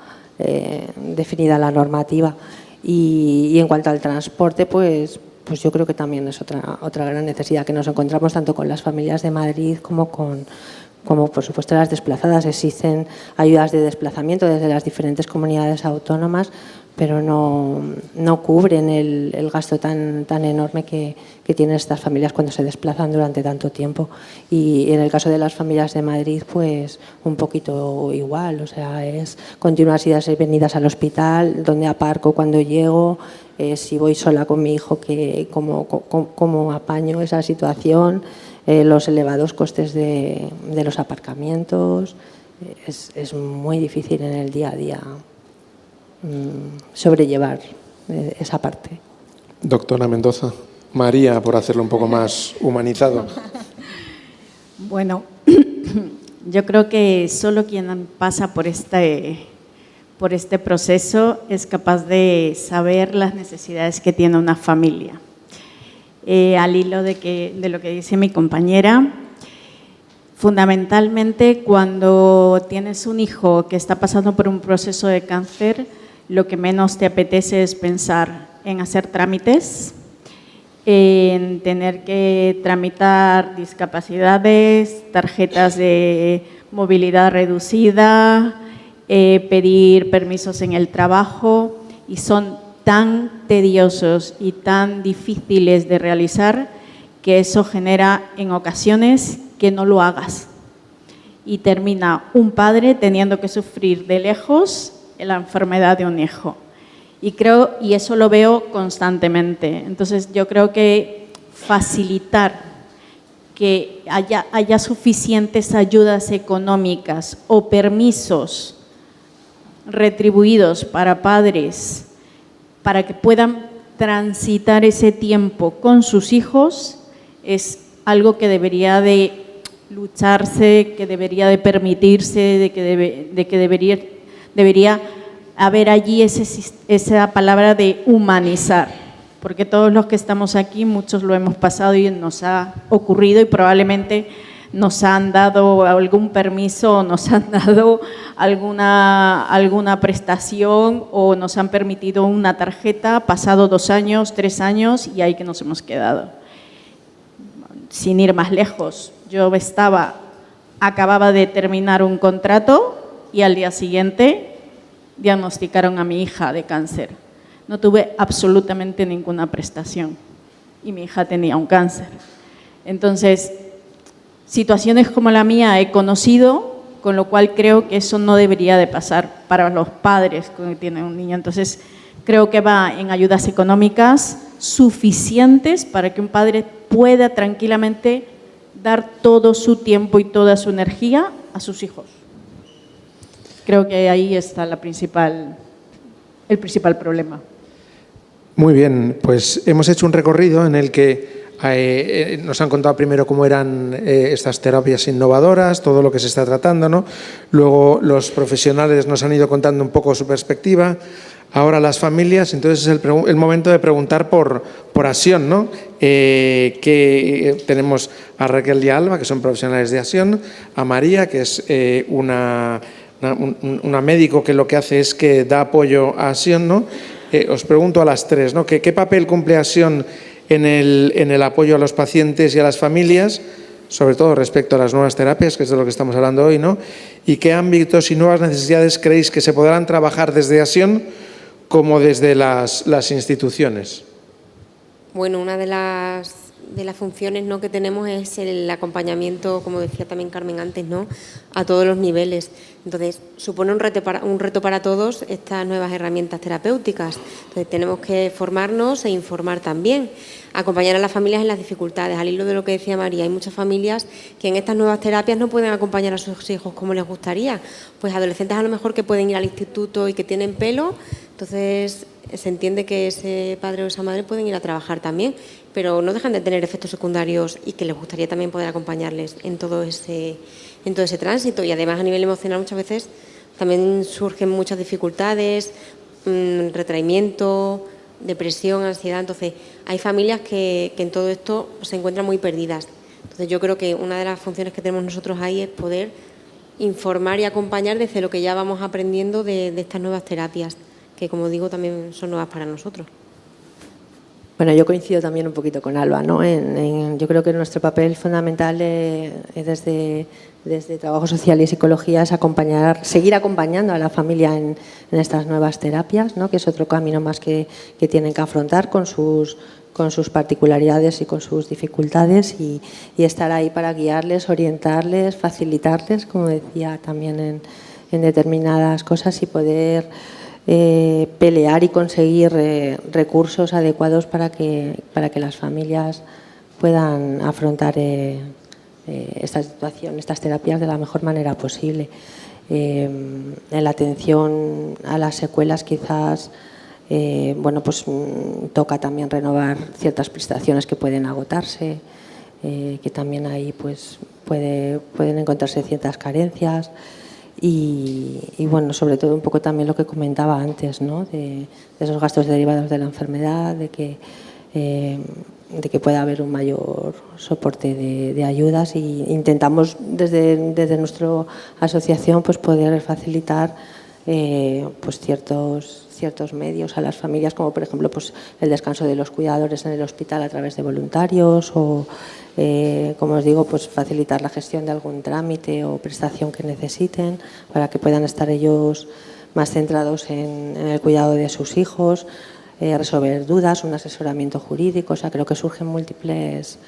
definida la normativa. Y en cuanto al transporte, pues yo creo que también es otra gran necesidad que nos encontramos tanto con las familias de Madrid como por supuesto las desplazadas. Existen ayudas de desplazamiento desde las diferentes comunidades autónomas, pero no cubren el gasto tan enorme que tienen estas familias cuando se desplazan durante tanto tiempo. Y en el caso de las familias de Madrid, pues un poquito igual, o sea, es continuas idas y venidas al hospital, donde aparco cuando llego, si voy sola con mi hijo, cómo apaño esa situación, los elevados costes de los aparcamientos. Es muy difícil en el día a día sobrellevar esa parte. Doctora Mendoza. María, por hacerlo un poco más humanizado. Bueno, yo creo que solo quien pasa por este proceso es capaz de saber las necesidades que tiene una familia. Al hilo de lo que dice mi compañera, fundamentalmente cuando tienes un hijo que está pasando por un proceso de cáncer, lo que menos te apetece es pensar en hacer trámites, en tener que tramitar discapacidades, tarjetas de movilidad reducida, pedir permisos en el trabajo, y son tan tediosos y tan difíciles de realizar que eso genera en ocasiones que no lo hagas. Y termina un padre teniendo que sufrir de lejos la enfermedad de un hijo. Y eso lo veo constantemente. Entonces yo creo que facilitar que haya suficientes ayudas económicas o permisos retribuidos para padres para que puedan transitar ese tiempo con sus hijos es algo que debería de lucharse, que debería de permitirse, de que debería haber allí esa palabra de humanizar, porque todos los que estamos aquí, muchos lo hemos pasado y nos ha ocurrido y probablemente nos han dado algún permiso, nos han dado alguna prestación o nos han permitido una tarjeta, pasado 2 años, 3 años y ahí que nos hemos quedado. Sin ir más lejos, yo acababa de terminar un contrato y al día siguiente diagnosticaron a mi hija de cáncer. No tuve absolutamente ninguna prestación y mi hija tenía un cáncer. Entonces, situaciones como la mía he conocido, con lo cual creo que eso no debería de pasar para los padres que tienen un niño. Entonces, creo que va en ayudas económicas suficientes para que un padre pueda tranquilamente dar todo su tiempo y toda su energía a sus hijos. Creo que ahí está el principal problema. Muy bien, pues hemos hecho un recorrido en el que nos han contado primero cómo eran estas terapias innovadoras, todo lo que se está tratando, ¿no? Luego los profesionales nos han ido contando un poco su perspectiva. Ahora las familias, entonces es el momento de preguntar por Asión, ¿no? Que tenemos a Raquel y a Alba, que son profesionales de Asión, a María, que es una médico que lo que hace es que da apoyo a Asión, ¿no? Os pregunto a las tres, ¿no? ¿Qué papel cumple Asión en el apoyo a los pacientes y a las familias, sobre todo respecto a las nuevas terapias, que es de lo que estamos hablando hoy, ¿no? ¿Y qué ámbitos y nuevas necesidades creéis que se podrán trabajar desde Asión como desde las instituciones? Bueno, una de las funciones, ¿no?, que tenemos es el acompañamiento, como decía también Carmen antes, ¿no?, a todos los niveles. Entonces, supone un reto para todos estas nuevas herramientas terapéuticas. Entonces, tenemos que formarnos e informar también, acompañar a las familias en las dificultades. Al hilo de lo que decía María, hay muchas familias que en estas nuevas terapias no pueden acompañar a sus hijos como les gustaría. Pues adolescentes a lo mejor que pueden ir al instituto y que tienen pelo, entonces se entiende que ese padre o esa madre pueden ir a trabajar también, pero no dejan de tener efectos secundarios y que les gustaría también poder acompañarles en todo ese tránsito. Y además a nivel emocional muchas veces también surgen muchas dificultades, retraimiento, depresión, ansiedad. Entonces hay familias que en todo esto se encuentran muy perdidas. Entonces yo creo que una de las funciones que tenemos nosotros ahí es poder informar y acompañar desde lo que ya vamos aprendiendo de estas nuevas terapias, que como digo también son nuevas para nosotros. Bueno, yo coincido también un poquito con Alba, ¿no? Yo creo que nuestro papel fundamental desde Trabajo Social y Psicología es seguir acompañando a la familia en estas nuevas terapias, ¿no?, que es otro camino más que tienen que afrontar con sus particularidades y con sus dificultades y estar ahí para guiarles, orientarles, facilitarles, como decía también en determinadas cosas y poder pelear y conseguir recursos adecuados para que las familias puedan afrontar esta situación, estas terapias de la mejor manera posible. En la atención a las secuelas quizás pues toca también renovar ciertas prestaciones que pueden agotarse, que también ahí pues pueden encontrarse ciertas carencias. Y bueno, sobre todo un poco también lo que comentaba antes, ¿no?, de esos gastos derivados de la enfermedad, de que pueda haber un mayor soporte de ayudas y intentamos desde nuestra asociación pues poder facilitar pues ciertos medios a las familias, como por ejemplo pues el descanso de los cuidadores en el hospital a través de voluntarios o como os digo, pues facilitar la gestión de algún trámite o prestación que necesiten para que puedan estar ellos más centrados en el cuidado de sus hijos, resolver dudas, un asesoramiento jurídico. O sea, creo que surgen múltiples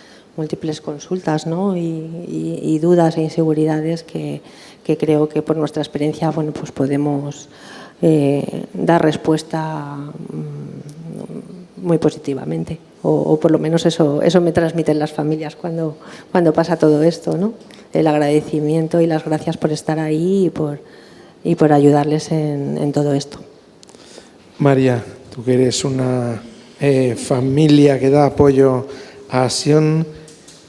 consultas, ¿no?, y dudas e inseguridades que creo que por nuestra experiencia pues podemos dar respuesta muy positivamente. O por lo menos eso me transmiten las familias cuando pasa todo esto, ¿no? El agradecimiento y las gracias por estar ahí y por ayudarles en todo esto. María, tú que eres una familia que da apoyo a Asión,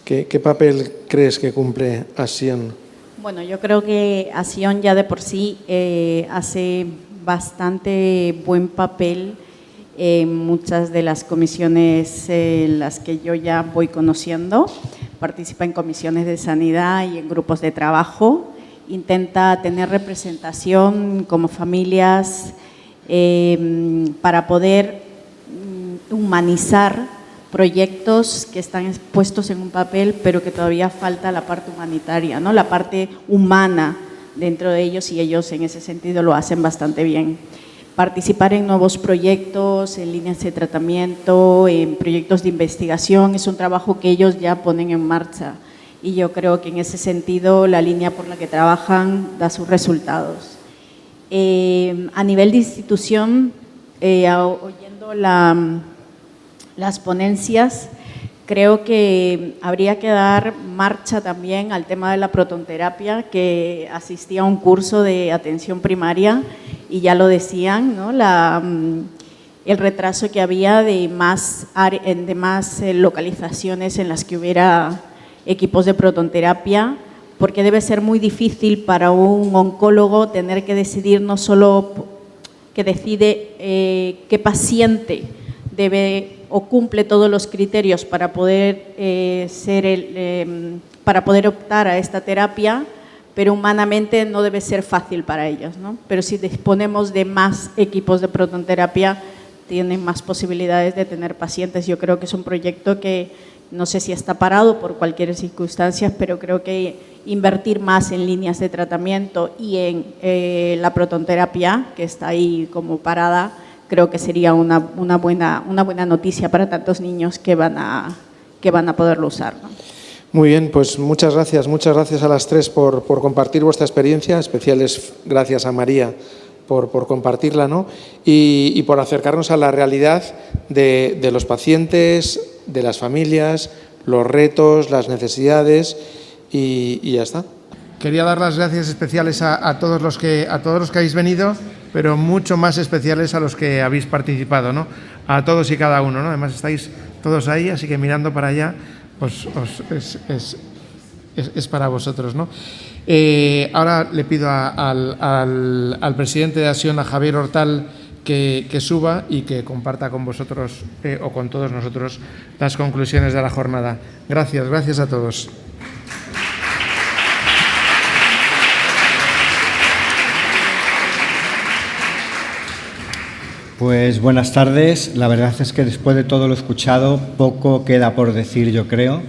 ¿qué papel crees que cumple Asión? Bueno, yo creo que Asión ya de por sí hace bastante buen papel en muchas de las comisiones en las que yo ya voy conociendo, participa en comisiones de sanidad y en grupos de trabajo, intenta tener representación como familias para poder humanizar proyectos que están puestos en un papel, pero que todavía falta la parte humanitaria, ¿no? La parte humana dentro de ellos, y ellos en ese sentido lo hacen bastante bien. Participar en nuevos proyectos, en líneas de tratamiento, en proyectos de investigación, es un trabajo que ellos ya ponen en marcha, y yo creo que en ese sentido la línea por la que trabajan da sus resultados. A nivel de institución, oyendo las ponencias, creo que habría que dar marcha también al tema de la protonterapia, que asistí a un curso de atención primaria y ya lo decían, ¿no? El retraso que había de más localizaciones en las que hubiera equipos de protonterapia, porque debe ser muy difícil para un oncólogo tener que decidir no solo que decide qué paciente debe o cumple todos los criterios para poder para poder optar a esta terapia, pero humanamente no debe ser fácil para ellos, ¿no? Pero si disponemos de más equipos de protonterapia, tienen más posibilidades de tener pacientes. Yo creo que es un proyecto que no sé si está parado por cualquier circunstancia, pero creo que invertir más en líneas de tratamiento y en la protonterapia, que está ahí como parada, creo que sería una buena noticia para tantos niños que van a poderlo usar, ¿no? Muy bien, pues muchas gracias a las tres por compartir vuestra experiencia, especiales gracias a María por compartirla, ¿no? Y por acercarnos a la realidad de los pacientes, de las familias, los retos, las necesidades y ya está. Quería dar las gracias especiales a todos los que habéis venido, pero mucho más especiales a los que habéis participado, ¿no? A todos y cada uno, ¿no? Además estáis todos ahí, así que mirando para allá es para vosotros, ¿no? Ahora le pido al presidente de Acción, a Javier Hortal, que suba y que comparta con vosotros o con todos nosotros las conclusiones de la jornada. Gracias a todos. Pues buenas tardes. La verdad es que después de todo lo escuchado, poco queda por decir, yo creo.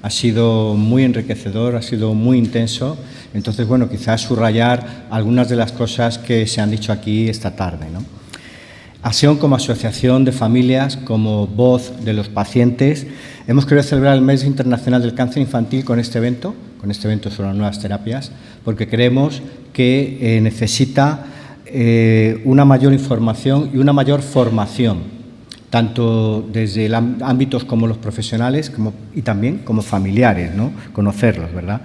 Ha sido muy enriquecedor, ha sido muy intenso. Entonces, bueno, quizás subrayar algunas de las cosas que se han dicho aquí esta tarde, ¿no? Acción como asociación de familias, como voz de los pacientes, hemos querido celebrar el Mes Internacional del Cáncer Infantil con este evento sobre las nuevas terapias, porque creemos que necesita una mayor información y una mayor formación, tanto desde ámbitos como los profesionales y también como familiares, ¿no? Conocerlos, ¿verdad?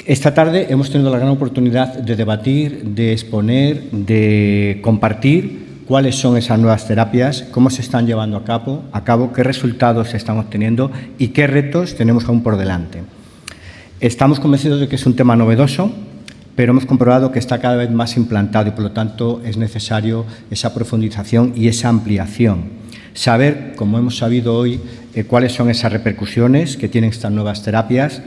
Esta tarde hemos tenido la gran oportunidad de debatir, de exponer, de compartir cuáles son esas nuevas terapias, cómo se están llevando a cabo, qué resultados se están obteniendo y qué retos tenemos aún por delante. Estamos convencidos de que es un tema novedoso, pero hemos comprobado que está cada vez más implantado y, por lo tanto, es necesario esa profundización y esa ampliación. Saber, como hemos sabido hoy, cuáles son esas repercusiones que tienen estas nuevas terapias,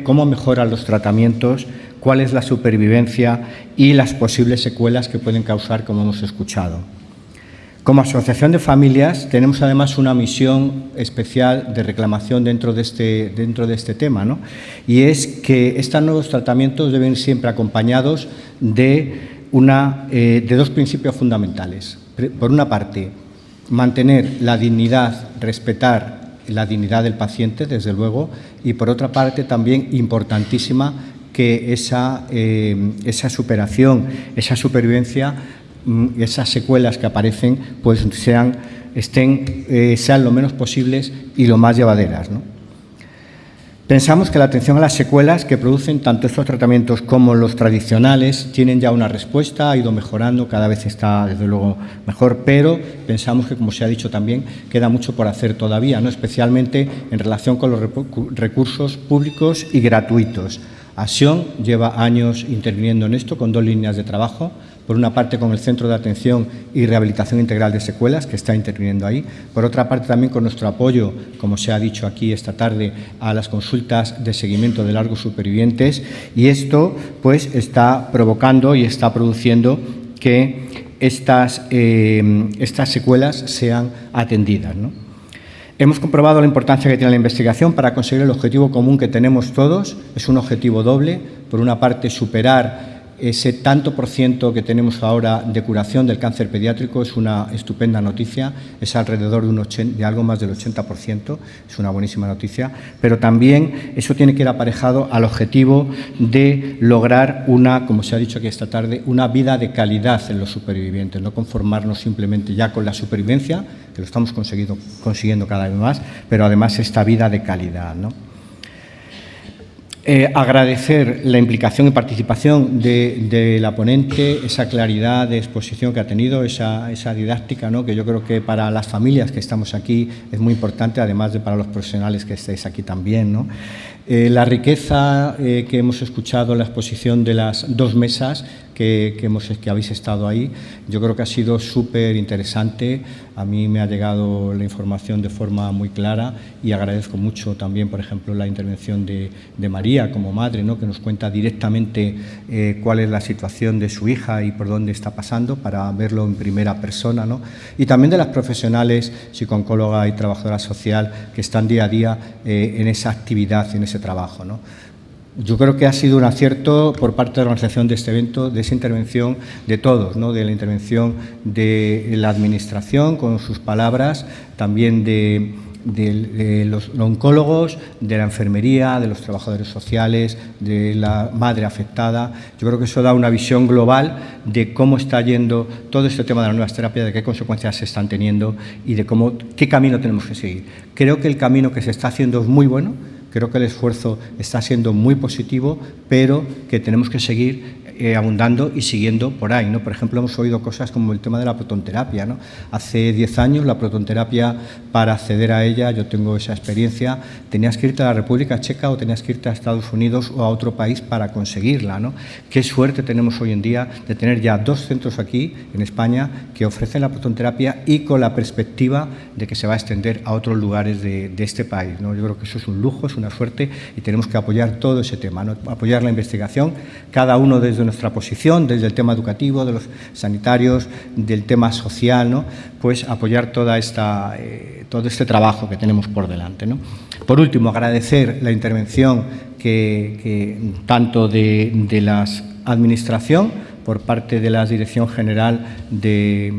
cómo mejoran los tratamientos, cuál es la supervivencia y las posibles secuelas que pueden causar, como hemos escuchado. Como asociación de familias tenemos además una misión especial de reclamación dentro de este tema, ¿no? Y es que estos nuevos tratamientos deben ir siempre acompañados de dos principios fundamentales. Por una parte, mantener la dignidad, respetar la dignidad del paciente, desde luego, y por otra parte también importantísima que esa superación, esa supervivencia, esas secuelas que aparecen, pues sean lo menos posibles y lo más llevaderas, ¿no? Pensamos que la atención a las secuelas que producen tanto estos tratamientos como los tradicionales tienen ya una respuesta, ha ido mejorando, cada vez está desde luego mejor, pero pensamos que, como se ha dicho también, queda mucho por hacer todavía, ¿no? Especialmente en relación con los recursos públicos y gratuitos. Acción lleva años interviniendo en esto con 2 líneas de trabajo por una parte con el Centro de Atención y Rehabilitación Integral de Secuelas, que está interviniendo ahí, por otra parte también con nuestro apoyo, como se ha dicho aquí esta tarde, a las consultas de seguimiento de largos supervivientes, y esto pues está provocando y está produciendo que estas secuelas sean atendidas, ¿no? Hemos comprobado la importancia que tiene la investigación para conseguir el objetivo común que tenemos todos. Es un objetivo doble. Por una parte, superar ese tanto por ciento que tenemos ahora de curación del cáncer pediátrico es una estupenda noticia, es alrededor de algo más del 80%, es una buenísima noticia, pero también eso tiene que ir aparejado al objetivo de lograr como se ha dicho aquí esta tarde, una vida de calidad en los supervivientes, no conformarnos simplemente ya con la supervivencia, que lo estamos consiguiendo cada vez más, pero además esta vida de calidad, ¿no? Agradecer la implicación y participación de la ponente, esa claridad de exposición que ha tenido, esa didáctica, ¿no?, que yo creo que para las familias que estamos aquí es muy importante, además de para los profesionales que estáis aquí también, ¿no? La riqueza que hemos escuchado en la exposición de las dos mesas que habéis estado ahí, yo creo que ha sido súper interesante. A mí me ha llegado la información de forma muy clara y agradezco mucho también, por ejemplo, la intervención de María como madre, ¿no?, que nos cuenta directamente cuál es la situación de su hija y por dónde está pasando, para verlo en primera persona, ¿no? Y también de las profesionales, psicooncóloga y trabajadora social, que están día a día en esa actividad, en ese trabajo, ¿no? Yo creo que ha sido un acierto por parte de la organización de este evento, de esa intervención de todos, ¿no?, de la intervención de la Administración con sus palabras, también de los oncólogos, de la enfermería, de los trabajadores sociales, de la madre afectada. Yo creo que eso da una visión global de cómo está yendo todo este tema de las nuevas terapias, de qué consecuencias se están teniendo y de qué camino tenemos que seguir. Creo que el camino que se está haciendo es muy bueno. Creo que el esfuerzo está siendo muy positivo, pero que tenemos que seguir abundando y siguiendo por ahí, ¿no? Por ejemplo, hemos oído cosas como el tema de la protonterapia, ¿no? Hace 10 años la protonterapia, para acceder a ella, yo tengo esa experiencia, tenías que irte a la República Checa o tenías que irte a Estados Unidos o a otro país para conseguirla, ¿no? Qué suerte tenemos hoy en día de tener ya 2 centros aquí en España que ofrecen la protonterapia y con la perspectiva de que se va a extender a otros lugares de este país, ¿no? Yo creo que eso es un lujo, es una suerte y tenemos que apoyar todo ese tema, ¿no? Apoyar la investigación, cada uno desde nuestra posición, desde el tema educativo, de los sanitarios, del tema social, ¿no?, pues apoyar todo este trabajo que tenemos por delante, ¿no? Por último, agradecer la intervención que tanto de la Administración, por parte de la Dirección General de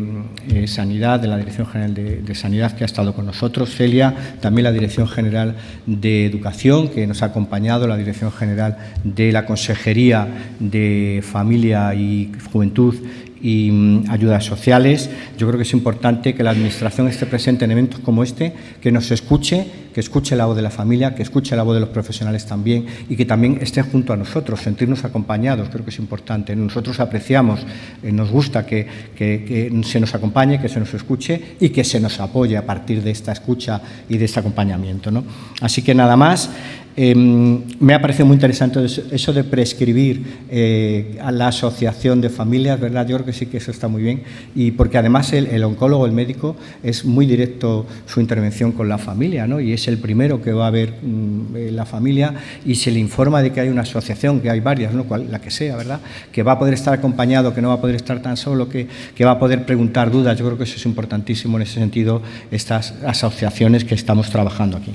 Sanidad, de la Dirección General de Sanidad que ha estado con nosotros, Celia, también la Dirección General de Educación que nos ha acompañado, la Dirección General de la Consejería de Familia y Juventud y Ayudas Sociales. Yo creo que es importante que la Administración esté presente en eventos como este, que nos escuche, que escuche la voz de la familia, que escuche la voz de los profesionales también y que también esté junto a nosotros, sentirnos acompañados, creo que es importante. Nosotros apreciamos, nos gusta que se nos acompañe, que se nos escuche y que se nos apoye a partir de esta escucha y de este acompañamiento, ¿no? Así que nada más. Me ha parecido muy interesante eso de prescribir a la asociación de familias, ¿verdad? Yo creo que sí que eso está muy bien y porque además el oncólogo, el médico, es muy directo su intervención con la familia, ¿no? Y es el primero que va a ver la familia y se le informa de que hay una asociación, que hay varias, ¿no?, la que sea, ¿verdad?, que va a poder estar acompañado, que no va a poder estar tan solo, que va a poder preguntar dudas. Yo creo que eso es importantísimo en ese sentido, estas asociaciones que estamos trabajando aquí.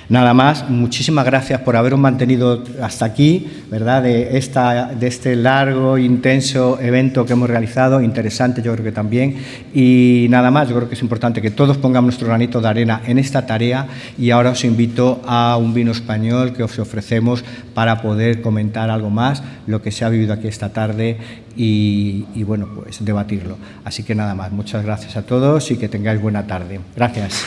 Nada más, muchísimas gracias por haberos mantenido hasta aquí, ¿verdad?, de este largo, intenso evento que hemos realizado, interesante yo creo que también, y nada más, yo creo que es importante que todos pongamos nuestro granito de arena en esta tarea y ahora os invito a un vino español que os ofrecemos para poder comentar algo más, lo que se ha vivido aquí esta tarde y bueno, pues debatirlo. Así que nada más, muchas gracias a todos y que tengáis buena tarde. Gracias.